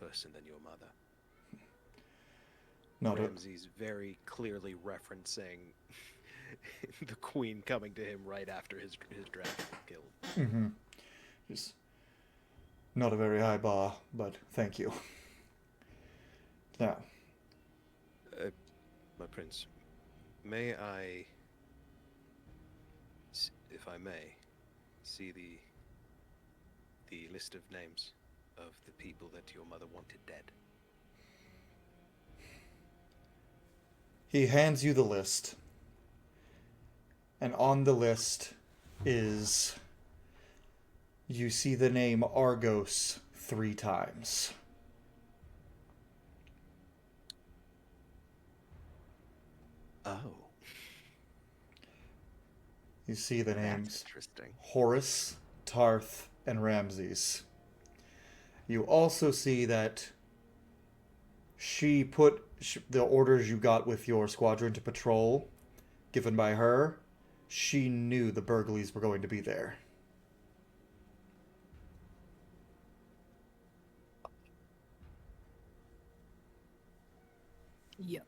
Speaker 3: person than your mother. Ramsey's very clearly referencing the queen coming to him right after his dragon was killed.
Speaker 1: Mm-hmm. Just not a very high bar, but thank you. Now,
Speaker 3: my prince, may I, if I may, see the list of names of the people that your mother wanted dead?
Speaker 1: he hands you the list. And on the list is... You see the name Argos 3 times.
Speaker 3: Oh.
Speaker 1: You see the
Speaker 3: That's
Speaker 1: names
Speaker 3: interesting.
Speaker 1: Horus, Tarth, and Ramses. You also see that she put the orders you got with your squadron to patrol, given by her. She knew the Burgleys were going to be there.
Speaker 2: Yo.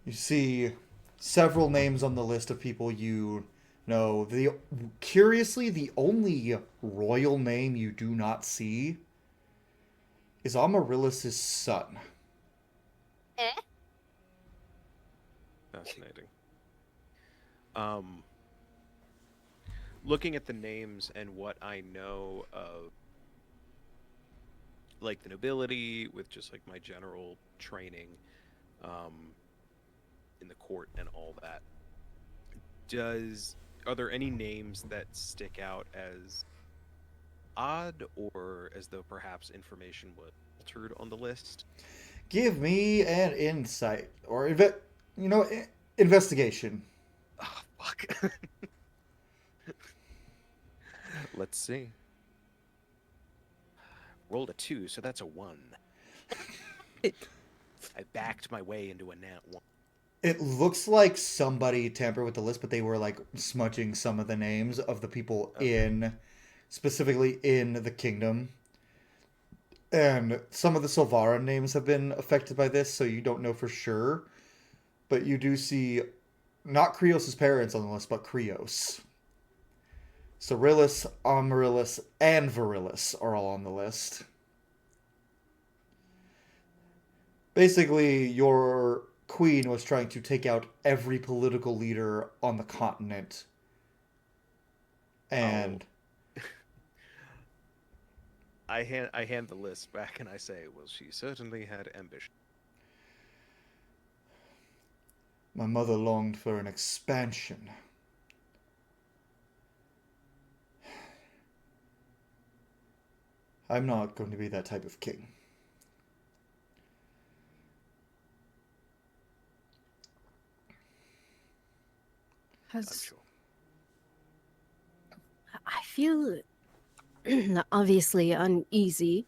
Speaker 1: You see several names on the list of people you know. Curiously, the only royal name you do not see is Amaryllis' son.
Speaker 3: Fascinating. Looking at the names and what I know of, like, the nobility, with just like my general training, in the court and all that, are there any names that stick out as odd, or as though perhaps information was altered on the list?
Speaker 1: Give me an insight or investigation.
Speaker 3: Oh, fuck. Let's see. Rolled a 2, so that's a 1. I backed my way into a nat 1.
Speaker 1: It looks like somebody tampered with the list, but they were like smudging some of the names of the people specifically in the kingdom. And some of the Silvara names have been affected by this, so you don't know for sure. But you do see not Krios' parents on the list, but Krios. Cyrillus, Amaryllis, and Virillis are all on the list. Basically, your queen was trying to take out every political leader on the continent. And...
Speaker 3: I hand the list back and I say, well, she certainly had ambition.
Speaker 1: My mother longed for an expansion I'm not going to be that type of king.
Speaker 3: I'm
Speaker 2: Has
Speaker 3: sure.
Speaker 2: I feel obviously uneasy.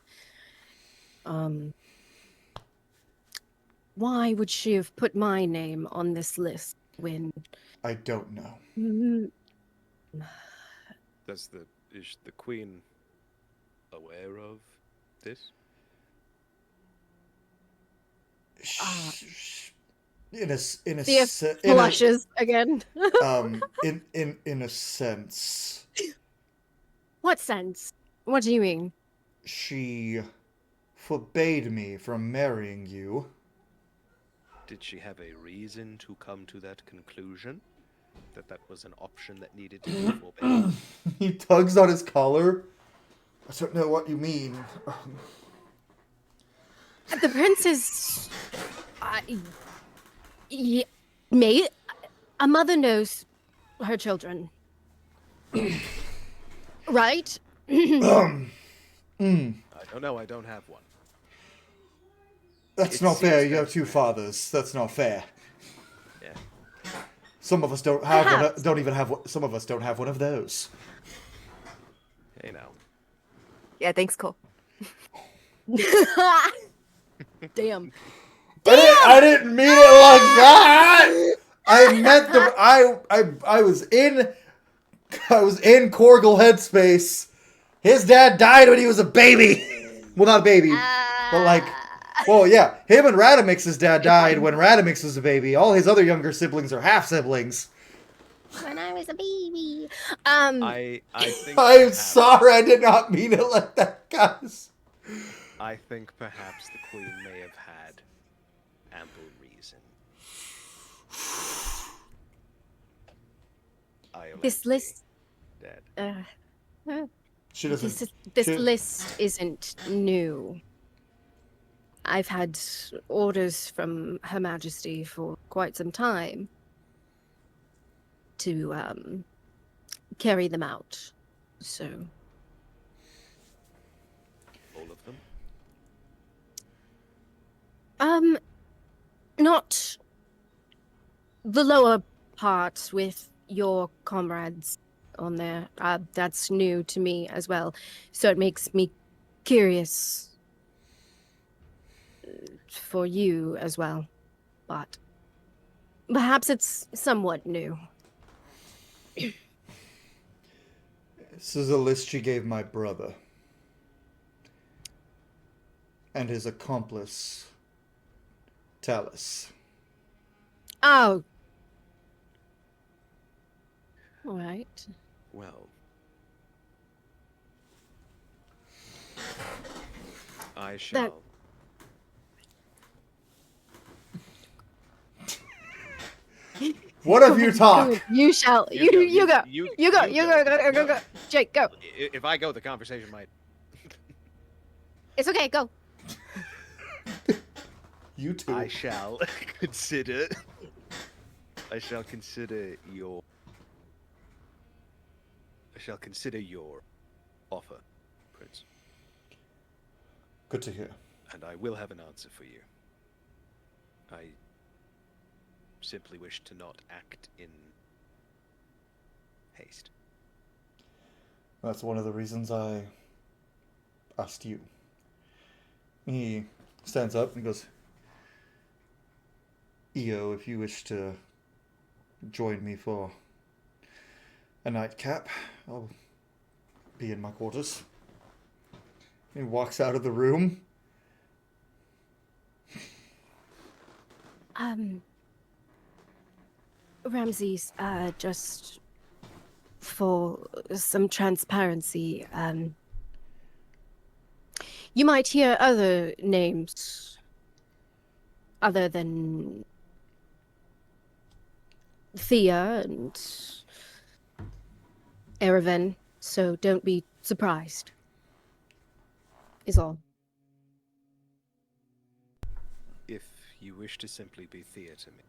Speaker 2: Why would she have put my name on this list when
Speaker 1: I don't know.
Speaker 3: Is the queen aware of this?
Speaker 2: Thea flushes again?
Speaker 1: In a sense,
Speaker 2: What sense? What do you mean?
Speaker 1: she forbade me from marrying you.
Speaker 3: Did she have a reason to come to that conclusion? That was an option that needed to be forbidden?
Speaker 1: He tugs on his collar. I don't know what you mean.
Speaker 2: The princess, me. A mother knows her children, right?
Speaker 3: I don't know. I don't have one.
Speaker 1: That's
Speaker 3: It
Speaker 1: not fair.
Speaker 3: seems
Speaker 1: You have
Speaker 3: that-
Speaker 1: two fathers. That's not fair.
Speaker 3: Yeah.
Speaker 1: Some of us don't have one.
Speaker 2: Perhaps.
Speaker 1: Don't even have. Some of us don't have one of those.
Speaker 3: Hey now.
Speaker 7: Yeah, thanks, Cole.
Speaker 2: Damn.
Speaker 1: I didn't mean it like that. I meant the. I was in Korgel headspace. His dad died when he was a baby. Well, not a baby, but like. Well, yeah, him and Radamix's dad died when Radamix was a baby. All his other younger siblings are half siblings.
Speaker 2: When I was a baby.
Speaker 3: I think.
Speaker 1: I'm
Speaker 3: perhaps-
Speaker 1: sorry, I did not mean it like that, guys.
Speaker 3: I think perhaps the queen may have had ample reason.
Speaker 2: This list.
Speaker 3: Dead.
Speaker 1: She doesn't.
Speaker 2: This
Speaker 1: she-
Speaker 2: list isn't new. I've had orders from Her Majesty for quite some time to carry them out. So
Speaker 3: All of them.
Speaker 2: not the lower part with your comrades on there. That's new to me as well. So it makes me curious for you as well. But perhaps it's somewhat new.
Speaker 1: This is a list she gave my brother. And his accomplice, Talus.
Speaker 2: Oh. All right.
Speaker 3: Well. I shall.
Speaker 1: What have you talk?
Speaker 2: You shall. You go. You go. Go. Jake, go.
Speaker 3: If I go, the conversation might.
Speaker 2: It's okay. Go.
Speaker 1: You too.
Speaker 3: I shall consider. I shall consider your. I shall consider your offer, Prince.
Speaker 1: Good to hear.
Speaker 3: And I will have an answer for you. I simply wish to not act in haste.
Speaker 1: That's one of the reasons I asked you. He stands up and goes, Io, if you wish to join me for a nightcap, I'll be in my quarters. He walks out of the room.
Speaker 2: Ramses, just for some transparency, you might hear other names other than Thea and Ereven, so don't be surprised. Is all.
Speaker 3: If you wish to simply be Thea to me,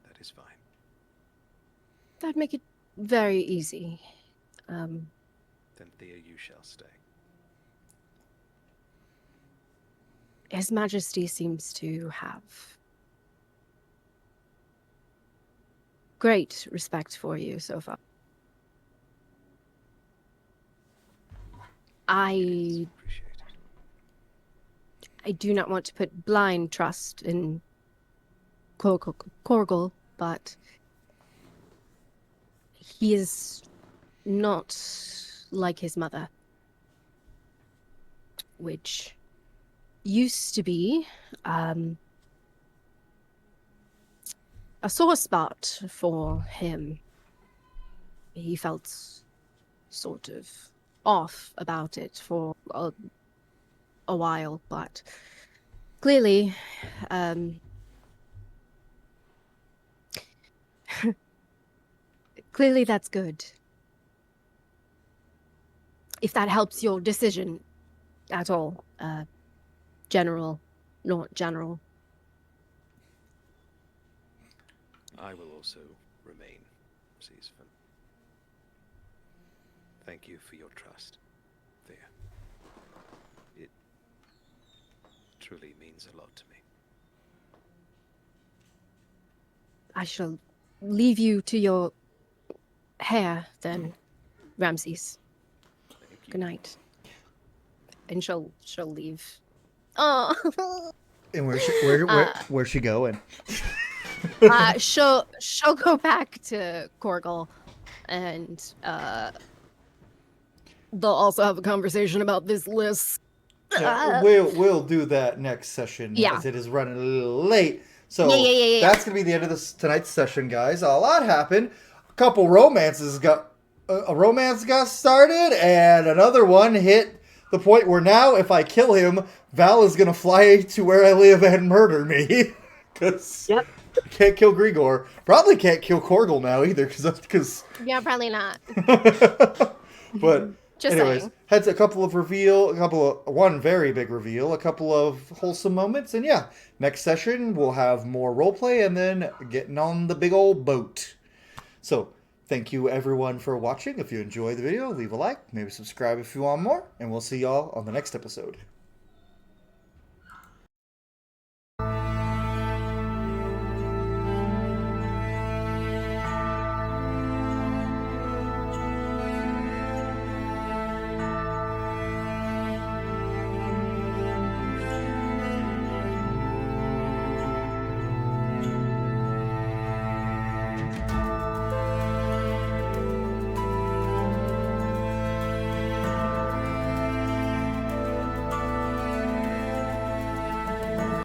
Speaker 3: that is fine.
Speaker 2: That'd make it very easy.
Speaker 3: Then then Thea, you shall stay.
Speaker 2: His Majesty seems to have great respect for you so far. I
Speaker 3: Appreciate it.
Speaker 2: do not want to put blind trust in Korgel, but he is not like his mother, which used to be a sore spot for him. He felt sort of off about it for a while, but clearly, clearly that's good. If that helps your decision at all, General, not General.
Speaker 3: I will also remain, Seasfin. Thank you for your trust, Thea. It truly means a lot to me.
Speaker 2: I shall leave you to your hair then, Ramses.
Speaker 3: Thank you.
Speaker 2: Good night. And she'll leave. Oh.
Speaker 1: And where's she going?
Speaker 2: She'll go back to Korgel, and they'll also have a conversation about this list.
Speaker 1: Yeah, we'll do that next session,
Speaker 2: Yeah.
Speaker 1: as it is running a little late. So
Speaker 2: Yeah.
Speaker 1: that's gonna be the end of tonight's session, guys. A lot happened. A couple romances got a romance got started, and another one hit the point where now, if I kill him, Val is gonna fly to where I live and murder me. Because
Speaker 8: Yep.
Speaker 1: I can't kill Grigor. Probably can't kill Korgel now either, because.
Speaker 2: Yeah, probably not.
Speaker 1: But
Speaker 2: Just
Speaker 1: anyways,
Speaker 2: saying.
Speaker 1: had one very big reveal, a couple of wholesome moments, and yeah, next session we'll have more roleplay and then getting on the big old boat. So, thank you everyone for watching. If you enjoyed the video, leave a like, maybe subscribe if you want more, and we'll see y'all on the next episode.